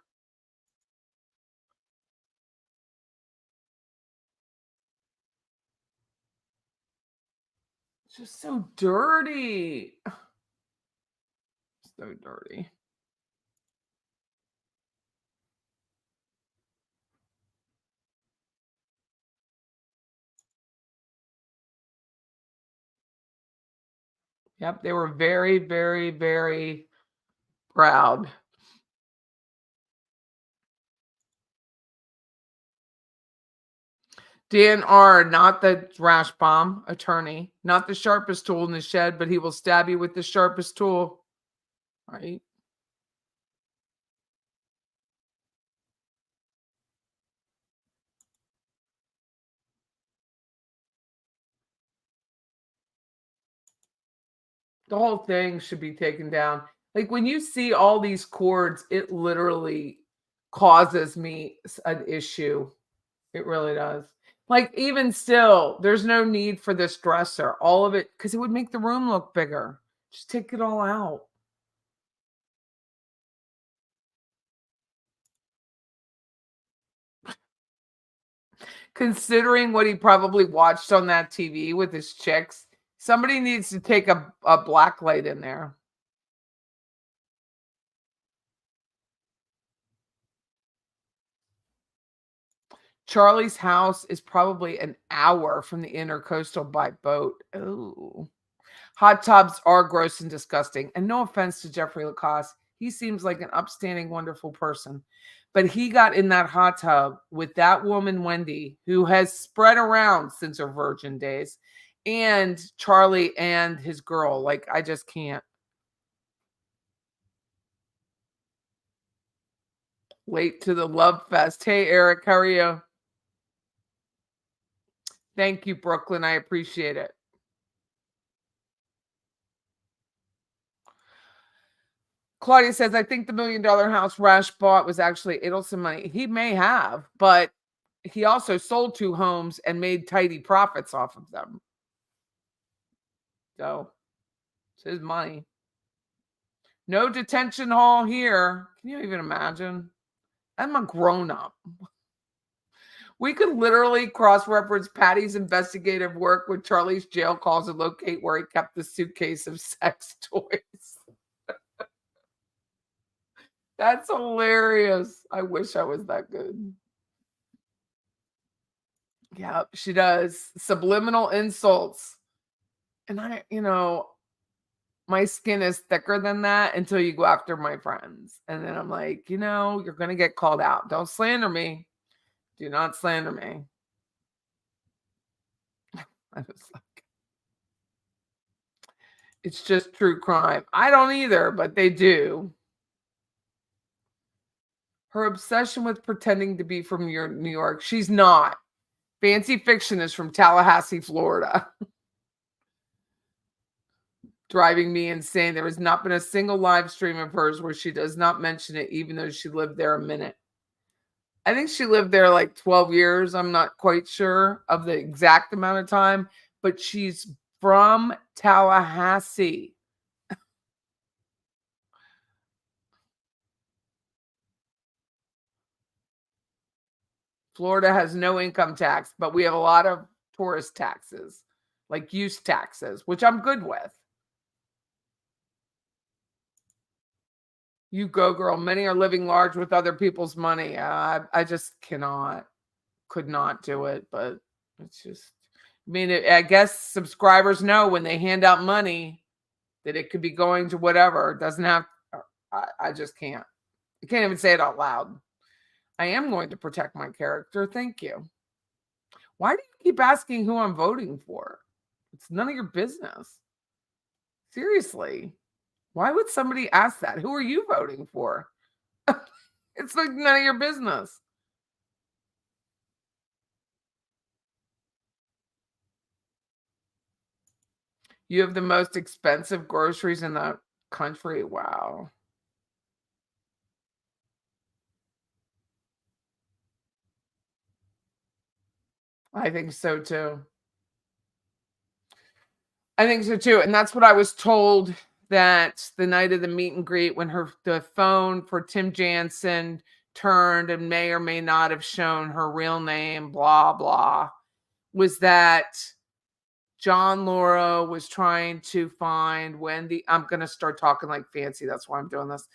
It's just so dirty. So dirty. Yep, they were very, very, very proud. Dan R., not the Rashbaum attorney, not the sharpest tool in the shed, but he will stab you with the sharpest tool. Right? The whole thing should be taken down. Like when you see all these cords, it literally causes me an issue. It really does. Like even still, there's no need for this dresser. All of it, because it would make the room look bigger. Just take it all out. Considering what he probably watched on that TV with his chicks, somebody needs to take a black light in there. Charlie's house is probably an hour from the intercoastal by boat. Oh. Hot tubs are gross and disgusting. And no offense to Jeffrey Lacoste. He seems like an upstanding, wonderful person. But he got in that hot tub with that woman, Wendy, who has spread around since her virgin days, and Charlie and his girl. Like, I just can't. Late to the love fest. Hey, Eric, how are you? Thank you, Brooklyn. I appreciate it. Claudia says, I think the $1 million house Rash bought was actually Adelson money. He may have, but he also sold 2 homes and made tidy profits off of them. So it's his money. No detention hall here. Can you even imagine? I'm a grown up. We could literally cross-reference Patty's investigative work with Charlie's jail calls and locate where he kept the suitcase of sex toys. That's hilarious. I wish I was that good. Yeah, she does. Subliminal insults. And my skin is thicker than that until you go after my friends. And then I'm like, you're going to get called out. Don't slander me. Do not slander me. I was like, it's just true crime. I don't either, but they do. Her obsession with pretending to be from New York. She's not. Fancy Fiction is from Tallahassee, Florida. Driving me insane. There has not been a single live stream of hers where she does not mention it, even though she lived there a minute. I think she lived there like 12 years. I'm not quite sure of the exact amount of time, but she's from Tallahassee. Florida has no income tax, but we have a lot of tourist taxes, like use taxes, which I'm good with. You go, girl. Many are living large with other people's money. I just could not do it. But it's just, I guess subscribers know when they hand out money that it could be going to whatever. It doesn't have, I just can't. I can't even say it out loud. I am going to protect my character. Thank you. Why do you keep asking who I'm voting for? It's none of your business. Seriously. Why would somebody ask that? Who are you voting for? It's like none of your business. You have the most expensive groceries in the country. Wow. I think so too. I think so too. And that's what I was told that the night of the meet and greet when the phone for Tim Jansen turned and may or may not have shown her real name, blah, blah, was that John Laura was trying to find Wendy. I'm going to start talking like fancy. That's why I'm doing this.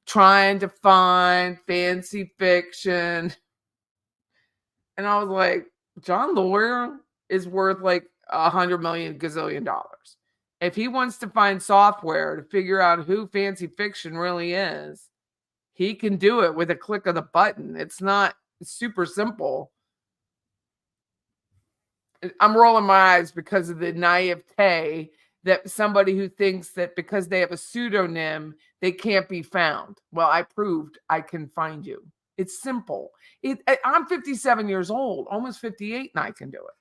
Trying to find Fancy Fiction. And I was like, John Laura is worth like $100 million gazillion dollars. If he wants to find software to figure out who Fancy Fiction really is, he can do it with a click of the button. It's super simple. I'm rolling my eyes because of the naivete that somebody who thinks that because they have a pseudonym, they can't be found. Well, I proved I can find you. It's simple. I'm 57 years old, almost 58, and I can do it.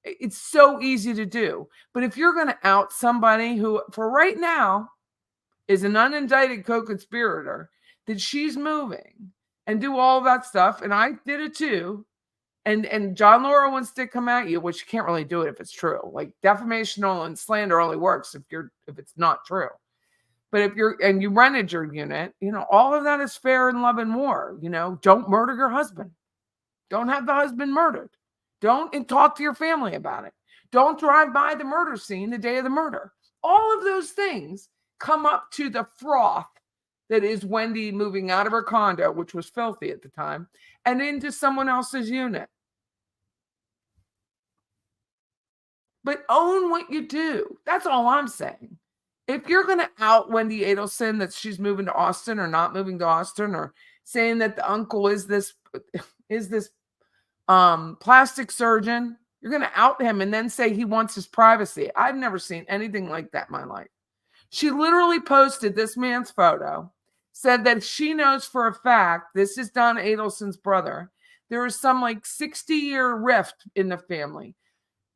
It's so easy to do. But if you're going to out somebody who, for right now, is an unindicted co-conspirator, that she's moving and do all that stuff, and I did it too, and John Laura wants to come at you, which you can't really do it if it's true. Like defamation and slander only works if it's not true. But if you rented your unit, all of that is fair in love and war. Don't murder your husband. Don't have the husband murdered. Don't talk to your family about it. Don't drive by the murder scene the day of the murder. All of those things come up to the froth that is Wendy moving out of her condo, which was filthy at the time, and into someone else's unit. But own what you do. That's all I'm saying. If you're going to out Wendy Adelson that she's moving to Austin or not moving to Austin, or saying that the uncle is this plastic surgeon, you're going to out him and then say he wants his privacy. I've never seen anything like that in my life. She literally posted this man's photo, said that she knows for a fact, this is Donna Adelson's brother, there is some like 60-year rift in the family.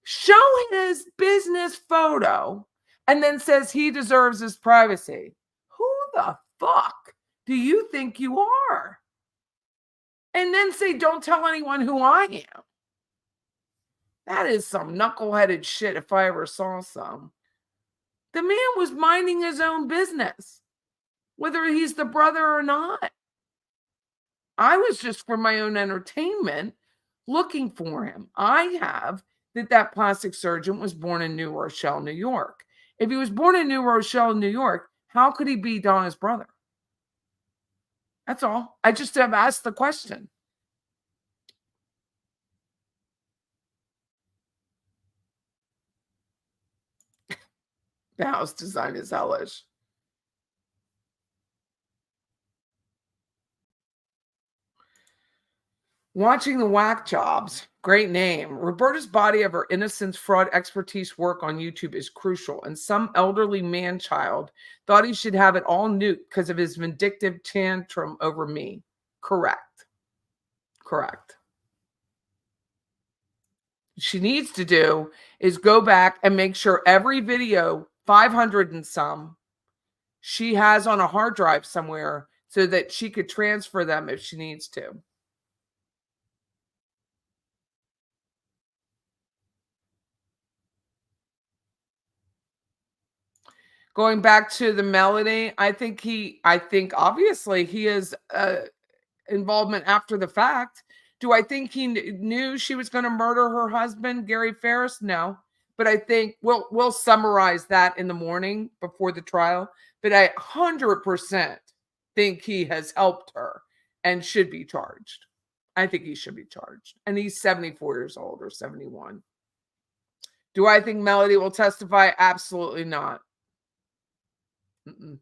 Show his business photo and then says he deserves his privacy. Who the fuck do you think you are? And then say, don't tell anyone who I am. That is some knuckleheaded shit if I ever saw some. The man was minding his own business, whether he's the brother or not. I was just for my own entertainment looking for him. I have that plastic surgeon was born in New Rochelle, New York. If he was born in New Rochelle, New York, how could he be Donna's brother? That's all. I just have asked the question. The house design is hellish. Watching the Whack Jobs, great name. Roberta's body of her innocence fraud expertise work on YouTube is crucial, and some elderly man child thought he should have it all nuked because of his vindictive tantrum over me. Correct. Correct. What she needs to do is go back and make sure every video, 500 and some, she has on a hard drive somewhere so that she could transfer them if she needs to. Going back to the melody, I think obviously he is involvement after the fact. Do I think he knew she was going to murder her husband, Gary Ferris? No. But I think we'll summarize that in the morning before the trial. But I 100% think he has helped her and should be charged. I think he should be charged. And he's 74 years old or 71. Do I think Melody will testify? Absolutely not. Mm-mm.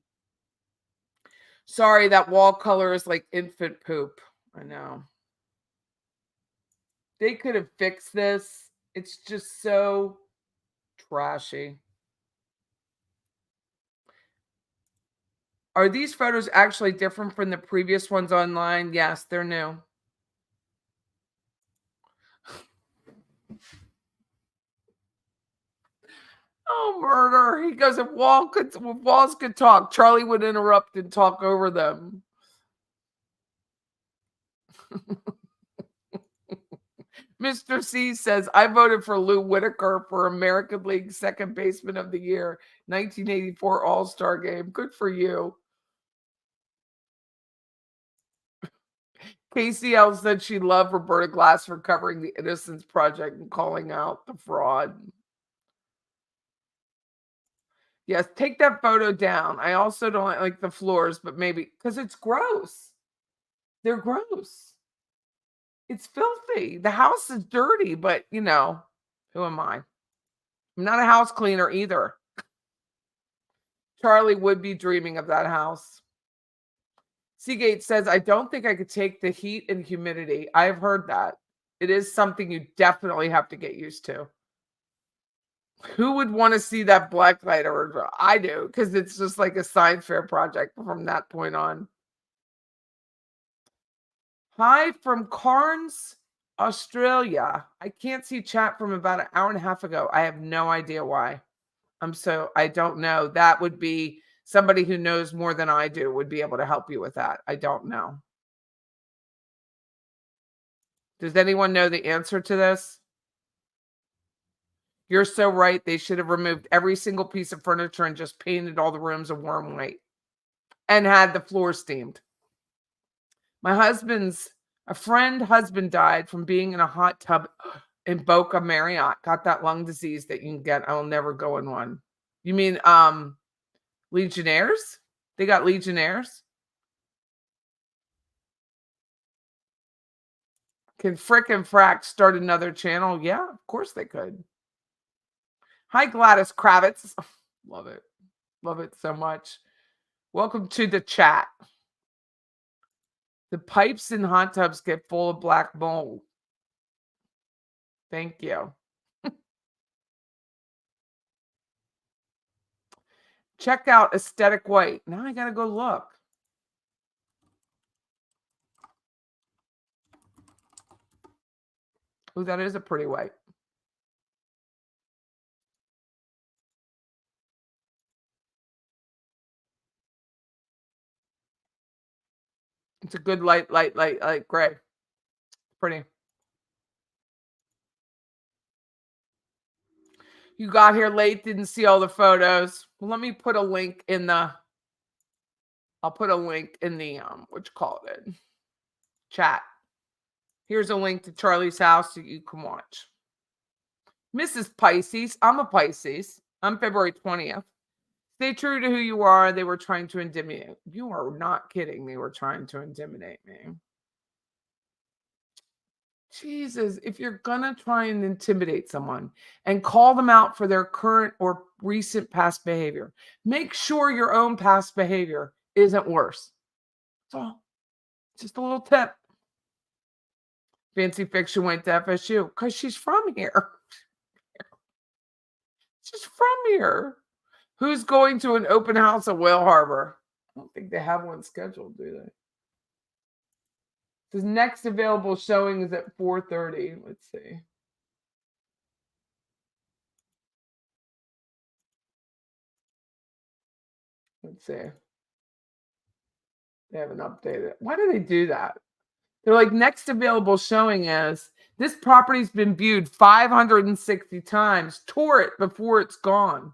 Sorry, that wall color is like infant poop. I know. They could have fixed this. It's just so trashy. Are these photos actually different from the previous ones online? Yes, they're new. Oh, murder. He goes, if walls could talk, Charlie would interrupt and talk over them. Mr. C says, I voted for Lou Whitaker for American League second baseman of the year, 1984 All-Star game. Good for you. Casey L said she loved Roberta Glass for covering the Innocence Project and calling out the fraud. Yes, take that photo down. I also don't like the floors, but maybe because it's gross. They're gross. It's filthy. The house is dirty, but who am I? I'm not a house cleaner either. Charlie would be dreaming of that house. Seagate says, I don't think I could take the heat and humidity. I've heard that. It is something you definitely have to get used to. Who would want to see that black light? Or I do, because it's just like a science fair project from that point on. Hi from Cairns, Australia. I can't see chat from about an hour and a half ago. I have no idea why. I don't know. That would be somebody who knows more than I do would be able to help you with that. I don't know. Does anyone know the answer to this? You're so right. They should have removed every single piece of furniture and just painted all the rooms a warm white and had the floor steamed. My friend husband died from being in a hot tub in Boca Marriott. Got that lung disease that you can get. I will never go in one. You mean Legionnaires? They got Legionnaires? Can Frick and Frack start another channel? Yeah, of course they could. Hi, Gladys Kravitz. Love it. Love it so much. Welcome to the chat. The pipes in hot tubs get full of black mold. Thank you. Check out Aesthetic White. Now I got to go look. Oh, that is a pretty white. It's a good light gray. Pretty. You got here late, didn't see all the photos. Well, let me put a link in the what you call it, chat. Here's a link to Charlie's house so you can watch. Mrs. Pisces, I'm a Pisces. I'm February 20th. Stay true to who you are. They were trying to intimidate. You are not kidding. They were trying to intimidate me. Jesus, if you're going to try and intimidate someone and call them out for their current or recent past behavior, make sure your own past behavior isn't worse. That's all. Just a little tip. Fancy Fiction went to FSU because she's from here. She's from here. Who's going to an open house at Whale Harbor? I don't think they have one scheduled, do they? The next available showing is at 4:30. Let's see. Let's see. They haven't updated. Why do they do that? They're like, next available showing is this property's been viewed 560 times. Tour it before it's gone.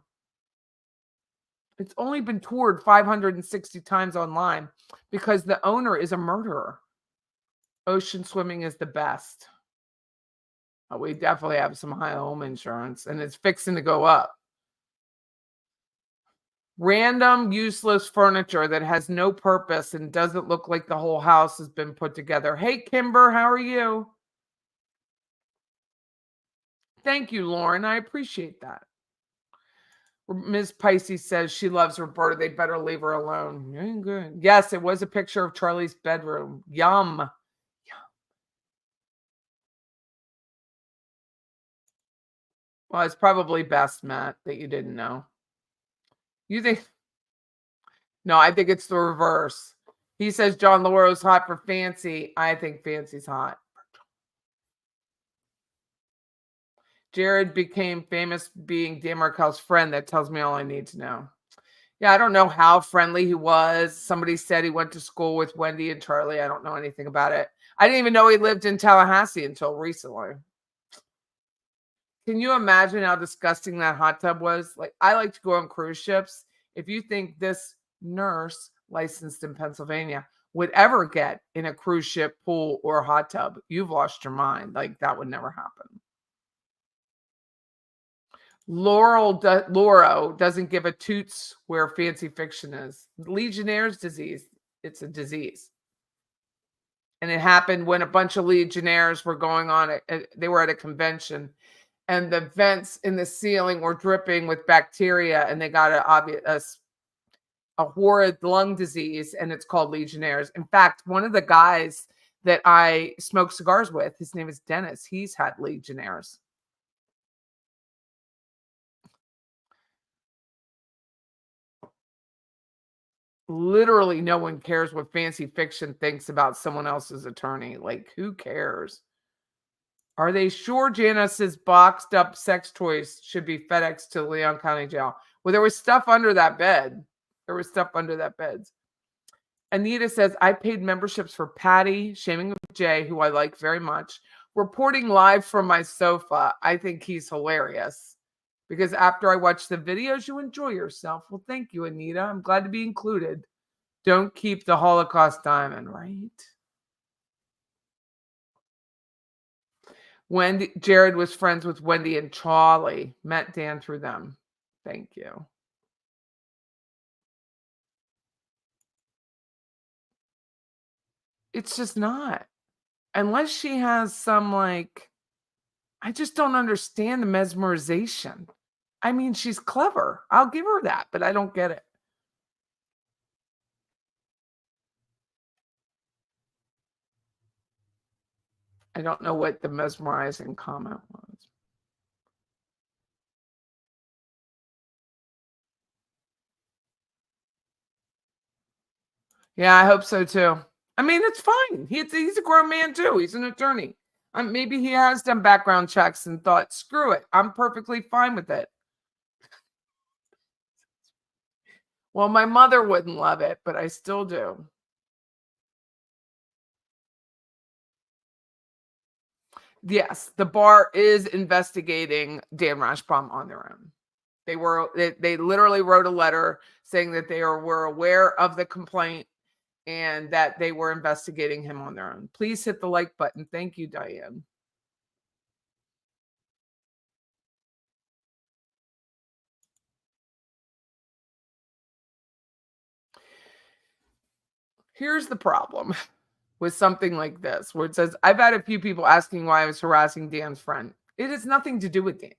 It's only been toured 560 times online because the owner is a murderer. Ocean swimming is the best. We definitely have some high home insurance, and it's fixing to go up. Random, useless furniture that has no purpose and doesn't look like the whole house has been put together. Hey, Kimber, how are you? Thank you, Lauren. I appreciate that. Ms. Pisces says she loves Roberta. They better leave her alone. Good. Yes, it was a picture of Charlie's bedroom. Yum. Well, it's probably best, Matt, that you didn't know. You think? No, I think it's the reverse. He says John Laura's hot for Fancy. I think Fancy's hot. Jared became famous being Dan Markel's friend. That tells me all I need to know. Yeah, I don't know how friendly he was. Somebody said he went to school with Wendy and Charlie. I don't know anything about it. I didn't even know he lived in Tallahassee until recently. Can you imagine how disgusting that hot tub was? Like, I like to go on cruise ships. If you think this nurse licensed in Pennsylvania would ever get in a cruise ship pool or hot tub, you've lost your mind. Like, that would never happen. Lauro doesn't give a toots where Fancy Fiction is. Legionnaire's disease. It's a disease. And it happened when a bunch of Legionnaires were going on. They were at a convention. And the vents in the ceiling were dripping with bacteria, and they got a horrid lung disease, and it's called Legionnaires. In fact, one of the guys that I smoke cigars with, his name is Dennis. He's had Legionnaires. Literally, no one cares what Fancy Fiction thinks about someone else's attorney. Like, who cares? Are they sure Janice's boxed up sex toys should be FedEx to Leon County Jail? Well, there was stuff under that bed. There was stuff under that bed. Anita says, I paid memberships for Patty, Shaming of Jay, who I like very much, reporting live from my sofa. I think he's hilarious. Because after I watch the videos, you enjoy yourself. Well, thank you, Anita. I'm glad to be included. Don't keep the Holocaust diamond, right? Jared was friends with Wendy and Charlie. Met Dan through them. Thank you. It's just not. Unless she has some, like, I just don't understand the mesmerization. I mean, she's clever. I'll give her that, but I don't get it. I don't know what the mesmerizing comment was. Yeah, I hope so too. I mean, it's fine. He's a grown man too. He's an attorney. Maybe he has done background checks and thought, screw it. I'm perfectly fine with it. Well, my mother wouldn't love it, but I still do. Yes, the bar is investigating Dan Rashbaum on their own. They literally wrote a letter saying that they were aware of the complaint and that they were investigating him on their own. Please hit the like button. Thank you, Diane. Here's the problem with something like this, where it says, I've had a few people asking why I was harassing Dan's friend. It has nothing to do with Dan.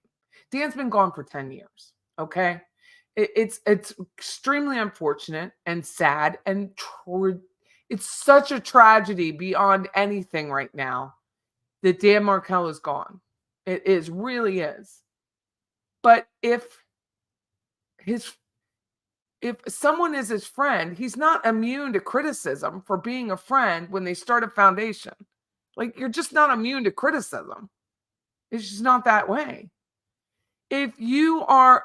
Dan's been gone for 10 years. Okay. It's extremely unfortunate and sad and it's such a tragedy beyond anything right now that Dan Markel is gone. It is really is. But his if someone is his friend, he's not immune to criticism for being a friend when they start a foundation. Like, you're just not immune to criticism. It's just not that way. If you are,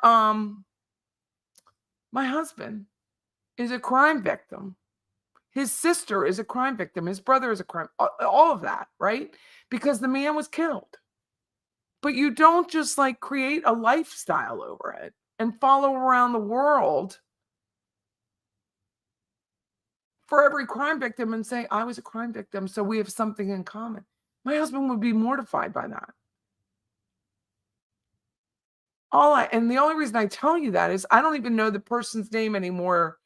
my husband is a crime victim. His sister is a crime victim. His brother is a crime, all of that, right? Because the man was killed. But you don't just like create a lifestyle over it and follow around the world for every crime victim and say, I was a crime victim, so we have something in common. My husband would be mortified by that. And the only reason I tell you that is I don't even know the person's name anymore.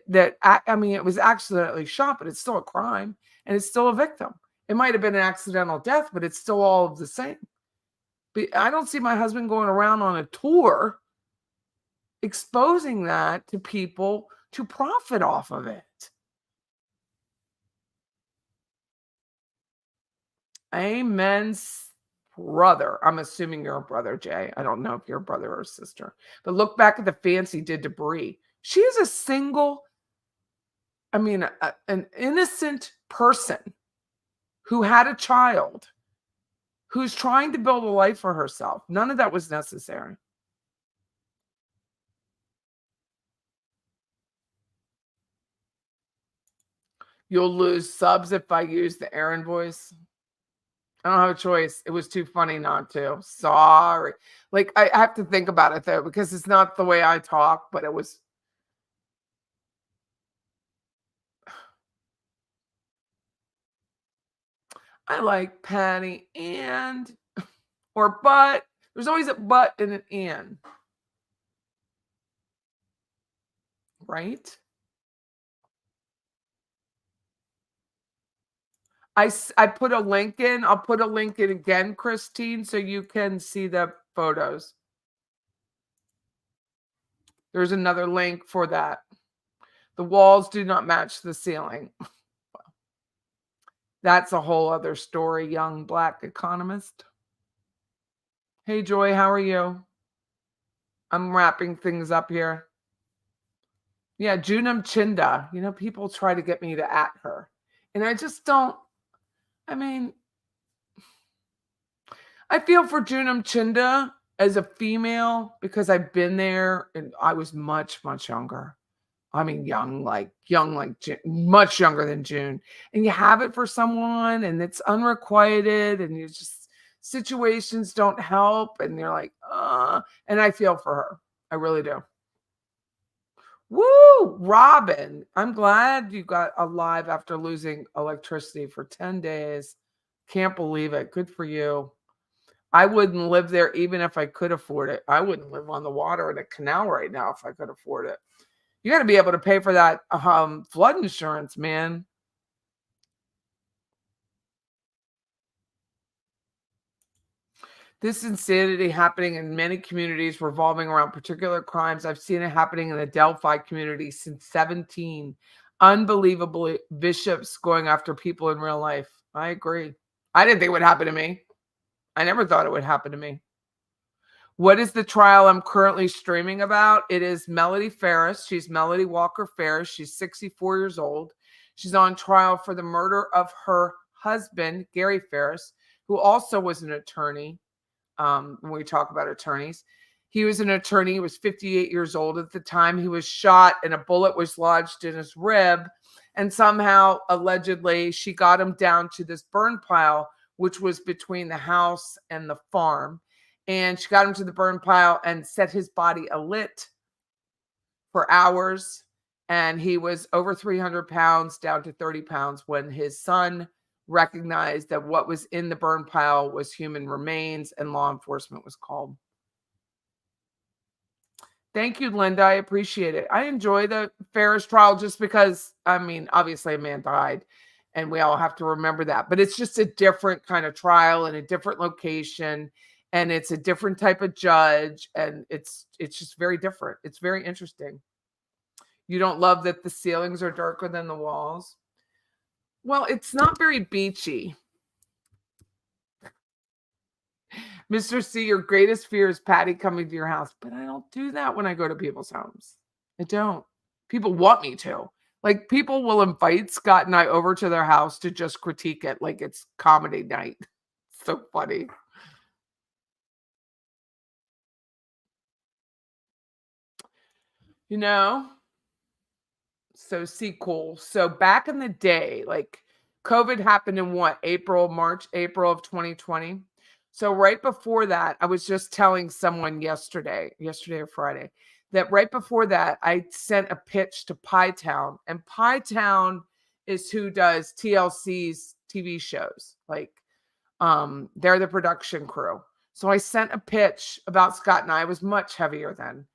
I mean, it was accidentally shot, but it's still a crime and it's still a victim. It might have been an accidental death, but it's still all of the same. But I don't see my husband going around on a tour exposing that to people to profit off of it. Amen, brother. I'm assuming you're a brother, Jay. I don't know if you're a brother or a sister. But look back at the fancy did to Bree. She is a single, an innocent person who had a child who's trying to build a life for herself. None of that was necessary. You'll lose subs if I use the Aaron voice. I don't have a choice. It was too funny not to. Sorry. Like, I have to think about it though, because it's not the way I talk, but it was. I like Patty and or but. There's always a but and an and. Right? I put a link in. I'll put a link in again, Christine, so you can see the photos. There's another link for that. The walls do not match the ceiling. That's a whole other story, young Black economist. Hey, Joy, how are you? I'm wrapping things up here. Yeah, Junam Chinda. You know, people try to get me to at her. And I just don't. I mean, I feel for Junam Chinda as a female because I've been there and I was much, much younger. I mean, young, like much younger than June. And you have it for someone and it's unrequited and you just situations don't help. And you're like, and I feel for her. I really do. Woo, Robin. I'm glad you got alive after losing electricity for 10 days. Can't believe it. Good for you. I wouldn't live there even if I could afford it. I wouldn't live on the water in a canal right now if I could afford it. You got to be able to pay for that flood insurance, man. This insanity happening in many communities revolving around particular crimes. I've seen it happening in the Delphi community since 17. Unbelievable bishops going after people in real life. I agree. I didn't think it would happen to me. I never thought it would happen to me. What is the trial I'm currently streaming about? It is Melody Ferris. She's Melody Walker Ferris. She's 64 years old. She's on trial for the murder of her husband, Gary Ferris, who also was an attorney. When we talk about attorneys, he was an attorney. He was 58 years old at the time. He was shot and a bullet was lodged in his rib. And somehow, allegedly, she got him down to this burn pile, which was between the house and the farm. And she got him to the burn pile and set his body alit for hours And he was over 300 pounds, down to 30 pounds when his son recognized that what was in the burn pile was human remains and law enforcement was called. Thank you, Linda. I appreciate it. I enjoy the Ferris trial just because, I mean, obviously a man died and we all have to remember that, but it's just a different kind of trial in a different location and it's a different type of judge and it's just very different. It's very interesting. You don't love that the ceilings are darker than the walls? Well, it's not very beachy. Mr. C, your greatest fear is Patty coming to your house, but I don't do that when I go to people's homes. I don't. People want me to. Like people will invite Scott and I over to their house to just critique it like it's comedy night. So funny. You know? So cool. So back in the day, like COVID happened in what? April of 2020. So right before that, I was just telling someone yesterday or Friday, that right before that, I sent a pitch to Pie Town, and Pie Town is who does TLC's TV shows. Like, they're the production crew. So I sent a pitch about Scott and I. Was much heavier then,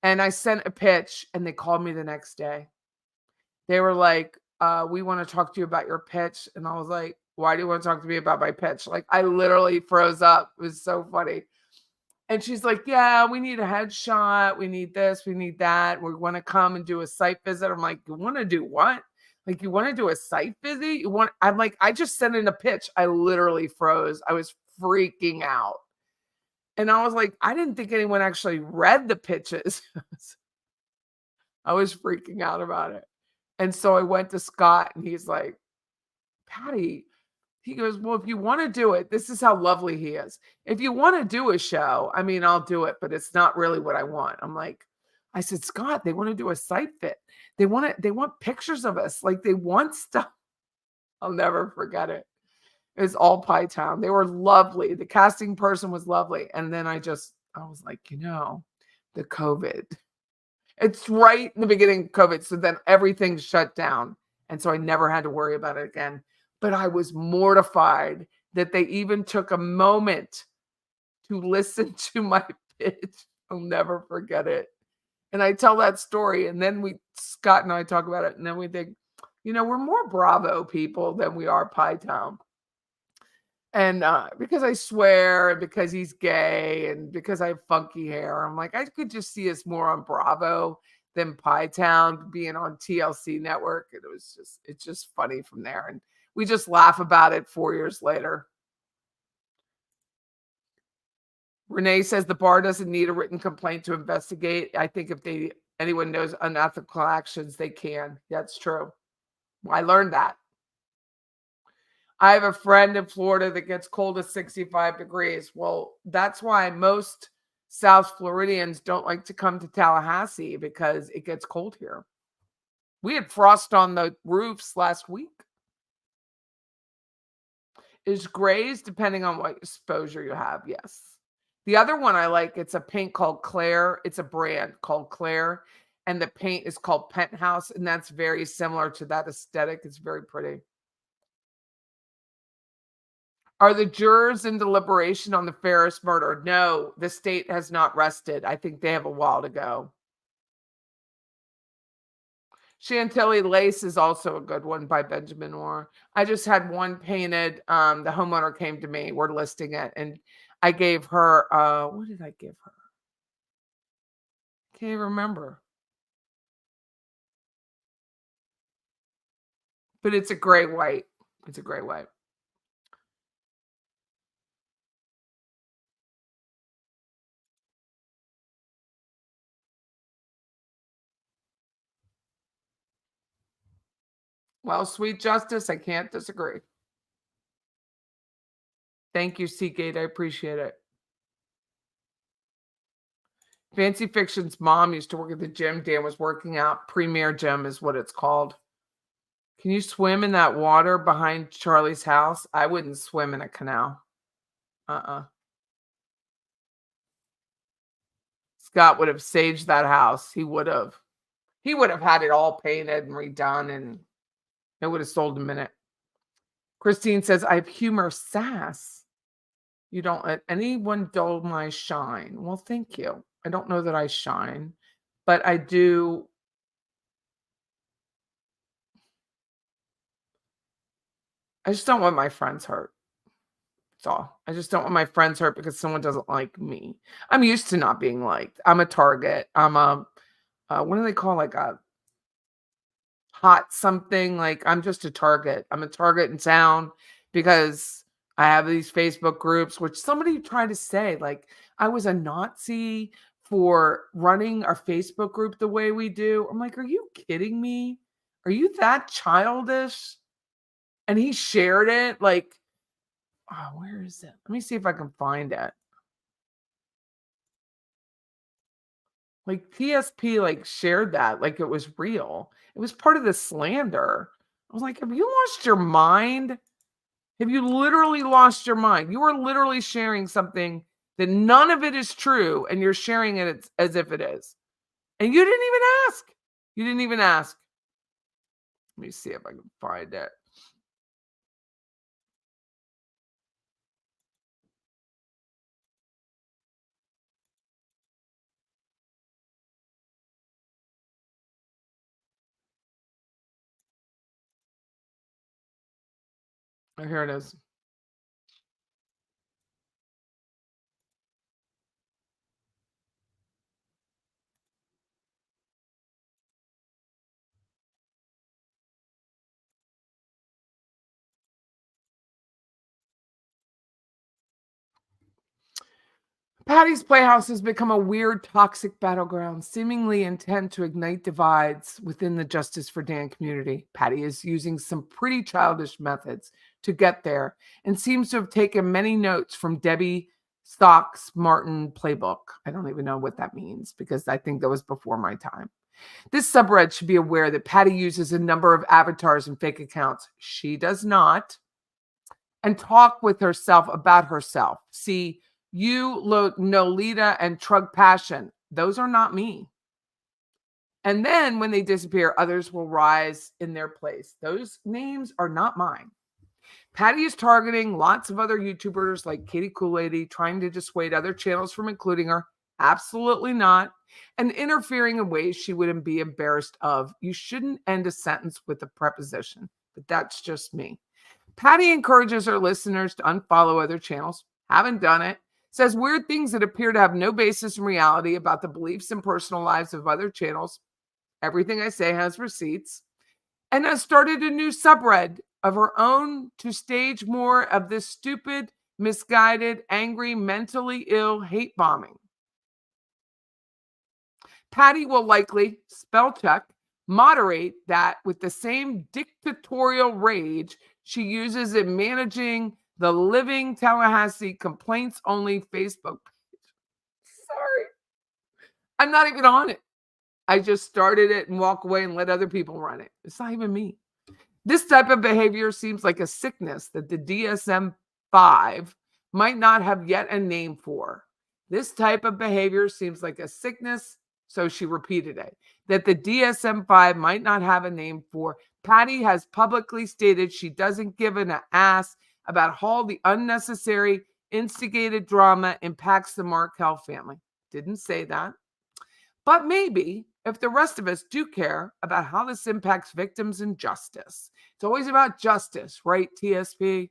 and I sent a pitch, and they called me the next day. They were like, we want to talk to you about your pitch. And I was like, why do you want to talk to me about my pitch? Like, I literally froze up. It was so funny. And she's like, yeah, we need a headshot. We need this. We need that. We want to come and do a site visit. I'm like, you want to do what? Like, you want to do a site visit? I'm like, I just sent in a pitch. I literally froze. I was freaking out. And I was like, I didn't think anyone actually read the pitches. I was freaking out about it. And so I went to Scott and he's like, Patty, he goes, well, if you want to do it, this is how lovely he is. If you want to do a show, I mean, I'll do it, but it's not really what I want. I'm like, I said, Scott, they want to do a site fit. They want pictures of us. Like they want stuff. I'll never forget it. It was all Pie Town. They were lovely. The casting person was lovely. And then I was like, the COVID. It's right in the beginning of COVID. So then everything shut down. And so I never had to worry about it again. But I was mortified that they even took a moment to listen to my pitch. I'll never forget it. And I tell that story. And then Scott and I talk about it. And then we think, we're more Bravo people than we are Pie Town. And because I swear, and because he's gay, and because I have funky hair, I'm like, I could just see us more on Bravo than Pie Town being on TLC network. And it's just funny from there. And we just laugh about it 4 years later. Renee says the bar doesn't need a written complaint to investigate. I think if anyone knows unethical actions, they can. That's true. I learned that. I have a friend in Florida that gets cold at 65 degrees. Well, that's why most South Floridians don't like to come to Tallahassee because it gets cold here. We had frost on the roofs last week. Is grays depending on what exposure you have? Yes. The other one I like, it's a paint called Claire. It's a brand called Claire. And the paint is called Penthouse. And that's very similar to that aesthetic. It's very pretty. Are the jurors in deliberation on the Ferris murder? No, the state has not rested. I think they have a while to go. Chantilly Lace is also a good one by Benjamin Orr. I just had one painted. The homeowner came to me. We're listing it. And I gave her, what did I give her? Can't remember. But it's a gray white. It's a gray white. Well, sweet justice, I can't disagree. Thank you, Seagate. I appreciate it. Fancy Fiction's mom used to work at the gym Dan was working out. Premier Gym is what it's called. Can you swim in that water behind Charlie's house? I wouldn't swim in a canal. Scott would have saged that house. He would have. He would have had it all painted and redone, and it would have sold in a minute. Christine says, I have humor sass. You don't let anyone dull my shine. Well, thank you. I don't know that I shine, but I do. I just don't want my friends hurt. That's all. I just don't want my friends hurt because someone doesn't like me. I'm used to not being liked. I'm a target. I'm a, what do they call, like a hot something? Like I'm just a target. I'm a target in town because I have these Facebook groups, which somebody tried to say, like, I was a Nazi for running our Facebook group the way we do. I'm like, are you kidding me? Are you that childish? And he shared it like, oh, where is it? Let me see if I can find it. Like TSP like shared that like it was real. It was part of the slander. I was like, have you lost your mind? Have you literally lost your mind? You are literally sharing something that none of it is true, and you're sharing it as if it is. And you didn't even ask. You didn't even ask. Let me see if I can find it. Oh, here it is. Patty's Playhouse has become a weird, toxic battleground, seemingly intent to ignite divides within the Justice for Dan community. Patty is using some pretty childish methods to get there and seems to have taken many notes from Debbie Stock's Martin playbook. I don't even know what that means because I think that was before my time. This subreddit should be aware that Patty uses a number of avatars and fake accounts. She does not, and talk with herself about herself. See, you, Nolita, and Trug Passion, those are not me. And then when they disappear, others will rise in their place. Those names are not mine. Patty is targeting lots of other YouTubers like Katie Kool-Lady, trying to dissuade other channels from including her. Absolutely not. And interfering in ways she wouldn't be embarrassed of. You shouldn't end a sentence with a preposition, but that's just me. Patty encourages her listeners to unfollow other channels. Haven't done it. Says weird things that appear to have no basis in reality about the beliefs and personal lives of other channels. Everything I say has receipts. And has started a new subreddit of her own to stage more of this stupid, misguided, angry, mentally ill hate bombing. Patty will likely spell check, moderate that with the same dictatorial rage she uses in managing the Living Tallahassee complaints only Facebook page. Sorry, I'm not even on it. I just started it and walk away and let other people run it. It's not even me. This type of behavior seems like a sickness that the DSM 5 might not have yet a name for. This type of behavior seems like a sickness, so she repeated it, that the DSM 5 might not have a name for. Patty has publicly stated she doesn't give an ass about how the unnecessary instigated drama impacts the Markel family. Didn't say that. But maybe if the rest of us do care about how this impacts victims and justice. It's always about justice, right, TSP?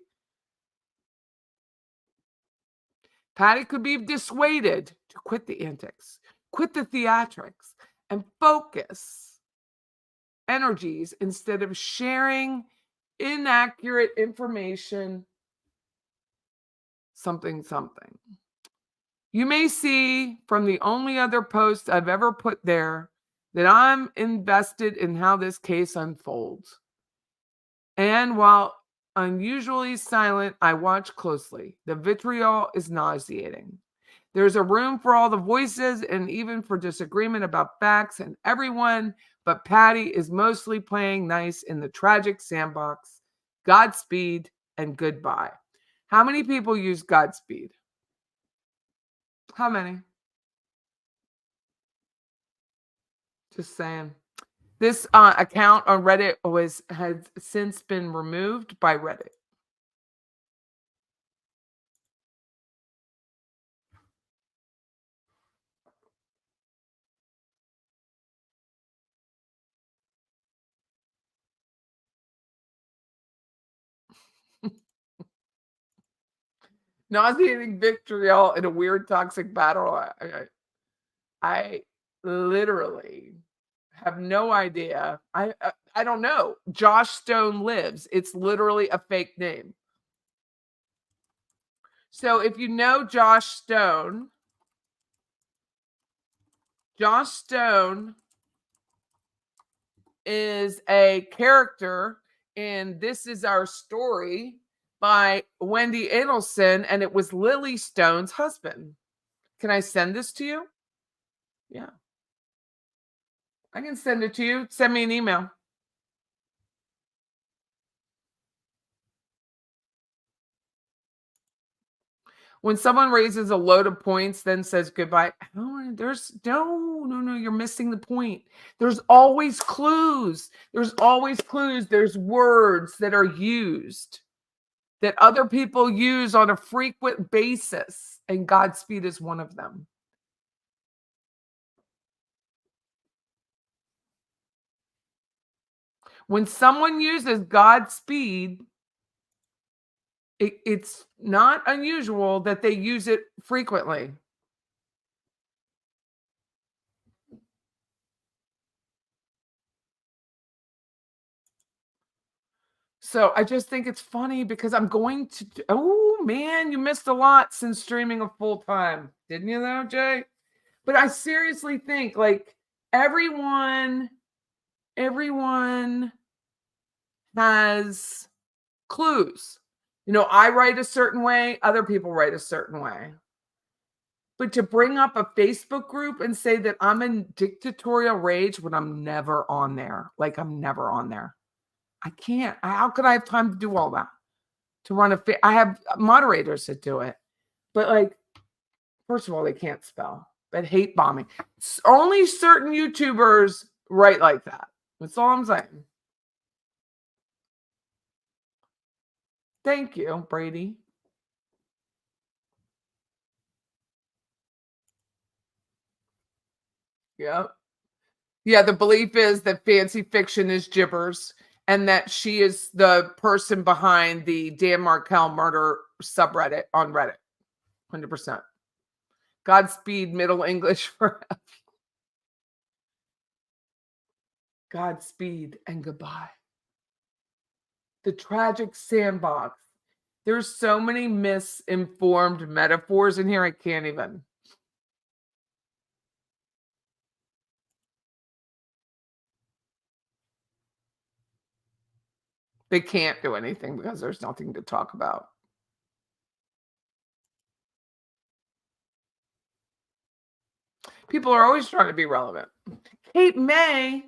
Patty could be dissuaded to quit the antics, quit the theatrics, and focus energies instead of sharing inaccurate information, something, something. You may see from the only other post I've ever put there that I'm invested in how this case unfolds. And while unusually silent, I watch closely. The vitriol is nauseating. There's a room for all the voices and even for disagreement about facts, and everyone but Patty is mostly playing nice in the tragic sandbox. Godspeed and goodbye. How many people use Godspeed? How many? Just saying. This account on Reddit has since been removed by Reddit. Nauseating vitriol in a weird toxic battle. I literally have no idea. I don't know. Josh Stone lives. It's literally a fake name. So if you know Josh Stone is a character in This Is Our Story by Wendy Adelson, and it was Lily Stone's husband. Can I send this to you? Yeah, I can send it to you. Send me an email. When someone raises a load of points, then says goodbye, oh, there's no, you're missing the point. There's always clues. There's words that are used that other people use on a frequent basis, and Godspeed is one of them. When someone uses Godspeed, it's not unusual that they use it frequently. So I just think it's funny because I'm going to. Oh man, you missed a lot since streaming a full time, didn't you, though, Jay? But I seriously think like everyone has clues. I write a certain way, other people write a certain way. But to bring up a Facebook group and say that I'm in dictatorial rage when I'm never on there, like I'm never on there. I can't. How could I have time to do all that? To run I have moderators that do it. But like, first of all, they can't spell. But hate bombing. Only certain YouTubers write like that. That's all I'm saying. Thank you, Brady. Yeah. Yeah, the belief is that fancy fiction is gibbers and that she is the person behind the Dan Markel murder subreddit on Reddit. 100%. Godspeed, Middle English for Godspeed and goodbye. The tragic sandbox. There's so many misinformed metaphors in here, I can't even. They can't do anything because there's nothing to talk about. People are always trying to be relevant. Kate May,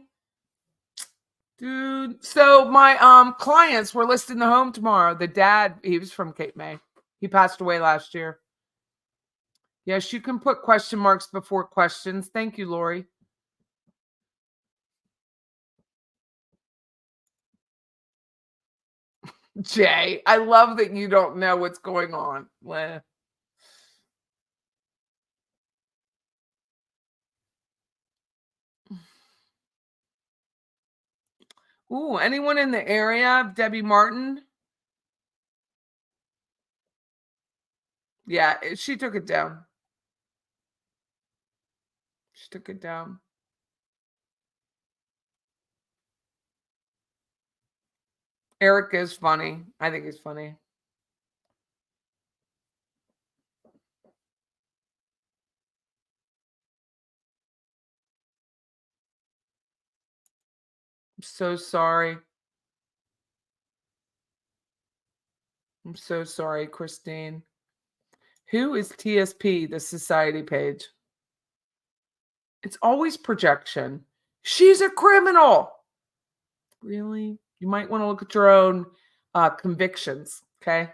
dude. So my clients were listing the home tomorrow. The dad, he was from Cape May. He passed away last year. Yes, you can put question marks before questions. Thank you, Lori. Jay, I love that you don't know what's going on. Ooh, anyone in the area? Debbie Martin? Yeah, she took it down. She took it down. Eric is funny. I think he's funny. I'm so sorry. I'm so sorry, Christine. Who is TSP, the society page? It's always projection. She's a criminal. Really? You might want to look at your own convictions, okay?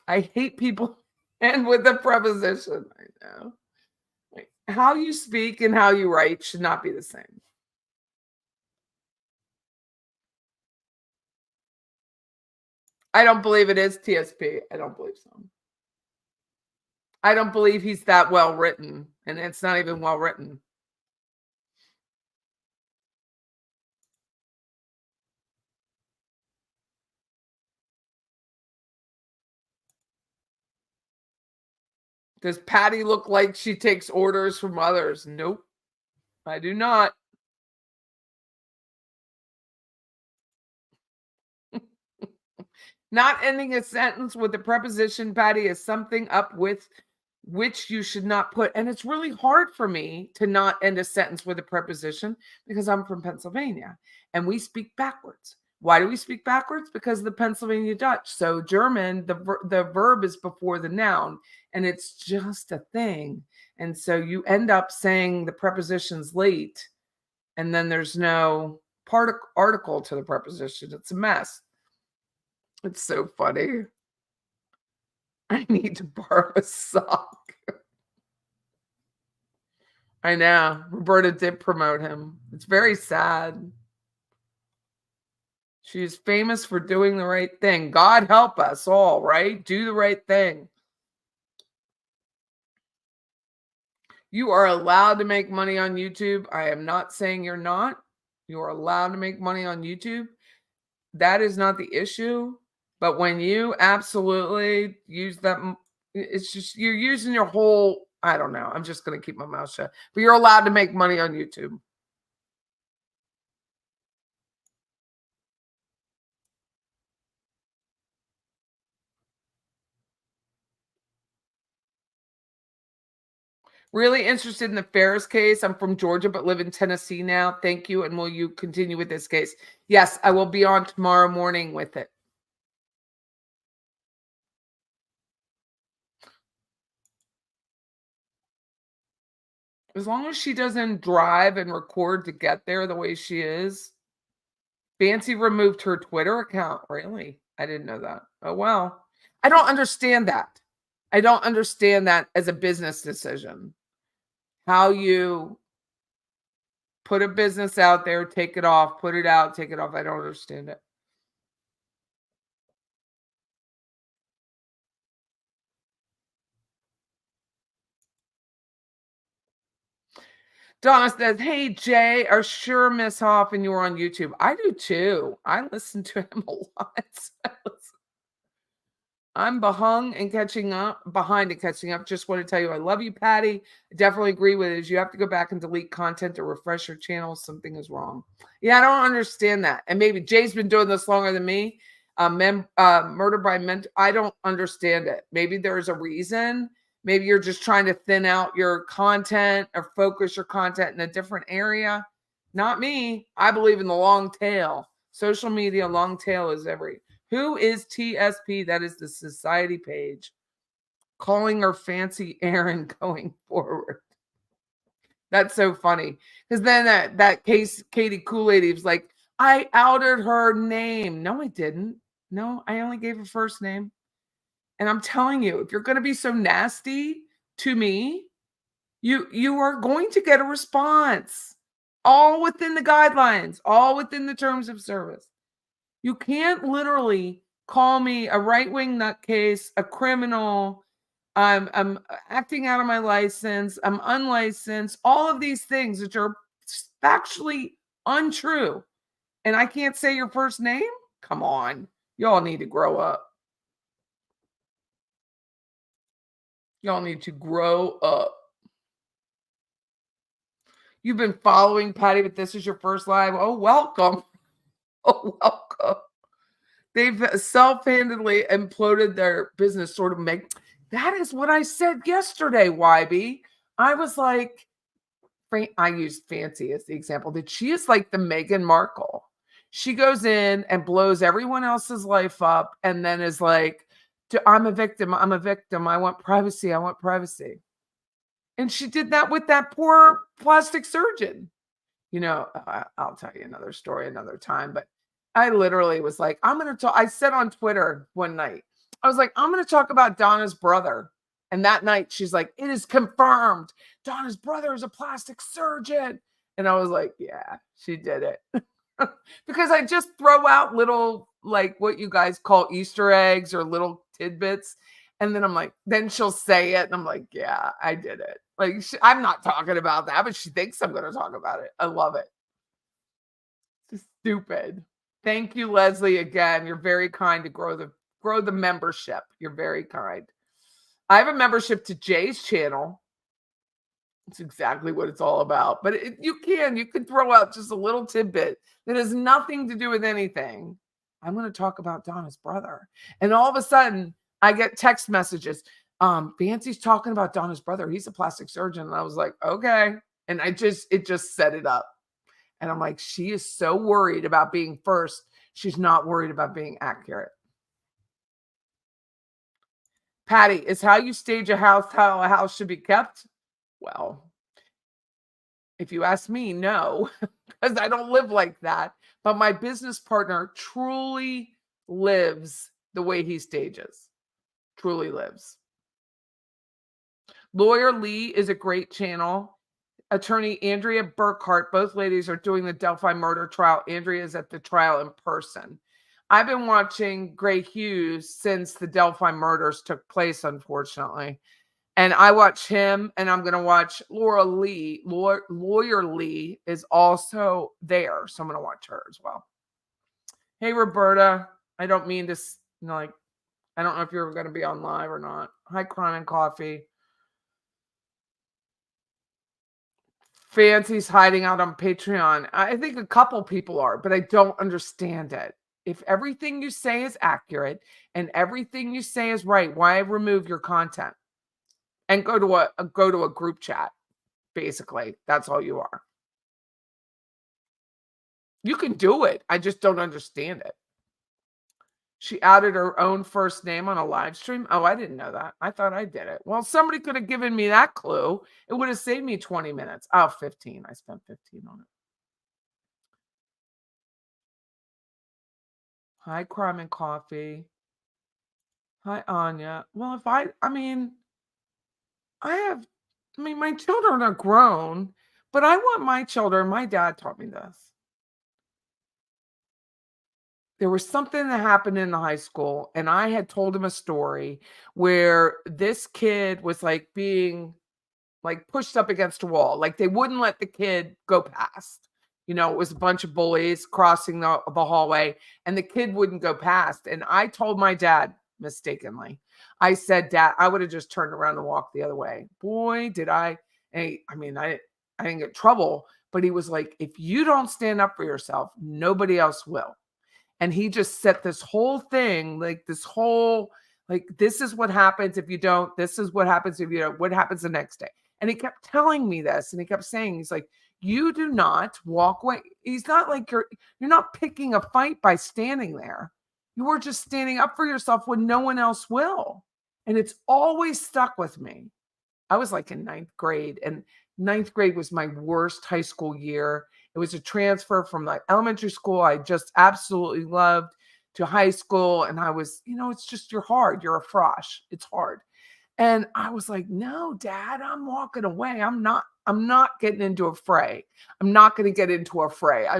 I hate people and with the preposition. I know. How you speak and how you write should not be the same. I don't believe it is TSP. I don't believe so. I don't believe he's that well written, and it's not even well written. Does Patty look like she takes orders from others? Nope, I do not. Not ending a sentence with a preposition, Patty, is something up with which you should not put. And it's really hard for me to not end a sentence with a preposition because I'm from Pennsylvania and we speak backwards. Why do we speak backwards? Because of the Pennsylvania Dutch. So German, the verb is before the noun, and it's just a thing. And so you end up saying the preposition's late, and then there's no article to the preposition. It's a mess. It's so funny. I need to borrow a sock. I know. Roberta did promote him. It's very sad. She's famous for doing the right thing. God help us all, right? Do the right thing. You are allowed to make money on YouTube. I am not saying you're not. You are allowed to make money on YouTube. That is not the issue. But when you absolutely use that, it's just you're using your whole, I don't know. I'm just going to keep my mouth shut. But you're allowed to make money on YouTube. Really interested in the Ferris case. I'm from Georgia, but live in Tennessee now. Thank you. And will you continue with this case? Yes, I will be on tomorrow morning with it. As long as she doesn't drive and record to get there the way she is. Fancy removed her Twitter account. Really? I didn't know that. Oh, well. I don't understand that. I don't understand that as a business decision. How you put a business out there, take it off, put it out, take it off. I don't understand it. Donna says, "Hey Jay, I sure miss Hoff and you were on YouTube. I do too. I listen to him a lot. I'm behind and catching up. Just want to tell you I love you, Patty. I definitely agree with it. You have to go back and delete content to refresh your channel. Something is wrong. Yeah, I don't understand that. And maybe Jay's been doing this longer than me. Murder by mentor. I don't understand it. Maybe there's a reason. Maybe you're just trying to thin out your content or focus your content in a different area. Not me. I believe in the long tail. Social media long tail is every. Who is TSP? That is the society page. Calling her fancy Aaron going forward. That's so funny. Because then that case, Katie Kool-Aid was like, I outed her name. No, I didn't. No, I only gave her first name. And I'm telling you, if you're going to be so nasty to me, you are going to get a response. All within the guidelines, all within the terms of service. You can't literally call me a right-wing nutcase, a criminal. I'm acting out of my license. I'm unlicensed. All of these things which are factually untrue. And I can't say your first name? Come on. Y'all need to grow up. Y'all need to grow up. You've been following Patty, but this is your first live. Oh, welcome. Oh, welcome. They've self-handedly imploded their business, sort of make. That is what I said yesterday, YB. I was like, I used Fancy as the example, that she is like the Meghan Markle. She goes in and blows everyone else's life up and then is like, I'm a victim. I'm a victim. I want privacy. I want privacy. And she did that with that poor plastic surgeon. I'll tell you another story another time, but I literally was like, I'm going to talk. I said on Twitter one night, I was like, I'm going to talk about Donna's brother. And that night she's like, it is confirmed. Donna's brother is a plastic surgeon. And I was like, yeah, she did it. Because I just throw out little like what you guys call Easter eggs or little tidbits. And then I'm like, then she'll say it. And I'm like, yeah, I did it. Like, I'm not talking about that, but she thinks I'm going to talk about it. I love it. It's stupid. Thank you, Leslie. Again, you're very kind to grow the membership. You're very kind. I have a membership to Jay's channel. It's exactly what it's all about. But you could throw out just a little tidbit that has nothing to do with anything. I'm going to talk about Donna's brother. And all of a sudden, I get text messages. Fancy's talking about Donna's brother. He's a plastic surgeon. And I was like, okay. And it just set it up. And I'm like, she is so worried about being first. She's not worried about being accurate. Patty, is how you stage a house how a house should be kept? Well, if you ask me, no, because I don't live like that. But my business partner truly lives the way he stages. Truly lives. Lawyer Lee is a great channel. Attorney Andrea Burkhart, both ladies are doing the Delphi murder trial. Andrea is at the trial in person. I've been watching Gray Hughes since the Delphi murders took place, unfortunately. And I watch him, and I'm going to watch Laura Lee. Lawyer Lee is also there, so I'm going to watch her as well. Hey, Roberta. I don't mean to, like, I don't know if you're going to be on live or not. Hi, Crime and Coffee. Fancy's hiding out on Patreon. I think a couple people are, but I don't understand it. If everything you say is accurate and everything you say is right, why remove your content and go to a group chat? Basically, that's all you are. You can do it. I just don't understand it. She added her own first name on a live stream. Oh, I didn't know that. I thought I did it. Well, somebody could have given me that clue. It would have saved me 20 minutes. Oh, 15. I spent 15 on it. Hi, Crime and Coffee. Hi, Anya. Well, my children are grown, but I want my children. My dad taught me this. There was something that happened in the high school, and I had told him a story where this kid was like being like pushed up against a wall. Like they wouldn't let the kid go past. It was a bunch of bullies crossing the hallway, and the kid wouldn't go past. And I told my dad mistakenly, I said, Dad, I would have just turned around and walked the other way. Boy, did I. I didn't get in trouble, but he was like, if you don't stand up for yourself, nobody else will. And he just set this whole thing, like this is what happens if you don't, this is what happens if you don't, what happens the next day. And he kept telling me this, and he kept saying, he's like, you do not walk away. He's not like you're not picking a fight by standing there. You are just standing up for yourself when no one else will. And it's always stuck with me. I was like in ninth grade, and ninth grade was my worst high school year. It was a transfer from like elementary school I just absolutely loved to high school. And I was, it's just, you're hard. You're a frosh. It's hard. And I was like, no, Dad, I'm walking away. I'm not getting into a fray. I'm not going to get into a fray. I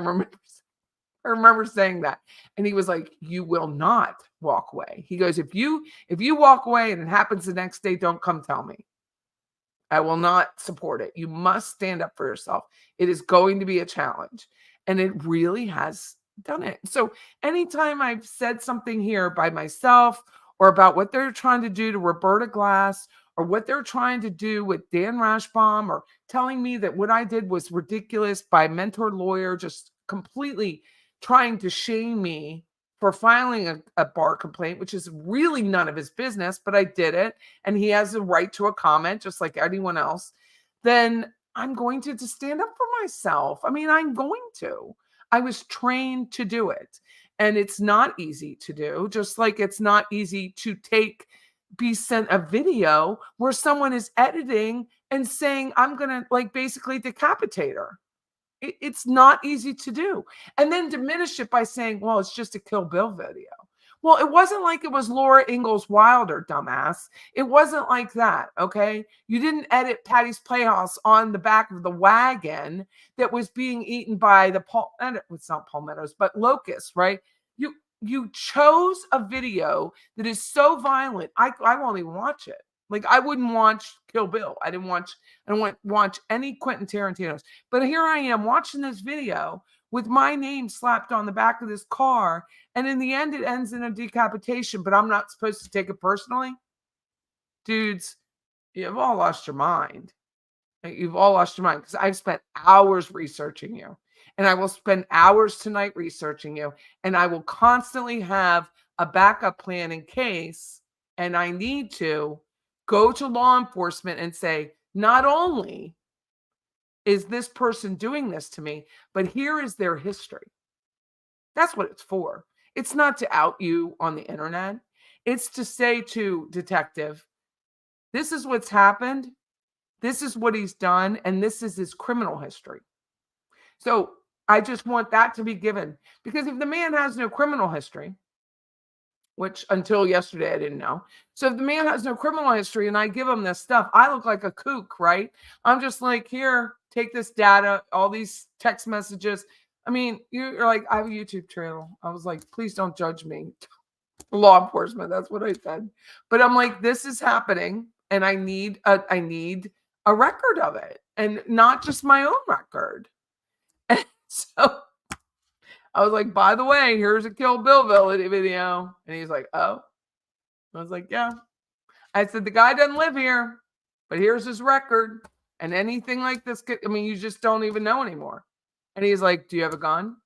remember saying that. And he was like, you will not walk away. He goes, if you walk away and it happens the next day, don't come tell me. I will not support it. You must stand up for yourself. It is going to be a challenge. And it really has done it. So anytime I've said something here by myself or about what they're trying to do to Roberta Glass or what they're trying to do with Dan Rashbaum or telling me that what I did was ridiculous by a mentor lawyer just completely trying to shame me for filing a bar complaint, which is really none of his business, but I did it, and he has a right to a comment just like anyone else, then I'm going to stand up for myself. I'm going to. I was trained to do it, and it's not easy to do, just like it's not easy to be sent a video where someone is editing and saying, I'm going to like basically decapitate her. It's not easy to do. And then diminish it by saying, well, it's just a Kill Bill video. Well, it wasn't like it was Laura Ingalls Wilder, dumbass. It wasn't like that, okay? You didn't edit Patty's Playhouse on the back of the wagon that was being eaten by it's not palmettos, but locusts, right? you chose a video that is so violent. I won't even watch it. Like I wouldn't watch Kill Bill. I don't want watch any Quentin Tarantino's. But here I am watching this video with my name slapped on the back of this car, and in the end it ends in a decapitation, but I'm not supposed to take it personally. Dudes, you've all lost your mind. Like, you've all lost your mind because I've spent hours researching you, and I will spend hours tonight researching you, and I will constantly have a backup plan in case, and I need to go to law enforcement and say, not only is this person doing this to me, but here is their history. That's what it's for. It's not to out you on the internet. It's to say to detective, this is what's happened. This is what he's done, and this is his criminal history. So I just want that to be given, because if the man has no criminal history, which until yesterday I didn't know. So if the man has no criminal history and I give him this stuff, I look like a kook, right? I'm just like, here, take this data, all these text messages. I mean, you're like, I have a YouTube channel. I was like, please don't judge me. Law enforcement, that's what I said. But I'm like, this is happening, and I need a record of it, and not just my own record. And so I was like, by the way, here's a Kill Bill video. And he's like, oh. I was like, yeah. I said, the guy doesn't live here, but here's his record. And anything like this, you just don't even know anymore. And he's like, do you have a gun?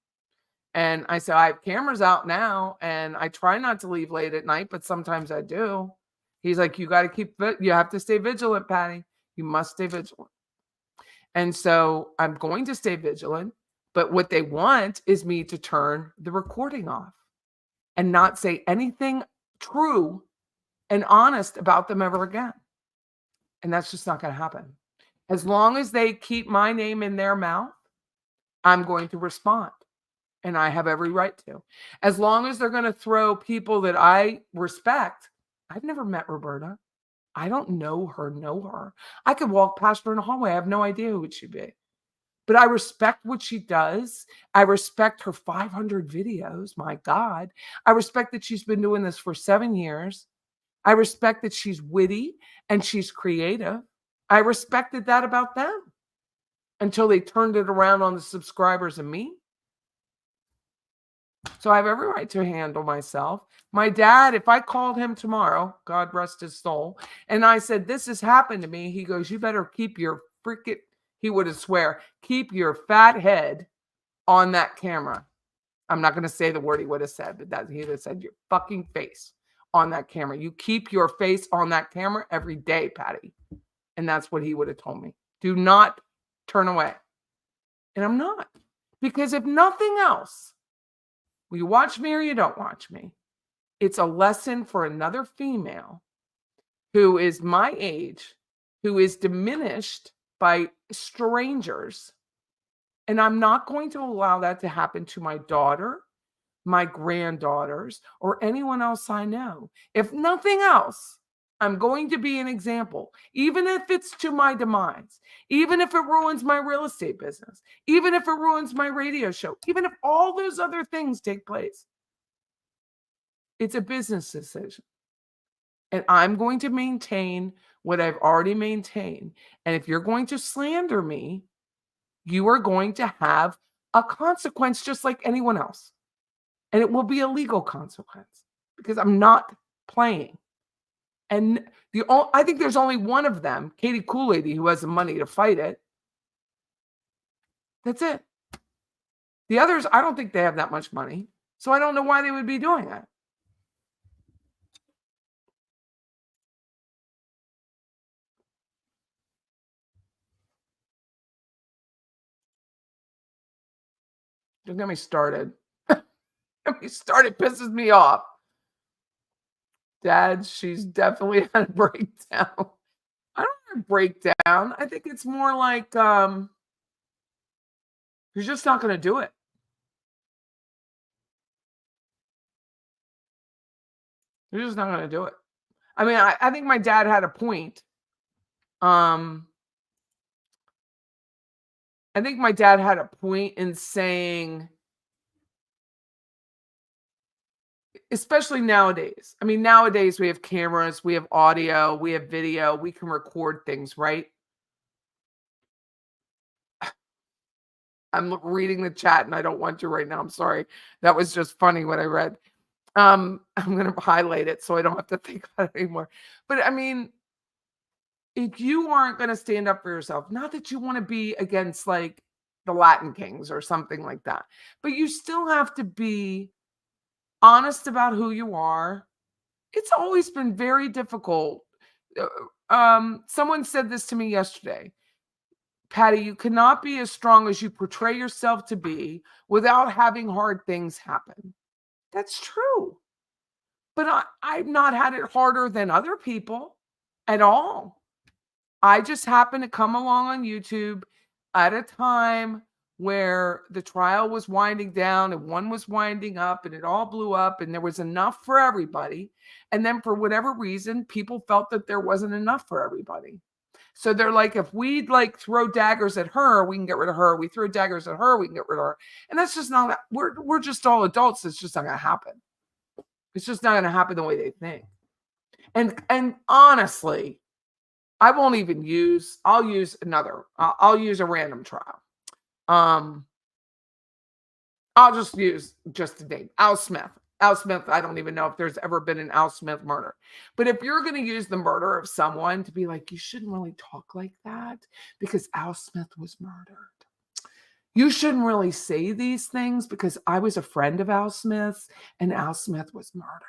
And I said, I have cameras out now, and I try not to leave late at night, but sometimes I do. He's like, you have to stay vigilant, Patty. You must stay vigilant. And so I'm going to stay vigilant, but what they want is me to turn the recording off and not say anything true and honest about them ever again. And that's just not going to happen. As long as they keep my name in their mouth, I'm going to respond. And I have every right to. As long as they're going to throw people that I respect. I've never met Roberta. I don't know her. I could walk past her in the hallway. I have no idea who she'd be. But I respect what she does. I respect her 500 videos. My God. I respect that she's been doing this for 7 years. I respect that she's witty and she's creative. I respected that about them until they turned it around on the subscribers and me. So I have every right to handle myself. My dad, if I called him tomorrow, God rest his soul, and I said, this has happened to me, he goes, you better keep your freaking, he would have swear, keep your fat head on that camera. I'm not going to say the word he would have said, but that he would have said your fucking face on that camera. You keep your face on that camera every day, Patty. And that's what he would have told me. Do not turn away. And I'm not. Because if nothing else, will you watch me or you don't watch me? It's a lesson for another female who is my age, who is diminished by strangers. And I'm not going to allow that to happen to my daughter, my granddaughters, or anyone else I know. If nothing else, I'm going to be an example, even if it's to my demise, even if it ruins my real estate business, even if it ruins my radio show, even if all those other things take place. It's a business decision. And I'm going to maintain what I've already maintained. And if you're going to slander me, you are going to have a consequence just like anyone else. And it will be a legal consequence because I'm not playing. And I think there's only one of them, Katie Kool-Lady, who has the money to fight it. That's it. The others, I don't think they have that much money. So I don't know why they would be doing that. Don't get me started. Get me started pisses me off. Dad, she's definitely had a breakdown. I don't have a breakdown. I think it's more like you're just not going to do it. You're just not going to do it. I mean, I think my dad had a point. I think my dad had a point in saying especially nowadays. I mean, nowadays we have cameras, we have audio, we have video, we can record things, right? I'm reading the chat and I don't want to right now. I'm sorry. That was just funny what I read. I'm going to highlight it so I don't have to think about it anymore. But I mean, if you aren't going to stand up for yourself, not that you want to be against like the Latin Kings or something like that, but you still have to be honest about who you are. It's always been very difficult. Someone said this to me yesterday. Patty, you cannot be as strong as you portray yourself to be without having hard things happen. That's true. But I've not had it harder than other people at all. I just happened to come along on YouTube at a time where the trial was winding down and one was winding up and it all blew up and there was enough for everybody. And then for whatever reason, people felt that there wasn't enough for everybody. So they're like, if we like throw daggers at her, we can get rid of her. We throw daggers at her, we can get rid of her. And that's just not, we're just all adults. It's just not going to happen. It's just not going to happen the way they think. And honestly, I won't even use, I'll use I'll use a random trial. I'll just use just a name, Al Smith. Al Smith, I don't even know if there's ever been an Al Smith murder. But if you're going to use the murder of someone to be like, you shouldn't really talk like that because Al Smith was murdered. You shouldn't really say these things because I was a friend of Al Smith's and Al Smith was murdered.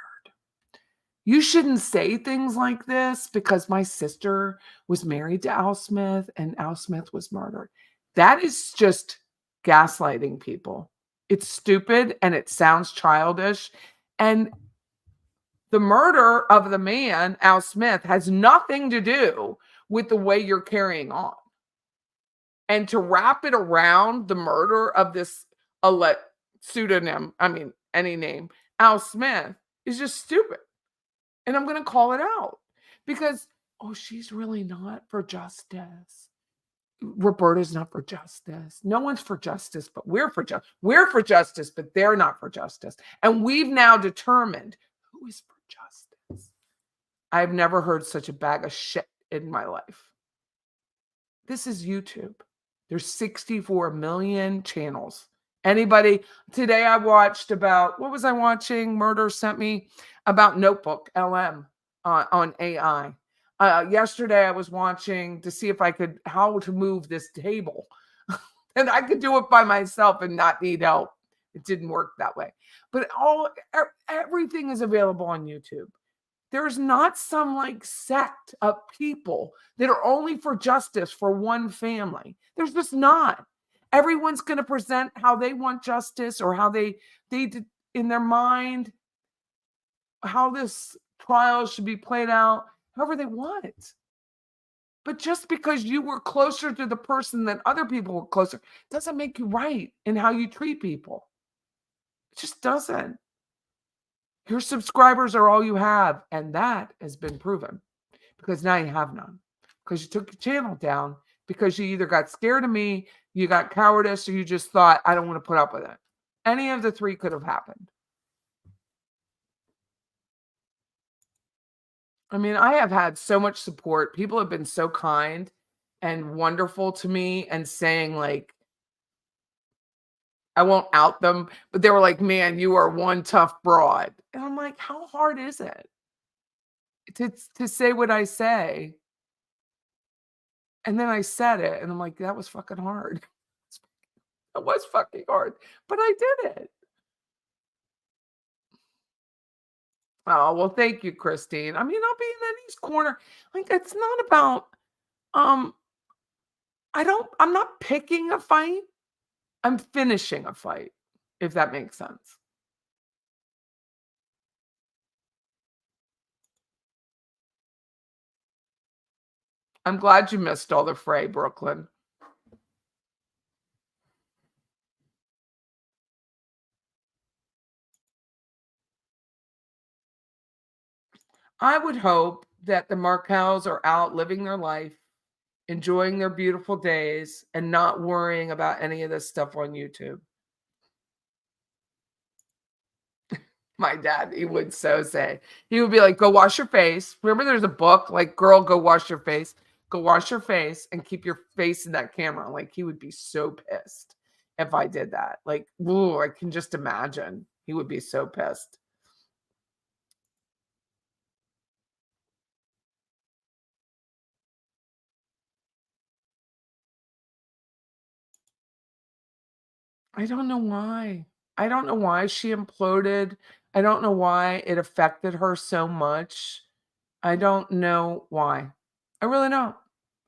You shouldn't say things like this because my sister was married to Al Smith and Al Smith was murdered. That is just gaslighting people. It's stupid and it sounds childish. And the murder of the man, Al Smith, has nothing to do with the way you're carrying on. And to wrap it around the murder of this pseudonym, I mean, any name, Al Smith, is just stupid. And I'm going to call it out because, oh, she's really not for justice. Roberta's not for justice. No one's for justice, but we're for justice. We're for justice, but they're not for justice. And we've now determined who is for justice. I've never heard such a bag of shit in my life. This is YouTube. There's 64 million channels. Anybody, today I watched about, what was I watching? Murder sent me about Notebook LM on AI. Yesterday I was watching to see if I could, how to move this table. And I could do it by myself and not need help. It didn't work that way. But everything is available on YouTube. There's not some like sect of people that are only for justice for one family. There's just not. Everyone's going to present how they want justice or how they in their mind, how this trial should be played out, however they want. But just because you were closer to the person than other people were closer doesn't make you right in how you treat people. It just doesn't. Your subscribers are all you have, and that has been proven because now you have none because you took your channel down because you either got scared of me, you got cowardice, or you just thought, I don't want to put up with it. Any of the three could have happened. I mean, I have had so much support. People have been so kind and wonderful to me and saying like, I won't out them, but they were like, man, you are one tough broad. And I'm like, how hard is it to say what I say? And then I said it and I'm like, that was fucking hard. It was fucking hard, but I did it. Oh, well, thank you, Christine. I mean, I'll be in Eddie's corner. Like, it's not about, I'm not picking a fight. I'm finishing a fight, if that makes sense. I'm glad you missed all the fray, Brooklyn. I would hope that the Markels are out living their life, enjoying their beautiful days, and not worrying about any of this stuff on YouTube. My dad, he would so say, he would be like, "Go wash your face." Remember there's a book like, "Girl, go wash your face. Go wash your face and keep your face in that camera." Like, he would be so pissed if I did that. Like, ooh, I can just imagine. He would be so pissed. I don't know why. I don't know why she imploded. I don't know why it affected her so much. I don't know why. I really don't.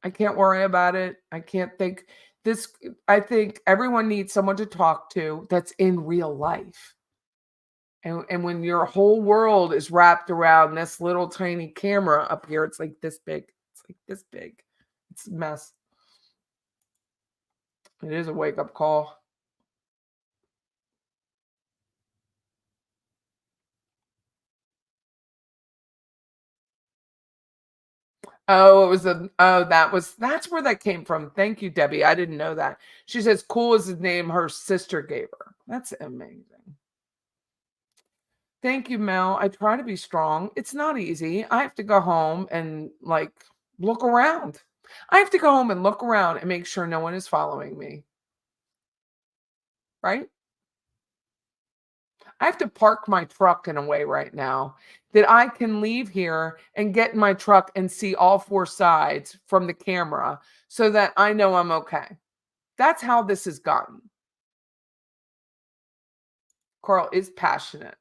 I can't worry about it. I can't think this I think everyone needs someone to talk to that's in real life. And when your whole world is wrapped around this little tiny camera up here, it's like this big. It's like this big. It's a mess. It is a wake-up call. Oh, it was a oh, that's where that came from. Thank you, Debbie. I didn't know that. She says cool is the name her sister gave her. That's amazing. Thank you, Mel. I try to be strong. It's not easy. I have to go home and like look around. I have to go home and look around and make sure no one is following me, right? I have to park my truck in a way right now that I can leave here and get in my truck and see all four sides from the camera so that I know I'm okay. That's how this has gotten. Carl is passionate,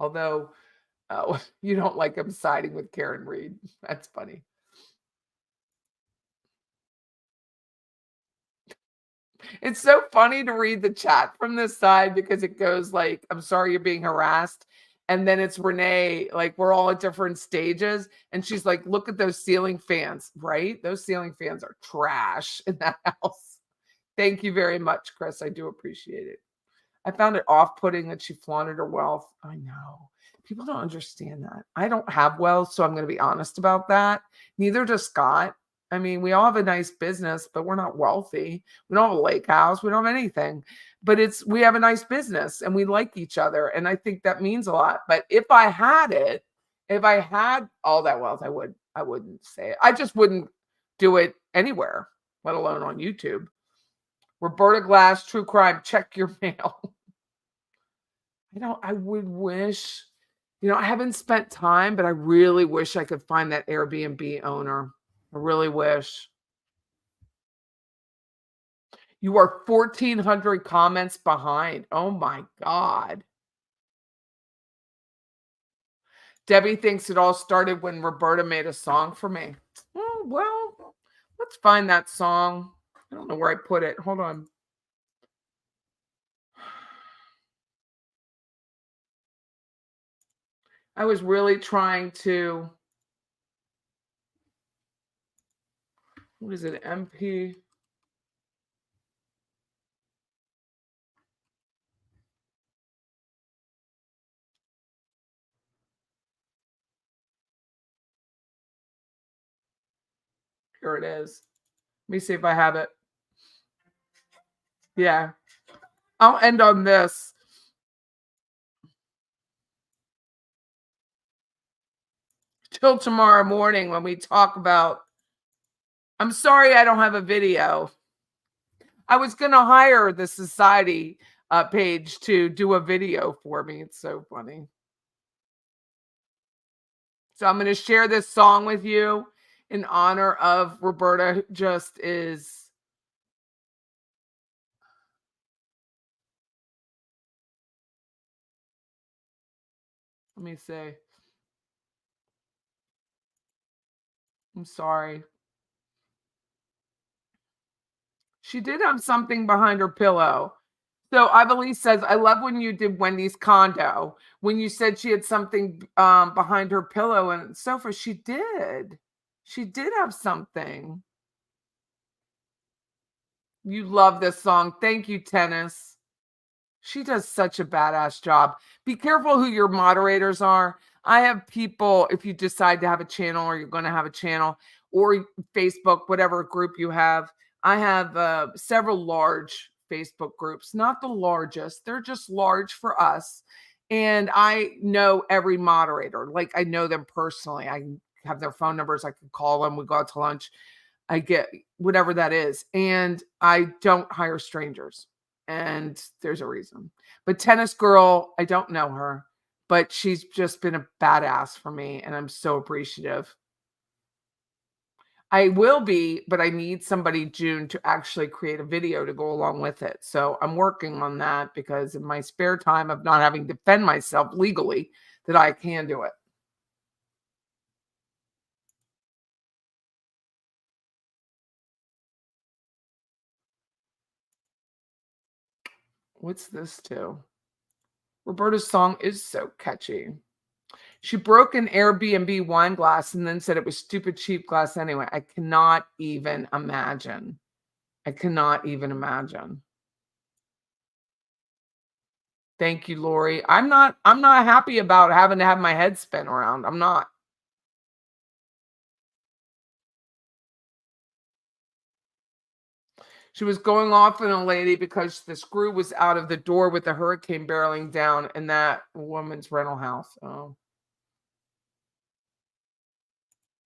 although you don't like him siding with Karen Reed. That's funny. It's so funny to read the chat from this side because it goes like, I'm sorry you're being harassed. And then it's Renee, like we're all at different stages. And she's like, look at those ceiling fans, right? Those ceiling fans are trash in that house. Thank you very much, Chris. I do appreciate it. I found it off-putting that she flaunted her wealth. I know. People don't understand that. I don't have wealth, so I'm going to be honest about that. Neither does Scott. I mean, we all have a nice business, but we're not wealthy. We don't have a lake house. We don't have anything. But we have a nice business and we like each other. And I think that means a lot. But if I had it, if I had all that wealth, I wouldn't say it. I just wouldn't do it anywhere, let alone on YouTube. Roberta Glass, true crime, check your mail. I would wish, I haven't spent time, but I really wish I could find that Airbnb owner. I really wish. You are 1,400 comments behind. Oh my God. Debbie thinks it all started when Roberta made a song for me. Oh, well, let's find that song. I don't know where I put it. Hold on. I was really trying to, what is it, MP? Here it is. Let me see if I have it. Yeah. I'll end on this. Till tomorrow morning when we talk about. I'm sorry I don't have a video. I was going to hire the society page to do a video for me. It's so funny. So I'm going to share this song with you in honor of Roberta, who just is. Let me see. I'm sorry. She did have something behind her pillow. So Ivelisse says, I love when you did Wendy's condo. When you said she had something behind her pillow and sofa, she did. She did have something. You love this song. Thank you, Tennis. She does such a badass job. Be careful who your moderators are. I have people, if you decide to have a channel or you're going to have a channel or Facebook, whatever group you have, I have several large Facebook groups, not the largest. They're just large for us. And I know every moderator. Like, I know them personally. I have their phone numbers. I can call them. We go out to lunch. I get whatever that is. And I don't hire strangers. And there's a reason. But Tennis Girl, I don't know her, but she's just been a badass for me. And I'm so appreciative. I will be, but I need somebody, June, to actually create a video to go along with it. So I'm working on that because in my spare time of not having to defend myself legally, that I can do it. What's this too? Roberta's song is so catchy. She broke an Airbnb wine glass and then said it was stupid cheap glass anyway. I cannot even imagine. I cannot even imagine. Thank you, Lori. I'm not happy about having to have my head spin around. I'm not. She was going off on a lady because the screw was out of the door with the hurricane barreling down in that woman's rental house. Oh,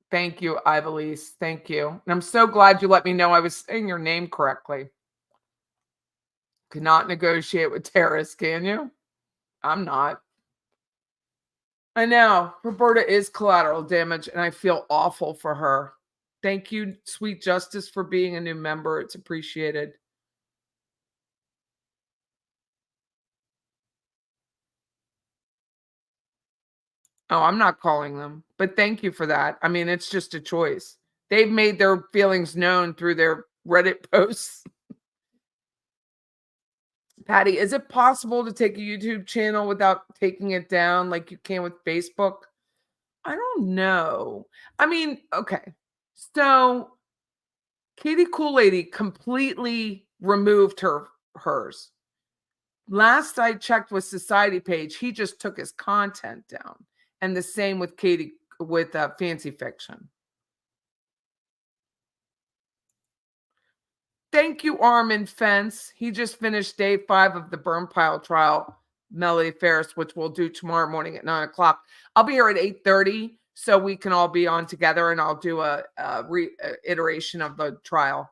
thank you, Ivelisse. Thank you. And I'm so glad you let me know I was saying your name correctly. Cannot negotiate with terrorists, can you? I'm not. I know. Roberta is collateral damage, and I feel awful for her. Thank you, Sweet Justice, for being a new member. It's appreciated. Oh, I'm not calling them, but thank you for that. I mean, it's just a choice. They've made their feelings known through their Reddit posts. Patty, is it possible to take a YouTube channel without taking it down like you can with Facebook? I don't know. I mean, okay. So Katie Cool Lady completely removed hers. Last I checked with Society Page, he just took his content down. And the same with Katie with Fancy Fiction. Thank you, Armin Fence. He just finished day 5 of the burn pile trial, Melody Ferris, which we'll do tomorrow morning at 9:00. I'll be here at 8:30 so we can all be on together, and I'll do a iteration of the trial.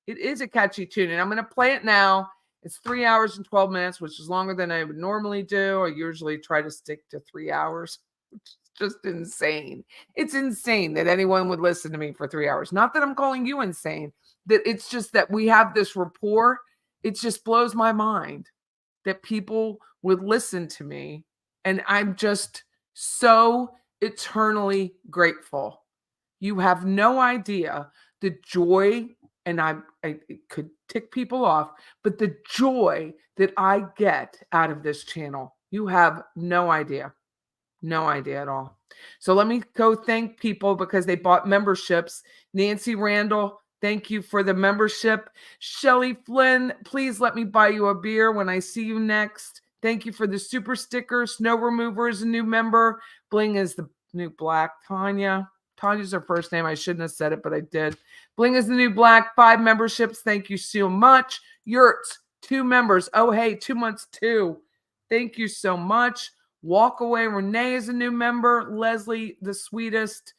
It is a catchy tune, and I'm going to play it now. It's 3 hours and 12 minutes, which is longer than I would normally do. I usually try to stick to 3 hours, which is just insane. It's insane that anyone would listen to me for 3 hours. Not that I'm calling you insane, that it's just that we have this rapport. It just blows my mind that people would listen to me. And I'm just so eternally grateful. You have no idea the joy, and it could tick people off, but the joy that I get out of this channel, you have no idea. No idea at all. So let me go thank people because they bought memberships. Nancy Randall, thank you for the membership. Shelly Flynn, please let me buy you a beer when I see you next. Thank you for the super sticker. Snow Remover is a new member. Bling is the new black. Tanya's her first name. I shouldn't have said it, but I did. Bling is the new black. 5 memberships. Thank you so much. Yurts, 2 members. Oh, hey, 2 months too. Thank you so much. Walk Away Renee is a new member. Leslie, the sweetest.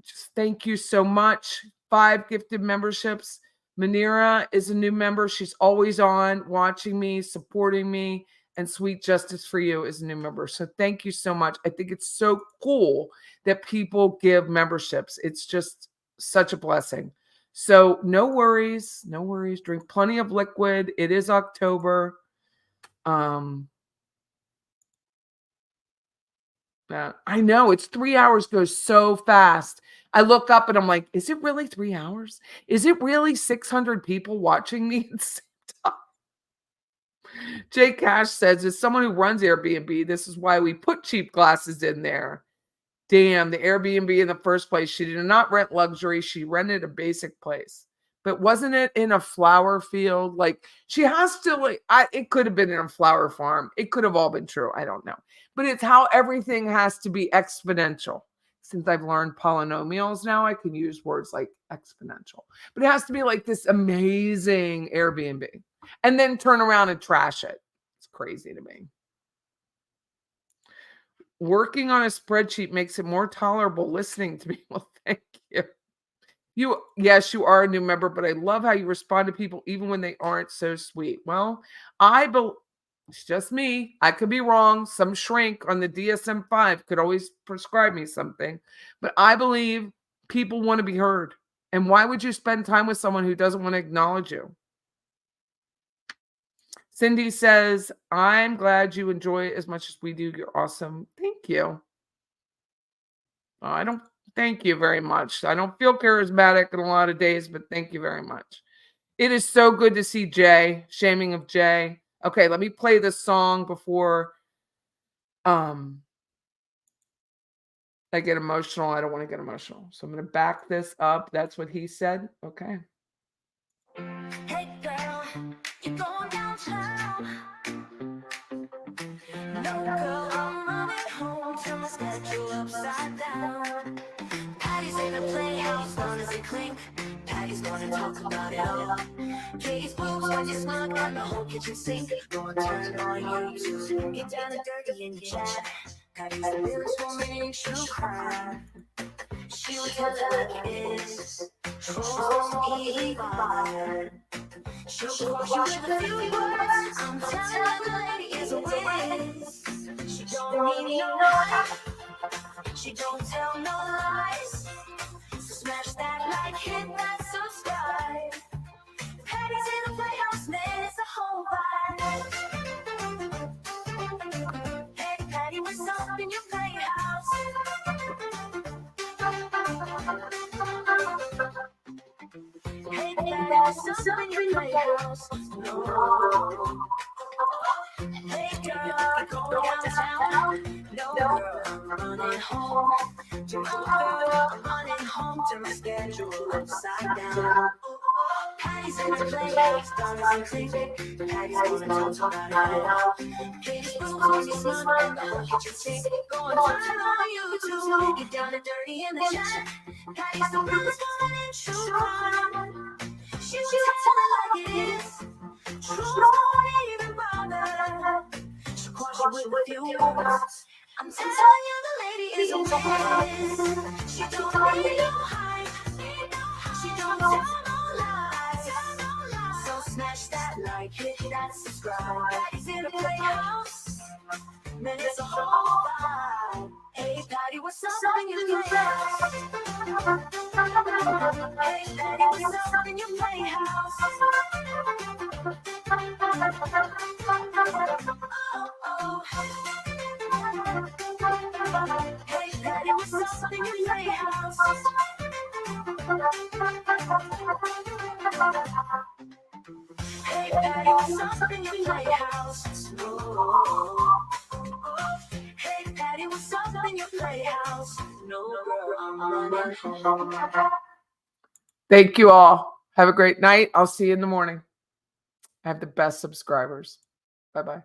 Just thank you so much. 5 gifted memberships. Manira is a new member. She's always on, watching me, supporting me. And Sweet Justice for You is a new member. So thank you so much. I think it's so cool that people give memberships. It's just such a blessing. So no worries. No worries. Drink plenty of liquid. It is October. I know it's 3 hours goes so fast. I look up and I'm like, is it really 3 hours? Is it really 600 people watching me at the same time? Jay Cash says, as someone who runs Airbnb, this is why we put cheap glasses in there. Damn, the Airbnb in the first place. She did not rent luxury. She rented a basic place. But wasn't it in a flower field? Like she has to it could have been in a flower farm. It could have all been true. I don't know. But it's how everything has to be exponential. Since I've learned polynomials now, I can use words like exponential. But it has to be like this amazing Airbnb. And then turn around and trash it. It's crazy to me. Working on a spreadsheet makes it more tolerable listening to me. Well, thank you. Yes, you are a new member, but I love how you respond to people even when they aren't so sweet. Well, it's just me. I could be wrong. Some shrink on the DSM-5 could always prescribe me something, but I believe people want to be heard. And why would you spend time with someone who doesn't want to acknowledge you? Cindy says, I'm glad you enjoy it as much as we do. You're awesome. Thank you. I don't thank you very much. I don't feel charismatic in a lot of days, but thank you very much. It is so good to see Jay, shaming of Jay. Okay, let me play this song before I get emotional. I don't want to get emotional. So I'm going to back this up. That's what he said. Okay. Hey girl, you're going downtown. No girl, I'm running home. Turn my schedule upside down. Patty's in a playhouse, Donna's a clink. Patty's gonna talk about it all. Katie's boobs when you smug on the whole kitchen sink. Gonna turn on YouTube. Get down and dirty in the chat. Patty's the realest woman in true crime. She will tell it like it is. Trolls don't even bother. She'll crush you with a few words. I'm telling you, the lady is a whiz. She don't need no life. She don't tell no lies. So smash that like, hit that subscribe. Patty's in the Playhouse, man, it's a whole vibe. Hey, Patty, what's up in your Playhouse? Hey, Patty, what's up in your Playhouse? No. Hey, girl, go downtown. No, girl, I'm running home. No, girl, I'm running home to my schedule upside down. Patty's in the Playhouse, Donna's in clean. Patty's gonna talk about it all. Katie's boobs when you smug and the whole kitchen sink. Go and turn on YouTube. Get down and dirty in the chat. Patty's the realest woman in true crime. She will tell it like it is. Trolls don't even bother. She'll crush you with a few words. I'm telling you, the lady is a whiz. She don't need no hype. She don't tell no lies. So smash that like, hit that subscribe. Patty's in the Playhouse. Man, it's a whole vibe. Hey, Patty, what's up in your Playhouse? Hey, Patty, what's up in your Playhouse? Oh. Hey, Patty, what's up in your Playhouse? Hey, Patty, what's up in your Playhouse? Hey, Patty, what's up in your Playhouse? No, girl, I'm running home. Thank you all. Have a great night. I'll see you in the morning. I have the best subscribers. Bye-bye.